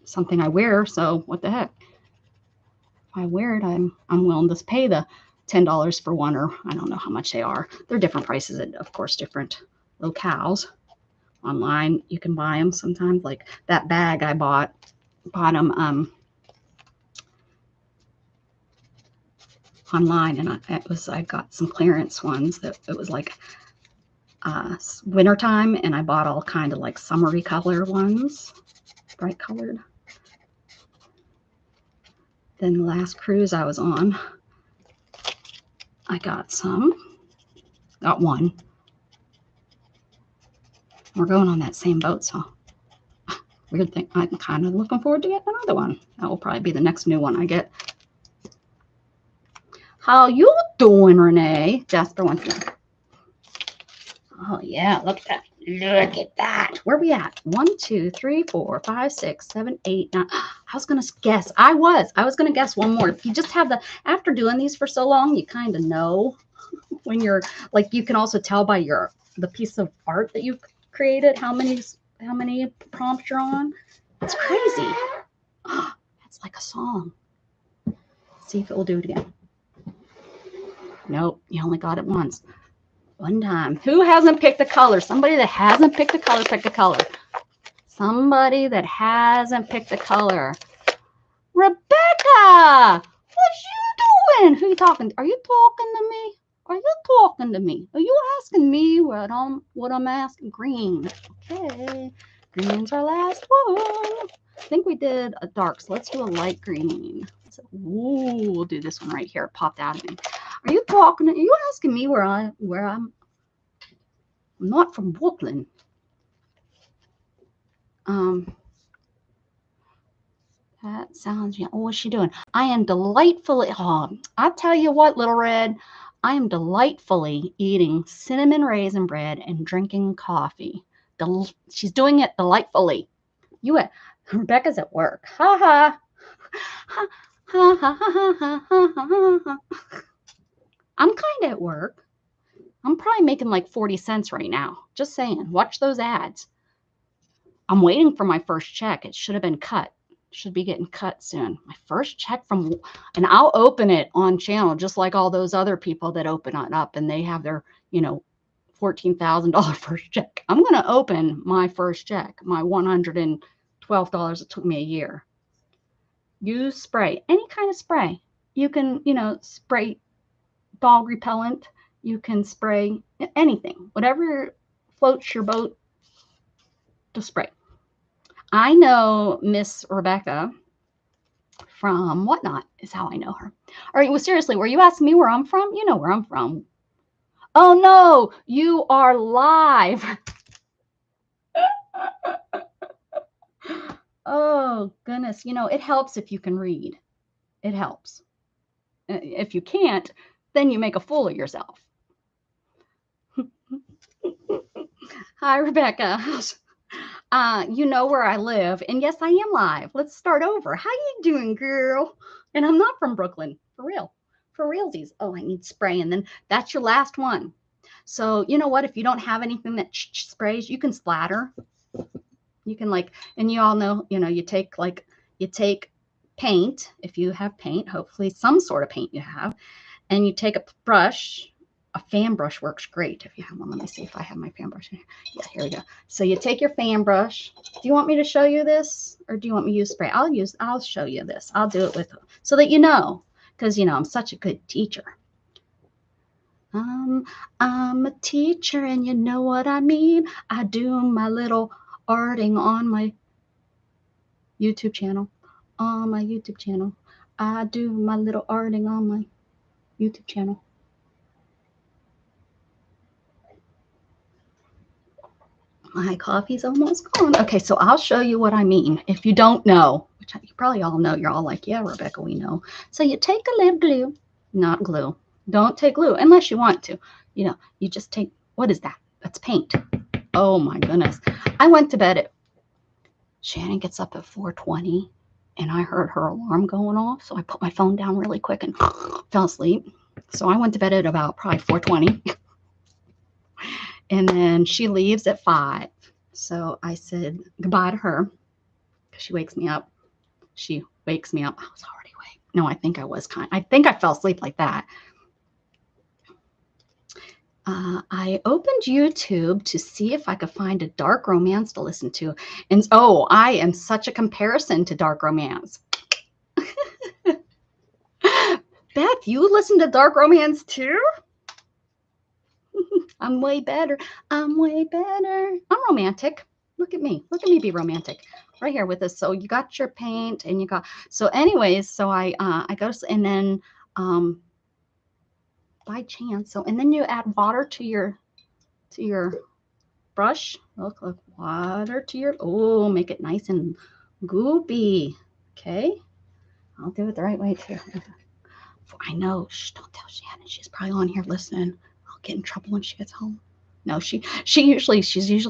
something I wear, so what the heck. If I wear it, I'm willing to pay the $10 for one, or I don't know how much they are. They're different prices at, of course, different locales. Online, you can buy them sometimes. Like that bag I bought them online, and I got some clearance ones that it was like wintertime, and I bought all kind of like summery color ones, bright colored. Then the last cruise I was on, I got one. We're going on that same boat, so weird thing. I'm kind of looking forward to getting another one. That will probably be the next new one I get. How you doing, Renee? Jasper wants to. Oh yeah, look at that. Look at that. Where are we at? 1, 2, 3, 4, 5, 6, 7, 8, 9. I was gonna guess. I was gonna guess one more. You just have after doing these for so long, you kind of know when you're like, you can also tell by the piece of art that you've created how many prompts you're on. It's crazy. It's like a song. See if it will do it again. Nope, you only got it once. One time. Who hasn't picked a color? Somebody that hasn't picked a color, pick a color. Somebody that hasn't picked a color. Rebecca! What you doing? Who you talking to? Are you talking to me? Are you talking to me? Are you asking me what I'm asking? Green. Okay. Green's our last one. I think we did a dark, so let's do a light green. So, ooh, we'll do this one right here. It popped out of me. Are you asking me where I'm not from Brooklyn. That sounds, yeah. Oh, what's she doing? I am delightfully, I tell you what, Little Red, I am delightfully eating cinnamon raisin bread and drinking coffee. She's doing it delightfully. Rebecca's at work. Ha ha. Ha ha ha ha ha ha ha. I'm kind of at work. I'm probably making like 40 cents right now. Just saying. Watch those ads. I'm waiting for my first check. It should have been cut. Should be getting cut soon. My first check and I'll open it on channel just like all those other people that open it up and they have their, $14,000 first check. I'm going to open my first check, my $112 it took me a year. Use spray, any kind of spray. You can, spray dog repellent. You can spray anything, whatever floats your boat to spray. I know Miss Rebecca from Whatnot is how I know her. All right, well, seriously, were you asking me where I'm from? You know where I'm from. Oh, no, you are live. Oh, goodness. It helps if you can read. It helps. If you can't, then you make a fool of yourself. Hi, Rebecca. You know where I live, and yes, I am live. Let's start over. How you doing, girl? And I'm not from Brooklyn, for real, for realsies. Oh, I need spray, and then that's your last one. So you know what? If you don't have anything that sprays, you can splatter. You can and you all know, you take paint. If you have paint, hopefully some sort of paint you have, and you take a brush. A fan brush works great if you have one. Let me see if I have my fan brush in here. Yeah, here we go. So you take your fan brush. Do you want me to show you this, or do you want me to use spray? I'll show you this. I'll do it so that because I'm such a good teacher. I'm a teacher, and you know what I mean. I do my little arting on my YouTube channel. On my YouTube channel, I do my little arting on my YouTube channel. My coffee's almost gone. Okay, so I'll show you what I mean. If you don't know, which you probably all know, you're all like, yeah, Rebecca, we know. So you take a little glue, not glue. Don't take glue unless you want to. You just take, what is that? That's paint. Oh my goodness. I went to bed at, Shannon gets up at 4:20 and I heard her alarm going off. So I put my phone down really quick and fell asleep. So I went to bed at about probably 4:20. And then she leaves at 5. So I said goodbye to her because she wakes me up. She wakes me up. I was already awake. No, I think I fell asleep like that. I opened YouTube to see if I could find a dark romance to listen to. And I am such a comparison to dark romance. Beth, you listen to dark romance too? I'm way better. I'm way better. I'm romantic. Look at me. Look at me be romantic right here with this. So you got your paint and you got, so anyways, so I go, and then by chance, so, and then you add water to your brush. Look, water to your, make it nice and goopy. Okay. I'll do it the right way too. I know, don't tell Shannon. She's probably on here listening. Get in trouble when she gets home. No, she's usually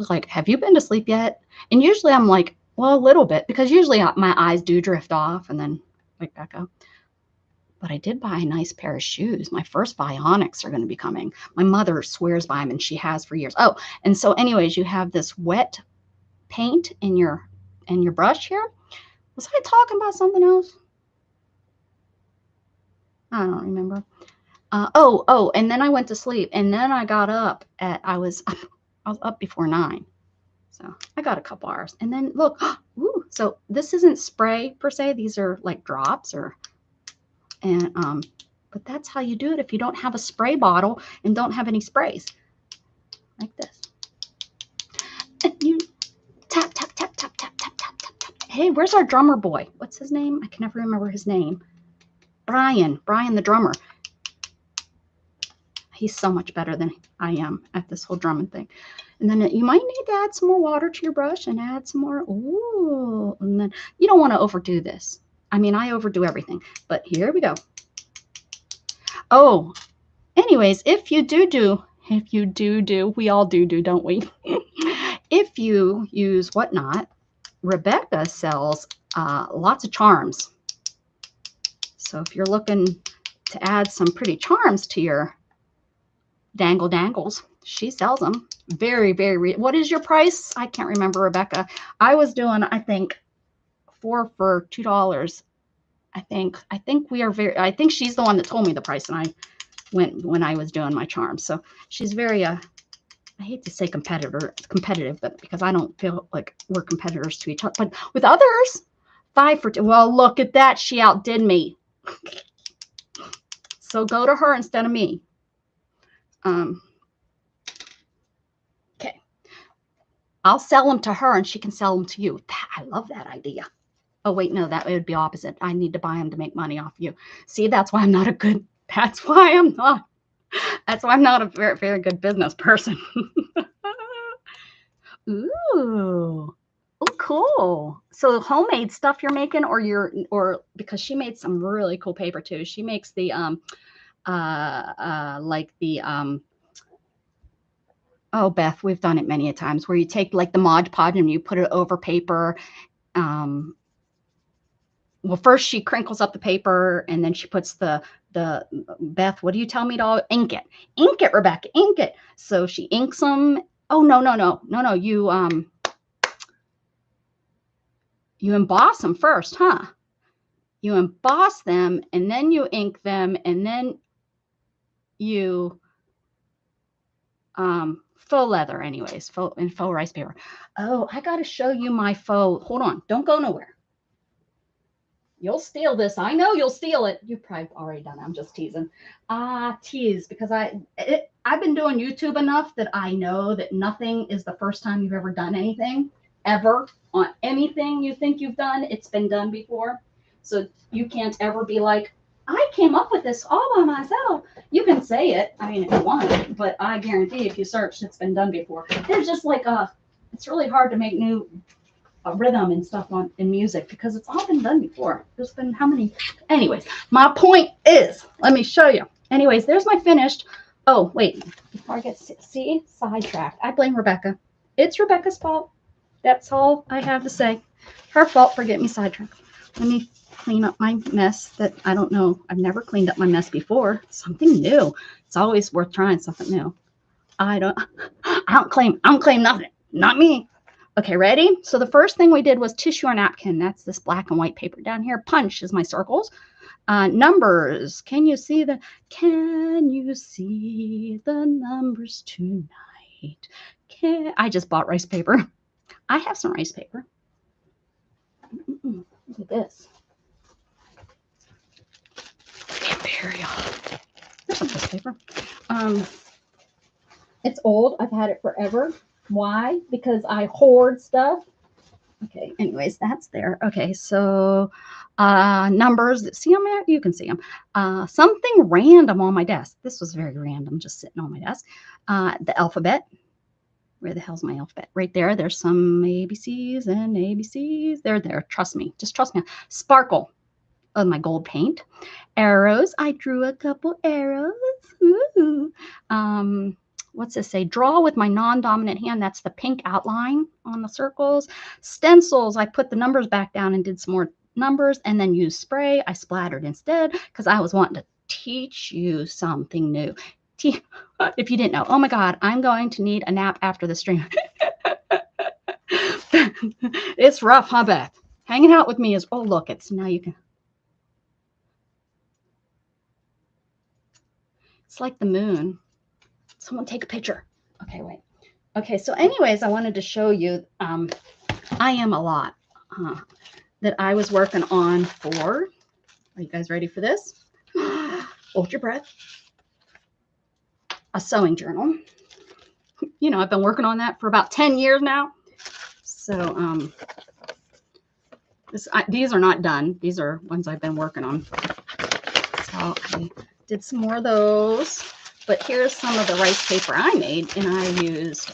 like, have you been to sleep yet? And usually I'm like, well, a little bit, because usually my eyes do drift off and then wake back up. But I did buy a nice pair of shoes. My first Bionics are going to be coming. My mother swears by them, and she has for years. Oh, and so anyways, you have this wet paint in your brush here. Was I talking about something else? I don't remember. Oh, and then I went to sleep, and then I got up I was up before 9. So I got a couple hours. And then look, ooh, so this isn't spray per se. These are like drops but that's how you do it if you don't have a spray bottle and don't have any sprays. Like this. And you tap, tap, tap, tap, tap, tap, tap, tap, tap. Hey, where's our drummer boy? What's his name? I can never remember his name. Brian the drummer. He's so much better than I am at this whole drumming thing. And then you might need to add some more water to your brush and add some more. Ooh, and then you don't want to overdo this. I mean, I overdo everything, but here we go. Oh, anyways, if you do, we all do, don't we? If you use Whatnot, Rebecca sells lots of charms. So if you're looking to add some pretty charms to your dangle dangles, she sells them. Very, very. What is your price? I can't remember, Rebecca. I was doing, I think, 4 for $2. I think we are very. I think she's the one that told me the price, and I went when I was doing my charms. So she's very. I hate to say competitive, but because I don't feel like we're competitors to each other, but with others, 5 for 2. Well, look at that. She outdid me. So go to her instead of me. Okay. I'll sell them to her and she can sell them to you. I love that idea. Oh, wait, no, that would be opposite. I need to buy them to make money off you. See, that's why I'm not a good, that's why I'm not a very, very good business person. Ooh. Oh, cool. So homemade stuff you're making, or because she made some really cool paper too. She makes the, oh, Beth, we've done it many a times where you take like the Mod Podge and you put it over paper. Well, first she crinkles up the paper and then she puts the Beth, what do you tell me to ink it? Ink it, Rebecca, ink it. So she inks them. Oh, no. You emboss them first, huh? You emboss them and then you ink them and then you faux leather anyways, faux rice paper. Oh, I got to show you my faux. Hold on. Don't go nowhere. You'll steal this. I know you'll steal it. You've probably already done it. I'm just teasing. Tease, because I've been doing YouTube enough that I know that nothing is the first time you've ever done anything, ever. On anything you think you've done, it's been done before. So you can't ever be like, I came up with this all by myself. You can say it, I mean, if you want, but I guarantee if you search, it's been done before. There's just like it's really hard to make new rhythm and stuff in music because it's all been done before. There's been how many? Anyways, my point is, let me show you. Anyways, there's my finished. Oh, wait, before I get sidetracked, I blame Rebecca. It's Rebecca's fault. That's all I have to say. Her fault for getting me sidetracked. Let me clean up my mess that I don't know. I've never cleaned up my mess before. Something new. It's always worth trying something new. I don't claim nothing. Not me. Okay, ready? So the first thing we did was tissue or napkin. That's this black and white paper down here. Punch is my circles. Numbers. Can you see the numbers tonight? I just bought rice paper. I have some rice paper. Look at this. There's some rice paper. It's old. I've had it forever. Why? Because I hoard stuff. Okay, anyways, that's there. Okay, so numbers. See them there? You can see them. Something random on my desk. This was very random, just sitting on my desk. The alphabet. Where the hell's my alphabet? Right there. There's some ABCs and ABCs. They're there. Trust me. Just trust me. Sparkle of my gold paint. Arrows. I drew a couple arrows. Ooh. What's this say? Draw with my non-dominant hand. That's the pink outline on the circles. Stencils. I put the numbers back down and did some more numbers and then use spray. I splattered instead because I was wanting to teach you something new. If you didn't know, oh my God, I'm going to need a nap after the stream. It's rough, huh, Beth? Hanging out with me is, oh, look, it's now you can. It's like the moon. Someone take a picture. Okay, wait. Okay, so anyways, I wanted to show you, I am a lot that I was working on for, are you guys ready for this? Hold your breath. A sewing journal. You know, I've been working on that for about 10 years now. So these are not done. These are ones I've been working on. So I did some more of those. But here's some of the rice paper I made, and I used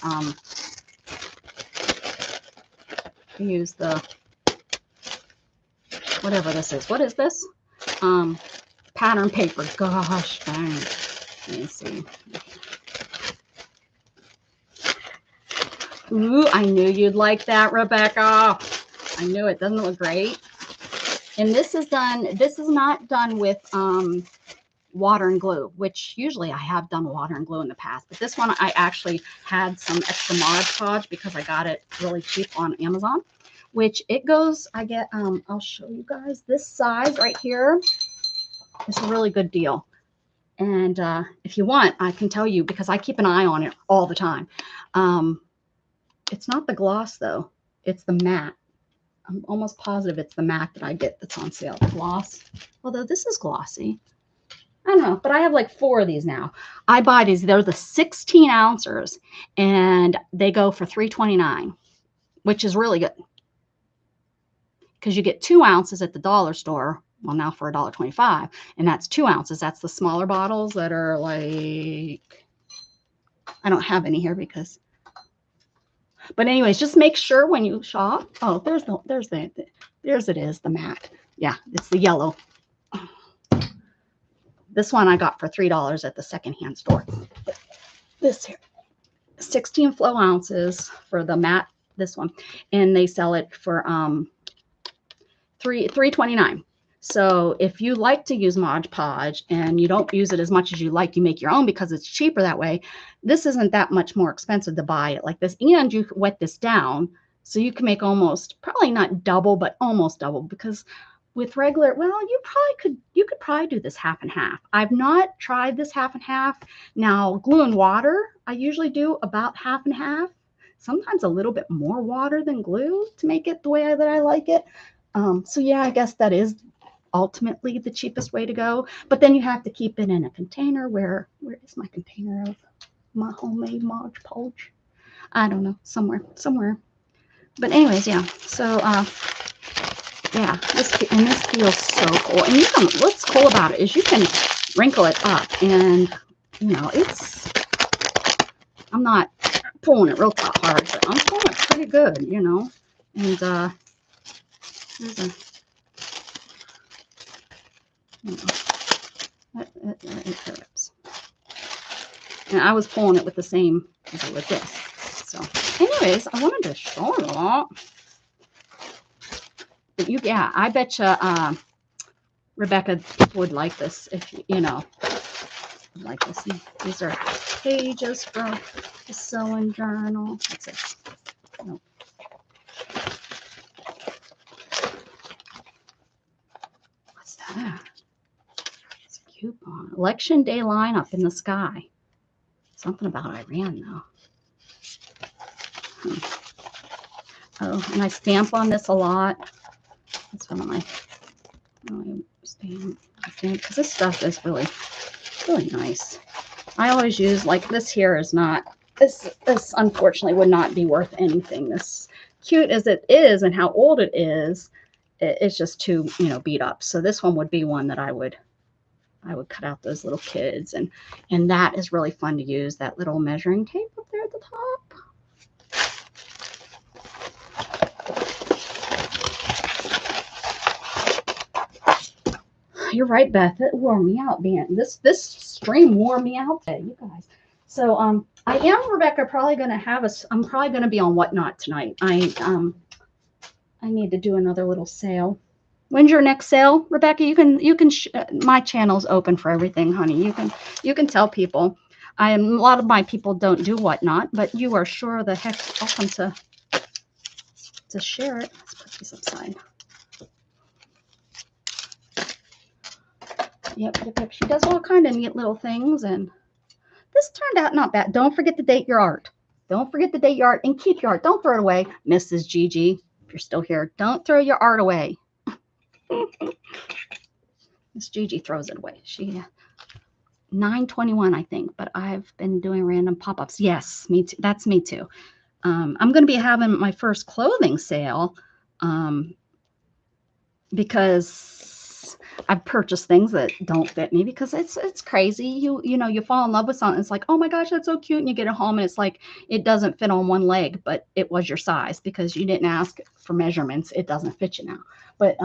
the whatever this is. What is this? Pattern paper. Gosh dang. Let me see. Ooh, I knew you'd like that, Rebecca. I knew it. Doesn't it look great? And this is done. This is not done with water and glue, which usually I have done water and glue in the past, but this one I actually had some extra Mod Podge because I got it really cheap on Amazon, which it goes, I get, I'll show you guys this size right here. It's a really good deal. And if you want, I can tell you because I keep an eye on it all the time. It's not the gloss though. It's the matte. I'm almost positive it's the matte that I get that's on sale. The gloss, although this is glossy. I don't know, but I have like 4 of these now. I buy these. They're the 16 ounces, and they go for $3.29, which is really good because you get 2 ounces at the dollar store. Well, now for $1.25, and that's 2 ounces. That's the smaller bottles that are like, I don't have any here because. But anyways, just make sure when you shop. Oh, there's it is, the matte. Yeah, it's the yellow. This one I got for $3 at the secondhand store. This here, 16 flow ounces for the matte, this one, and they sell it for $3.29. So if you like to use Mod Podge and you don't use it as much as you like, you make your own because it's cheaper that way. This isn't that much more expensive to buy it like this, and you wet this down so you can make almost, probably not double, but almost double, because with regular, well, you could probably do this half and half. I've not tried this half and half. Now, glue and water, I usually do about half and half, sometimes a little bit more water than glue to make it the way that I like it. So yeah, I guess that is ultimately the cheapest way to go. But then you have to keep it in a container. Where is my container of my homemade Mod Podge? I don't know, somewhere. But anyways, yeah. So yeah, this feels so cool. And you can, what's cool about it is you can wrinkle it up, and you know, I'm not pulling it real hard, but I'm pulling it pretty good, you know. And there's a, you know, it hurts. And I was pulling it with the same as it was this. So anyways, I wanted to show you. But yeah, I bet you Rebecca would like this if you know, like this. These are pages from the sewing journal. What's this? Nope. What's that? It's a coupon. Election Day lineup in the sky. Something about Iran though. Oh, and I stamp on this a lot. That's one of my stamp because this stuff is really nice. I always use, like, this here is not, this unfortunately would not be worth anything. This, cute as it is and how old it is, it's just too, you know, beat up. So this one would be one that I would cut out those little kids, and that is really fun to use, that little measuring tape up there at the top. You're right, Beth. It wore me out, being this stream wore me out today, you guys. So I am, Rebecca, probably going to have I'm probably going to be on Whatnot tonight. I need to do another little sale. When's your next sale, Rebecca? My channel's open for everything, honey. You can tell people. A lot of my people don't do whatnot, but you are sure the heck welcome to share it. Let's put these aside. Yep. She does all kind of neat little things, and this turned out not bad. Don't forget to date your art. Don't forget to date your art and keep your art. Don't throw it away, Mrs. Gigi. If you're still here, don't throw your art away. Miss Gigi throws it away. She 9:21, I think, but I've been doing random pop-ups. Yes, me too. That's me too. I'm going to be having my first clothing sale because I've purchased things that don't fit me because it's crazy. You know, you fall in love with something. It's like, oh my gosh, that's so cute. And you get it home and it's like, it doesn't fit on one leg, but it was your size because you didn't ask for measurements. It doesn't fit you now. But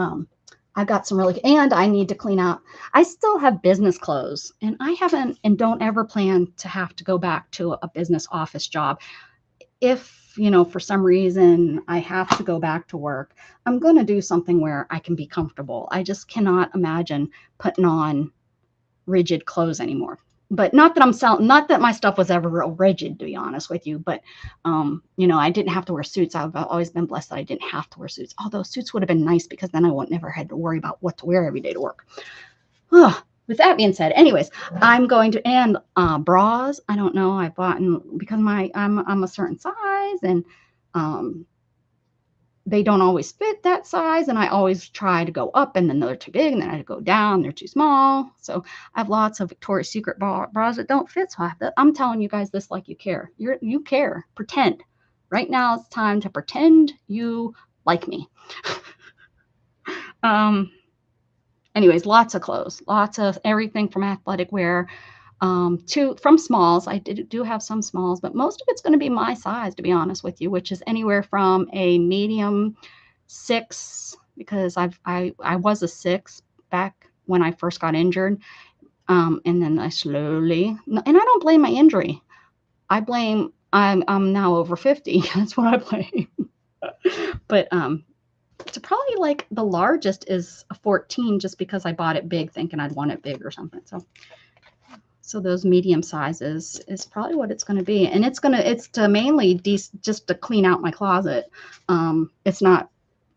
I got some really, and I need to clean out. I still have business clothes and I haven't and don't ever plan to have to go back to a business office job. If, you know, for some reason I have to go back to work, I'm going to do something where I can be comfortable. I just cannot imagine putting on rigid clothes anymore. But not that my stuff was ever real rigid, to be honest with you. But, you know, I didn't have to wear suits. I've always been blessed that I didn't have to wear suits. Although suits would have been nice because then I would never had to worry about what to wear every day to work. With that being said, anyways, I'm going to end bras. I don't know. I bought because I'm a certain size and they don't always fit that size. And I always try to go up and then they're too big and then I go down. They're too small. So I have lots of Victoria's Secret bras that don't fit. So I'm telling you guys this like you care. You care. Pretend. Right now it's time to pretend you like me. Anyways, lots of clothes, lots of everything from athletic wear from smalls. I do have some smalls, but most of it's going to be my size, to be honest with you, which is anywhere from a medium 6, because I was a 6 back when I first got injured. And then I slowly, and I don't blame my injury. I'm now over 50. That's what I blame. But it's probably like the largest is a 14 just because I bought it big thinking I'd want it big or something. So those medium sizes is probably what it's going to be. And it's to mainly just to clean out my closet. It's not,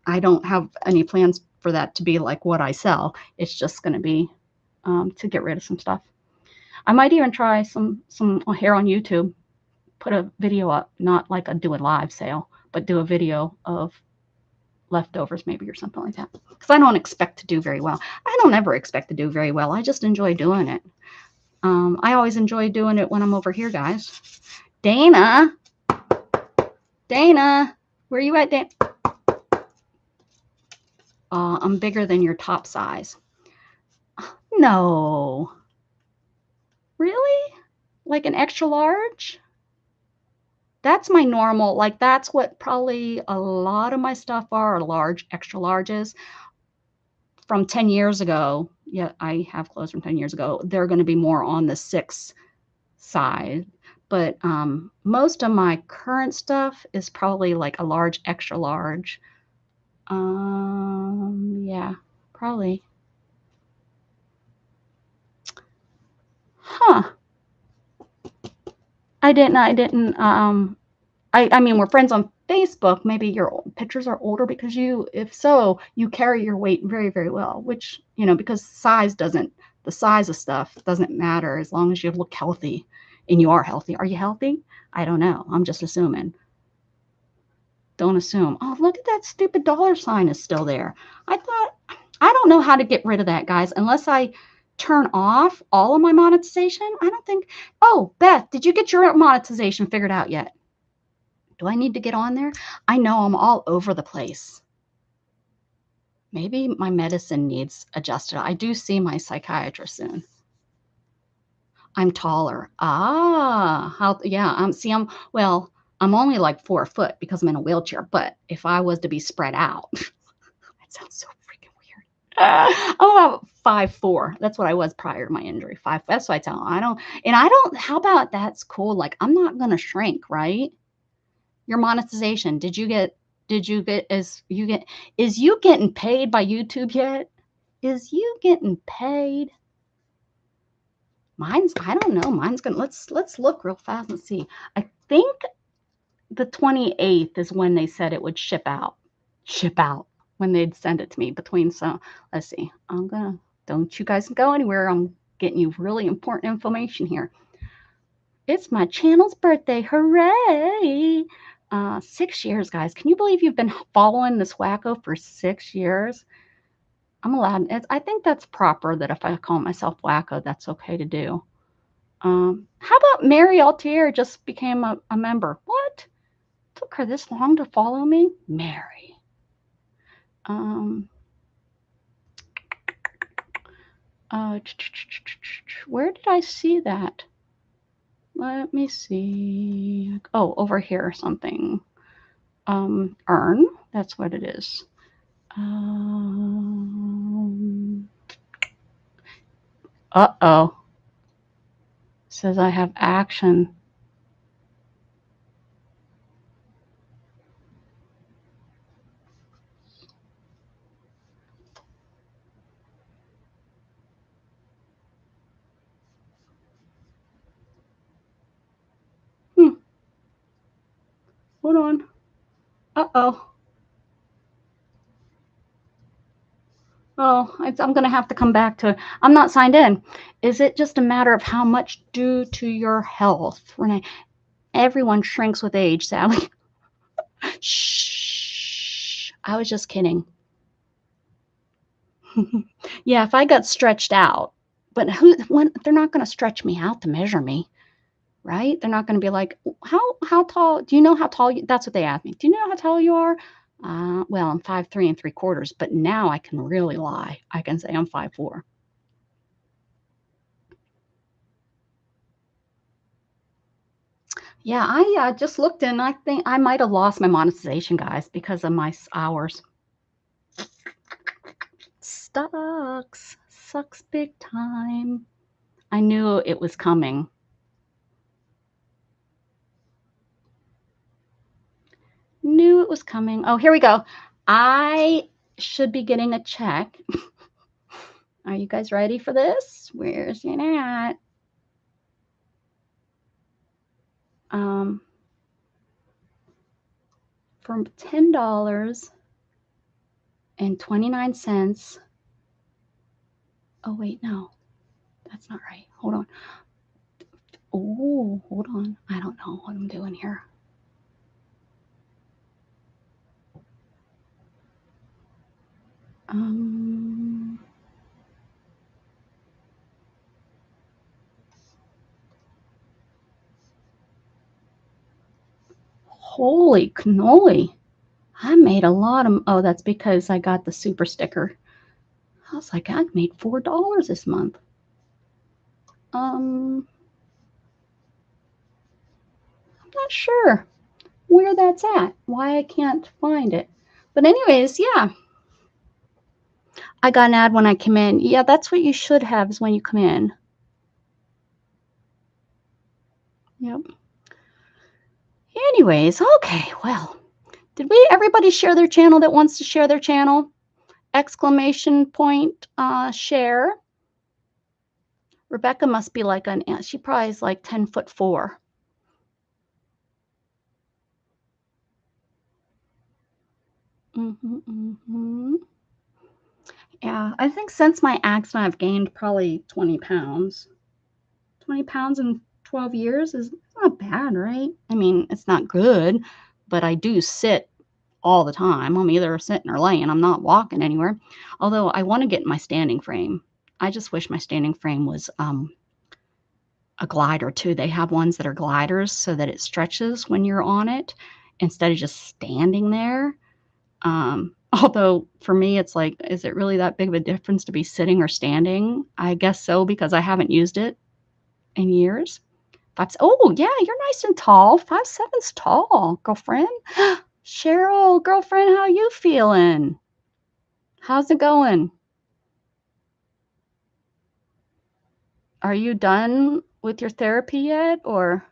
I don't have any plans for that to be like what I sell. It's just going to be to get rid of some stuff. I might even try some hair on YouTube, put a video up, not like do a live sale, but do a video of leftovers maybe or something like that, because I don't expect to do very well. I don't ever expect to do very well. I just enjoy doing it. I always enjoy doing it when I'm over here, guys. Dana, where you at, Dana? I'm bigger than your top size. No, really? Like an extra large? That's my normal, like that's what probably a lot of my stuff are large, extra larges. From 10 years ago, yeah, I have clothes from 10 years ago. They're going to be more on the 6 side. But most of my current stuff is probably like a large, extra large. Yeah, probably. Huh. I didn't, I mean, we're friends on Facebook. Maybe your pictures are older because if so, you carry your weight very, very well, which, you know, because the size of stuff doesn't matter as long as you look healthy and you are healthy. Are you healthy? I don't know. I'm just assuming. Don't assume. Oh, look at that stupid dollar sign is still there. I don't know how to get rid of that, guys, unless I turn off all of my monetization. I don't think. Oh, Beth, did you get your monetization figured out yet? Do I need to get on there? I know I'm all over the place. Maybe my medicine needs adjusted. I do see my psychiatrist soon. I'm taller. I'm only like 4 foot because I'm in a wheelchair. But if I was to be spread out, that sounds so freaking weird. I'm about 5'4". That's what I was prior to my injury. 5. That's what I tell them. How about that's cool? Like, I'm not going to shrink, right? Your monetization, did you get Did you get is you getting paid by YouTube yet? Is you getting paid? Mine's I don't know. Mine's gonna let's look real fast and see. I think the 28th is when they said it would ship out. Ship out when they'd send it to me between so let's see. Don't you guys go anywhere. I'm getting you really important information here. It's my channel's birthday. Hooray! 6 years, guys. Can you believe you've been following this wacko for 6 years? I'm allowed. I think that's proper that if I call myself wacko, that's okay to do. How about Mary Altier just became a member? What? Took her this long to follow me? Mary. Where did I see that? Let me see. Oh, over here or something. Earn. That's what it is. Uh-oh. Says I have action. Hold on. Uh-oh. Oh, I'm going to have to come back to it. I'm not signed in. Is it just a matter of how much due to your health, Renee? Everyone shrinks with age, Sally. Shh. I was just kidding. Yeah, if I got stretched out, but when they're not going to stretch me out to measure me, right? They're not going to be like, how tall? Do you know how tall you? That's what they asked me. Do you know how tall you are? Well, I'm 5'3" 3/4, but now I can really lie. I can say I'm 5'4". Yeah, I just looked and I think I might have lost my monetization, guys, because of my hours. Sucks big time. I knew it was coming. Knew it was coming. Oh, here we go. I should be getting a check. Are you guys ready for this? Where's it at? From $10.29. Oh, wait, no. That's not right. Hold on. Oh, hold on. I don't know what I'm doing here. Holy cannoli. I made a lot of, oh, that's because I got the super sticker. I was like, I made $4 this month. I'm not sure where that's at, why I can't find it. But anyways, yeah. I got an ad when I came in. Yeah, that's what you should have is when you come in. Yep. Anyways, okay, well, did everybody share their channel that wants to share their channel? Exclamation point, share. Rebecca must be like she probably is like 10'4". Yeah, I think since my accident, I've gained probably 20 pounds. 20 pounds in 12 years is not bad, right? I mean, it's not good, but I do sit all the time. I'm either sitting or laying. I'm not walking anywhere. Although I want to get in my standing frame. I just wish my standing frame was a glider too. They have ones that are gliders so that it stretches when you're on it instead of just standing there. Although for me, it's like, is it really that big of a difference to be sitting or standing? I guess so, because I haven't used it in years. Oh, yeah, you're nice and tall. 5'7's tall, girlfriend. Cheryl, girlfriend, how you feeling? How's it going? Are you done with your therapy yet, or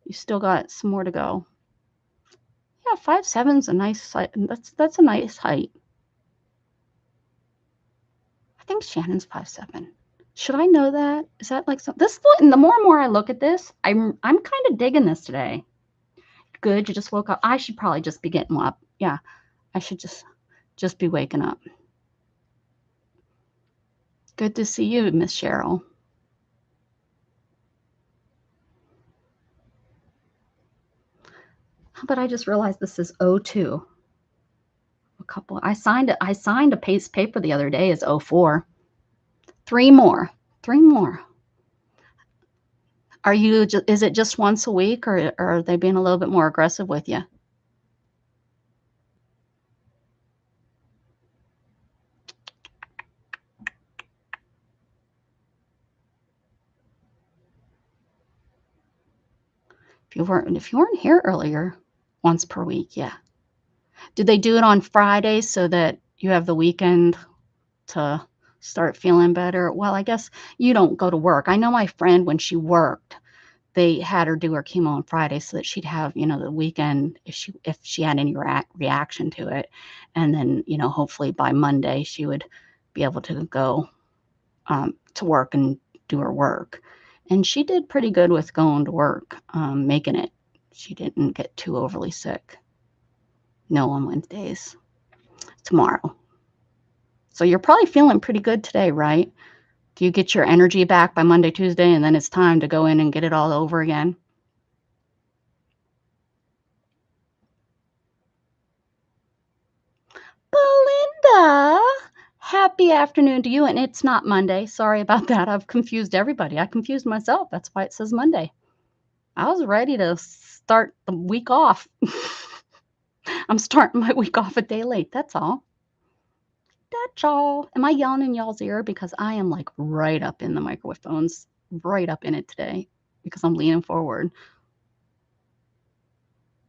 you still got some more to go? Yeah, 5'7" a nice height. That's a nice height. I think Shannon's 5'7". Should I know that? Is that like some this and the more and more I look at this, I'm kind of digging this today. Good, you just woke up. I should probably just be getting up. Yeah, I should just be waking up. Good to see you, Miss Cheryl. But I just realized this is 02. I signed a piece of paper the other day as 04. Three more. Is it just once a week, or are they being a little bit more aggressive with you? If you weren't here earlier, once per week, yeah. Did they do it on Fridays so that you have the weekend to start feeling better? Well, I guess you don't go to work. I know my friend, when she worked, they had her do her chemo on Friday so that she'd have, the weekend if she had any reaction to it. And then, hopefully by Monday she would be able to go to work and do her work. And she did pretty good with going to work, making it. She didn't get too overly sick. No, on Wednesdays. Tomorrow. So you're probably feeling pretty good today, right? Do you get your energy back by Monday, Tuesday, and then it's time to go in and get it all over again? Belinda, happy afternoon to you. And it's not Monday. Sorry about that. I've confused everybody. I confused myself. That's why it says Monday. I was ready to start the week off. I'm starting my week off a day late. That's all. That's all. Am I yelling in y'all's ear? Because I am like right up in the microphones, right up in it today because I'm leaning forward,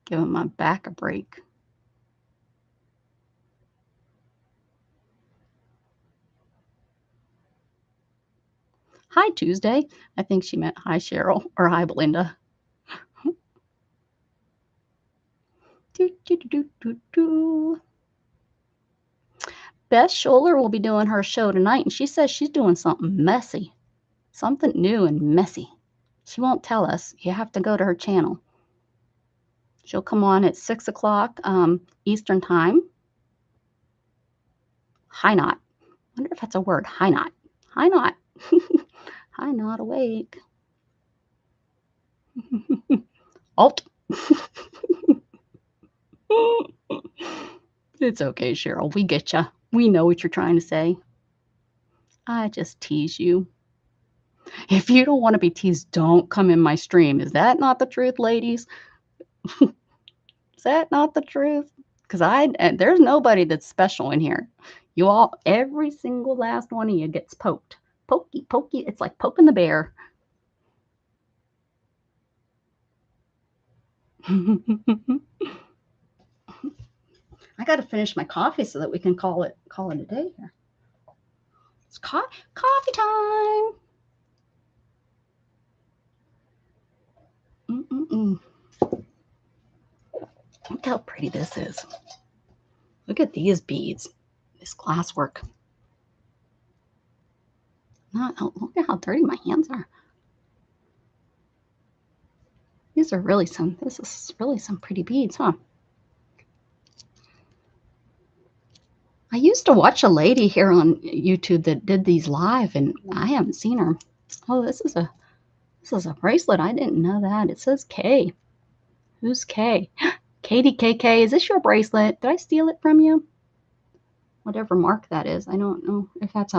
giving my back a break. Hi, Tuesday. I think she meant hi, Cheryl, or hi, Belinda. Beth Scholler will be doing her show tonight, and she says she's doing something messy, something new and messy. She won't tell us. You have to go to her channel. She'll come on at 6 o'clock Eastern Time. High knot. I wonder if that's a word. High knot. High knot. High knot awake. Alt. It's okay, Cheryl. We get you. We know what you're trying to say. I just tease you. If you don't want to be teased, don't come in my stream. Is that not the truth, ladies? Is that not the truth? Because there's nobody that's special in here. You all, every single last one of you gets poked. Pokey. It's like poking the bear. I got to finish my coffee so that we can call it a day here. It's coffee time. Look how pretty this is. Look at these beads, this glasswork. Look at how dirty my hands are. This is really some pretty beads, huh? I used to watch a lady here on YouTube that did these live, and I haven't seen her. Oh, this is a bracelet. I didn't know that. It says K. Who's K? Katie KK, is this your bracelet? Did I steal it from you? Whatever mark that is. I don't know if that's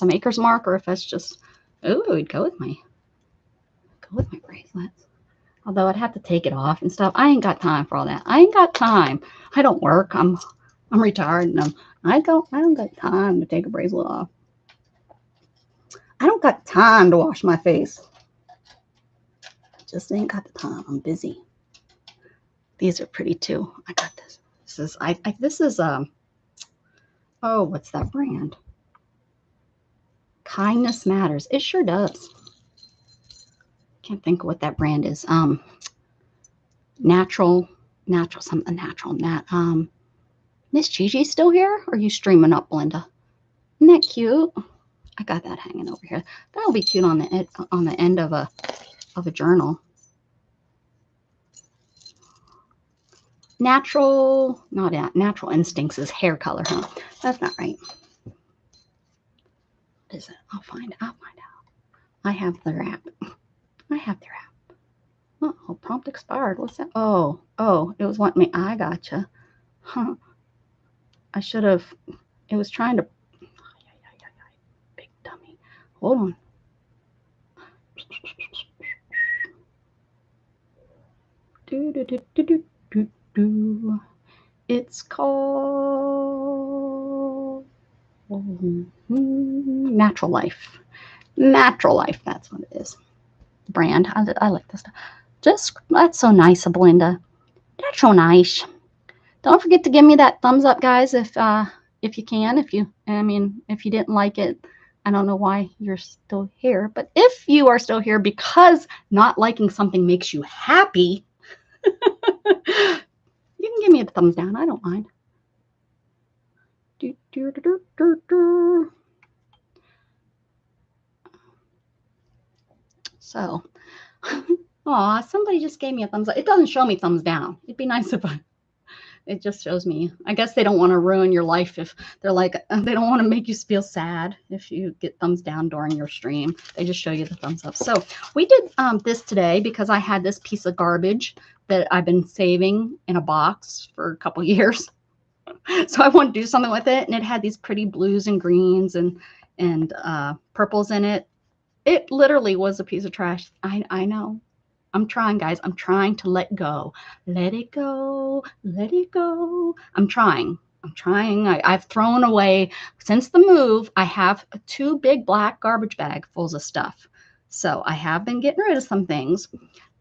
a maker's mark or if that's just, oh, it would go with my bracelets. Although I'd have to take it off and stuff. I ain't got time for all that. I ain't got time. I don't work. I'm retired, and I don't got time to take a bracelet off. I don't got time to wash my face. Just ain't got the time. I'm busy. These are pretty too. I got this. This is oh, what's that brand? Kindness Matters. It sure does. Can't think of what that brand is. Natural natural, something natural. Miss Gigi still here? Or are you streaming up, Belinda? Isn't that cute? I got that hanging over here. That'll be cute on the end of a journal. Natural, not natural instincts is hair color, huh? That's not right. What is it? I'll find out. I have their app. Oh, prompt expired. What's that? Oh, it was wanting me. I gotcha. Huh. I should have. It was trying to. Big dummy. Hold on. It's called Natural Life. Natural Life. That's what it is. Brand. I like this stuff. That's so nice of Belinda. That's so nice. Don't forget to give me that thumbs up, guys, if you can. If you didn't like it, I don't know why you're still here. But if you are still here because not liking something makes you happy, you can give me a thumbs down. I don't mind. So, aw, somebody just gave me a thumbs up. It doesn't show me thumbs down. It'd be nice if it just shows me. I guess they don't want to ruin your life if they're like, they don't want to make you feel sad if you get thumbs down during your stream. They just show you the thumbs up. So we did this today because I had this piece of garbage that I've been saving in a box for a couple years. So I wanted to do something with it, and it had these pretty blues and greens and purples in it. It literally was a piece of trash. I know. I'm trying, guys. I'm trying to let go. Let it go. Let it go. I'm trying. I've thrown away, since the move, I have 2 big black garbage bag fulls of stuff. So I have been getting rid of some things.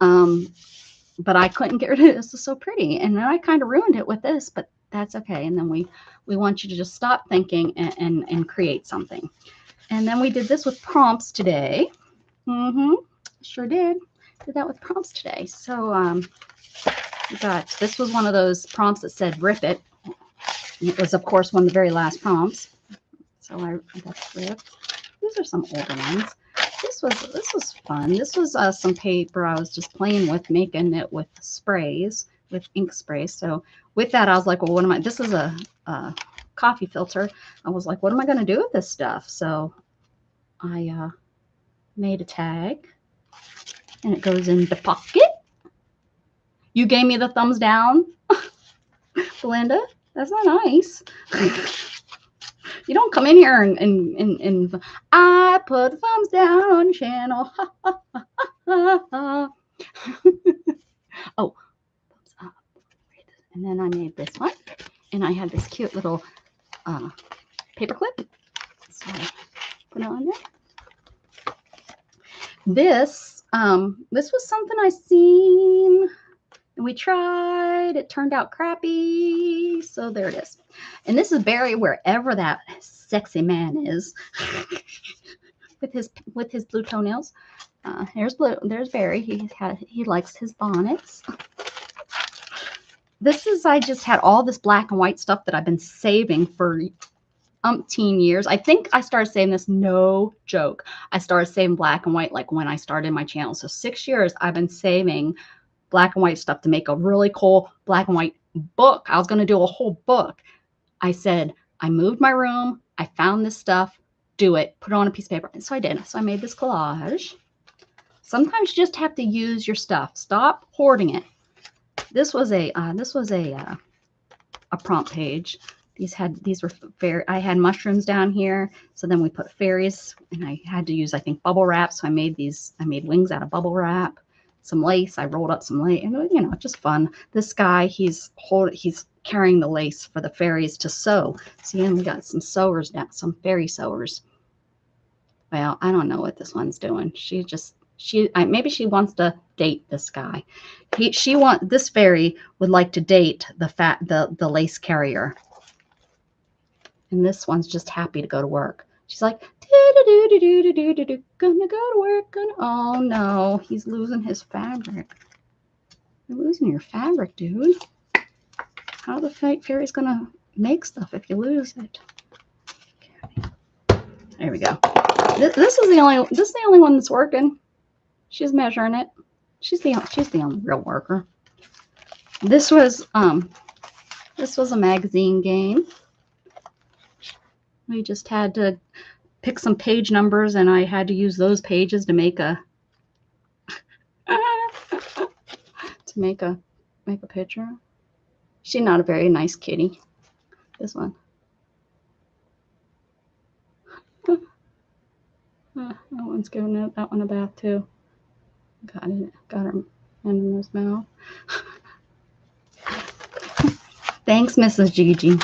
But I couldn't get rid of it. This is so pretty. And then I kind of ruined it with this, but that's okay. And then we want you to just stop thinking and create something. And then we did this with prompts today. Sure did. Did that with prompts today. So this was one of those prompts that said rip it. And it was, of course, one of the very last prompts. So that's ripped. These are some older ones. This was fun. This was some paper I was just playing with, making it with sprays, with ink sprays. So with that, I was like, well, what am I? This is a coffee filter. I was like, what am I going to do with this stuff? So I made a tag, and it goes in the pocket. You gave me the thumbs down, Belinda. That's not nice. You don't come in here and I put the thumbs down on channel. Oh, thumbs up. And then I made this one, and I had this cute little paper clip. So I put it on there. This was something I seen, and we tried. It turned out crappy, so there it is. And this is Barry, wherever that sexy man is, with his blue toenails. There's Barry. He likes his bonnets. I just had all this black and white stuff that I've been saving for umpteen years. I think I started saving this, no joke. I started saving black and white like when I started my channel. So 6 years I've been saving black and white stuff to make a really cool black and white book. I was going to do a whole book. I said, I moved my room. I found this stuff. Do it. Put it on a piece of paper. And so I did. So I made this collage. Sometimes you just have to use your stuff. Stop hoarding it. This was a prompt page. These were fairy. I had mushrooms down here. So then we put fairies, and I had to use, I think, bubble wrap. So I made wings out of bubble wrap. Some lace. I rolled up some lace, and just fun. This guy, he's carrying the lace for the fairies to sew. See, and we got some sewers down, some fairy sewers. Well, I don't know what this one's doing. Maybe she wants to date this guy. This fairy would like to date the lace carrier. And this one's just happy to go to work. She's like, do-do-do-do-do-do-do-do, gonna go to work. Oh no, he's losing his fabric. You're losing your fabric, dude. how the fairy's gonna make stuff if you lose it. Okay. There we go. This is the only one that's working. She's measuring it. She's the only real worker. This was a magazine game. We just had to pick some page numbers, and I had to use those pages to make a picture. She's not a very nice kitty. This one. That one's giving that one a bath too. Got her hand in his mouth. Thanks, Mrs. Gigi.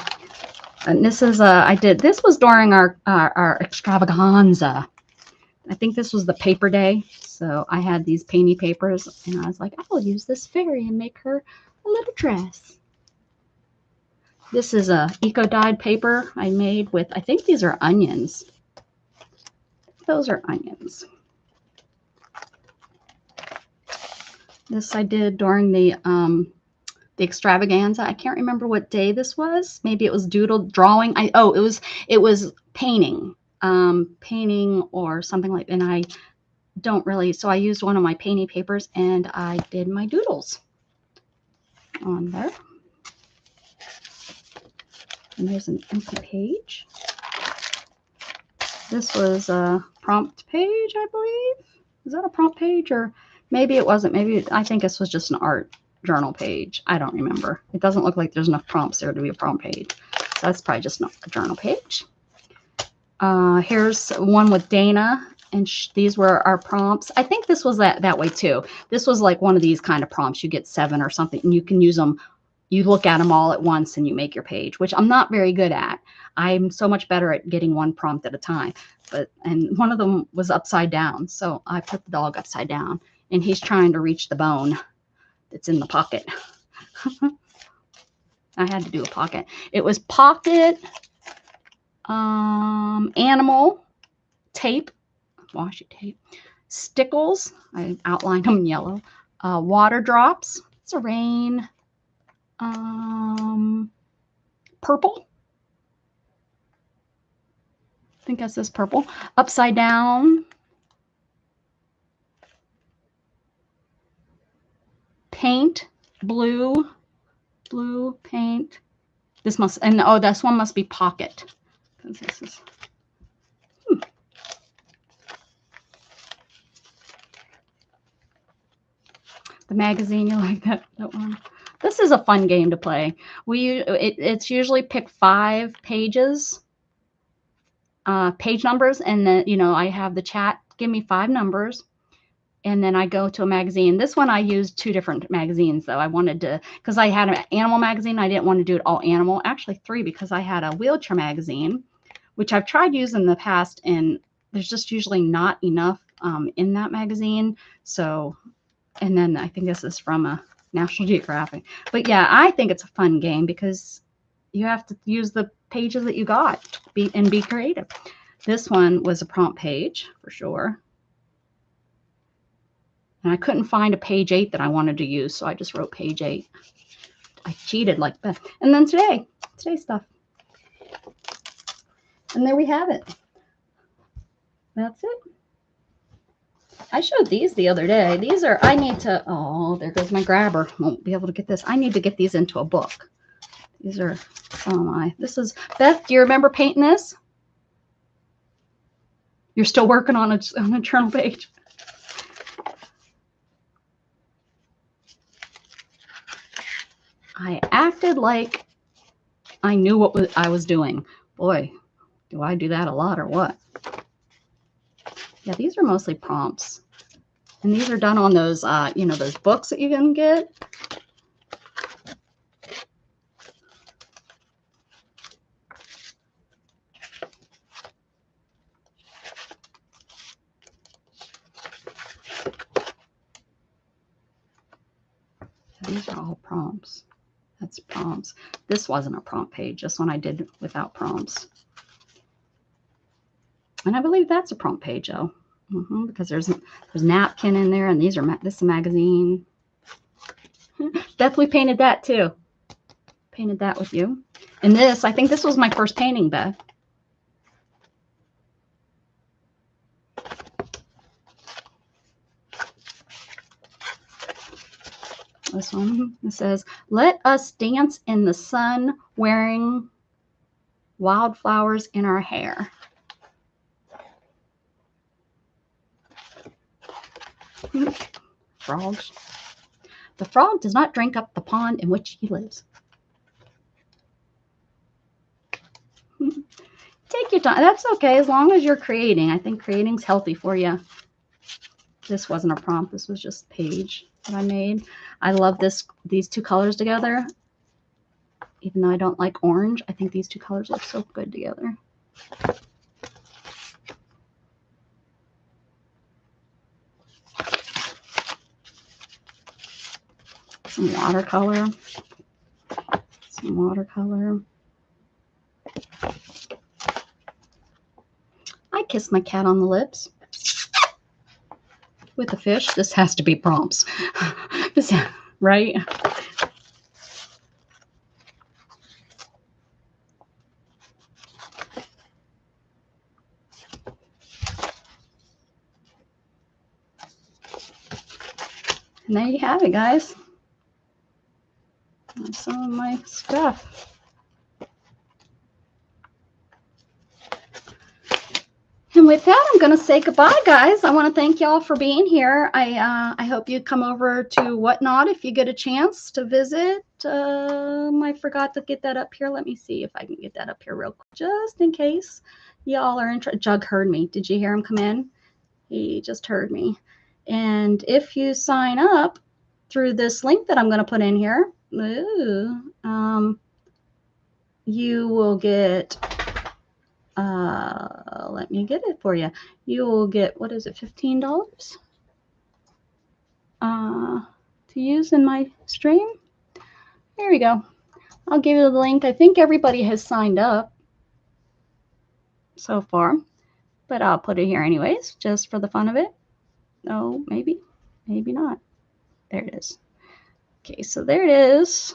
And this is this was during our extravaganza. I think this was the paper day, so I had these painty papers, and I was like, I will use this fairy and make her a little dress. This is a eco-dyed paper I made with, I think these are onions. Those are onions. This I did during the extravaganza. I can't remember what day this was. Maybe it was drawing. It was painting. Painting or something like, and I don't really, so I used one of my painting papers and I did my doodles on there. And there's an empty page. This was a prompt page, I believe. Is that a prompt page? Or maybe it wasn't. Maybe I think this was just an art journal page. I don't remember. It doesn't look like there's enough prompts there to be a prompt page. So that's probably just not a journal page. Here's one with Dana, and these were our prompts. I think this was that way too. This was like one of these kind of prompts. You get 7 or something, and you can use them. You look at them all at once and you make your page, which I'm not very good at. I'm so much better at getting one prompt at a time. And one of them was upside down. So I put the dog upside down, and he's trying to reach the bone that's in the pocket. I had to do a pocket. It was pocket, animal, tape, washi tape, stickles. I outlined them in yellow. Water drops. It's a rain. Purple. I think that's this purple. Upside down. Paint. Blue paint. This must, and oh, this one must be pocket. Because this is, the magazine, you like that one? This is a fun game to play. It's usually pick 5 pages, page numbers, and then I have the chat give me 5 numbers, and then I go to a magazine. This one I used 2 different magazines though. I wanted to, because I had an animal magazine. I didn't want to do it all animal. Actually 3, because I had a wheelchair magazine, which I've tried using in the past, and there's just usually not enough in that magazine. So, and then I think this is from a National Geographic. But yeah, I think it's a fun game because you have to use the pages that you got and be creative. This one was a prompt page for sure. And I couldn't find a page 8 that I wanted to use, so I just wrote page 8. I cheated like that. And then today's stuff. And there we have it. That's it. I showed these the other day. These are, I need to, oh, there goes my grabber. Won't be able to get this. I need to get these into a book. These are, oh my, this is, Beth, do you remember painting this? You're still working on a journal page. I acted like I knew what I was doing. Boy, do I do that a lot or what? Yeah, these are mostly prompts. And these are done on those, those books that you can get. These are all prompts. That's prompts. This wasn't a prompt page. This one I did without prompts. And I believe that's a prompt page, though, because there's napkin in there, and this is a magazine. Beth, we painted that too. Painted that with you. And this, I think this was my first painting, Beth. This one, it says, let us dance in the sun wearing wildflowers in our hair. Frogs. The frog does not drink up the pond in which he lives. Take your time. That's okay, as long as you're creating. I think creating's healthy for you. This wasn't a prompt. This was just a page that I made. I love these two colors together. Even though I don't like orange, I think these two colors look so good together. Some watercolor. Some watercolor. I kissed my cat on the lips with a fish. This has to be prompts. This, right? And there you have it, guys. That's some of my stuff. And with that, I'm going to say goodbye, guys. I want to thank y'all for being here. I hope you come over to Whatnot if you get a chance to visit. I forgot to get that up here. Let me see if I can get that up here real quick, just in case y'all are interested. Jug heard me. Did you hear him come in? He just heard me. And if you sign up through this link that I'm going to put in here, you will get... let me get it for you. You will get, what is it, $15 to use in my stream. There we go. I'll give you the link. I think everybody has signed up so far, but I'll put it here anyways, just for the fun of it. Oh, maybe not. There it is. Okay, so there it is.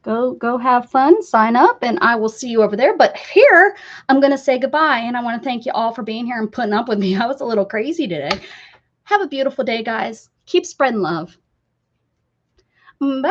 Go have fun, sign up, and I will see you over there. But here, I'm going to say goodbye, and I want to thank you all for being here and putting up with me. I was a little crazy today. Have a beautiful day, guys. Keep spreading love. Bye.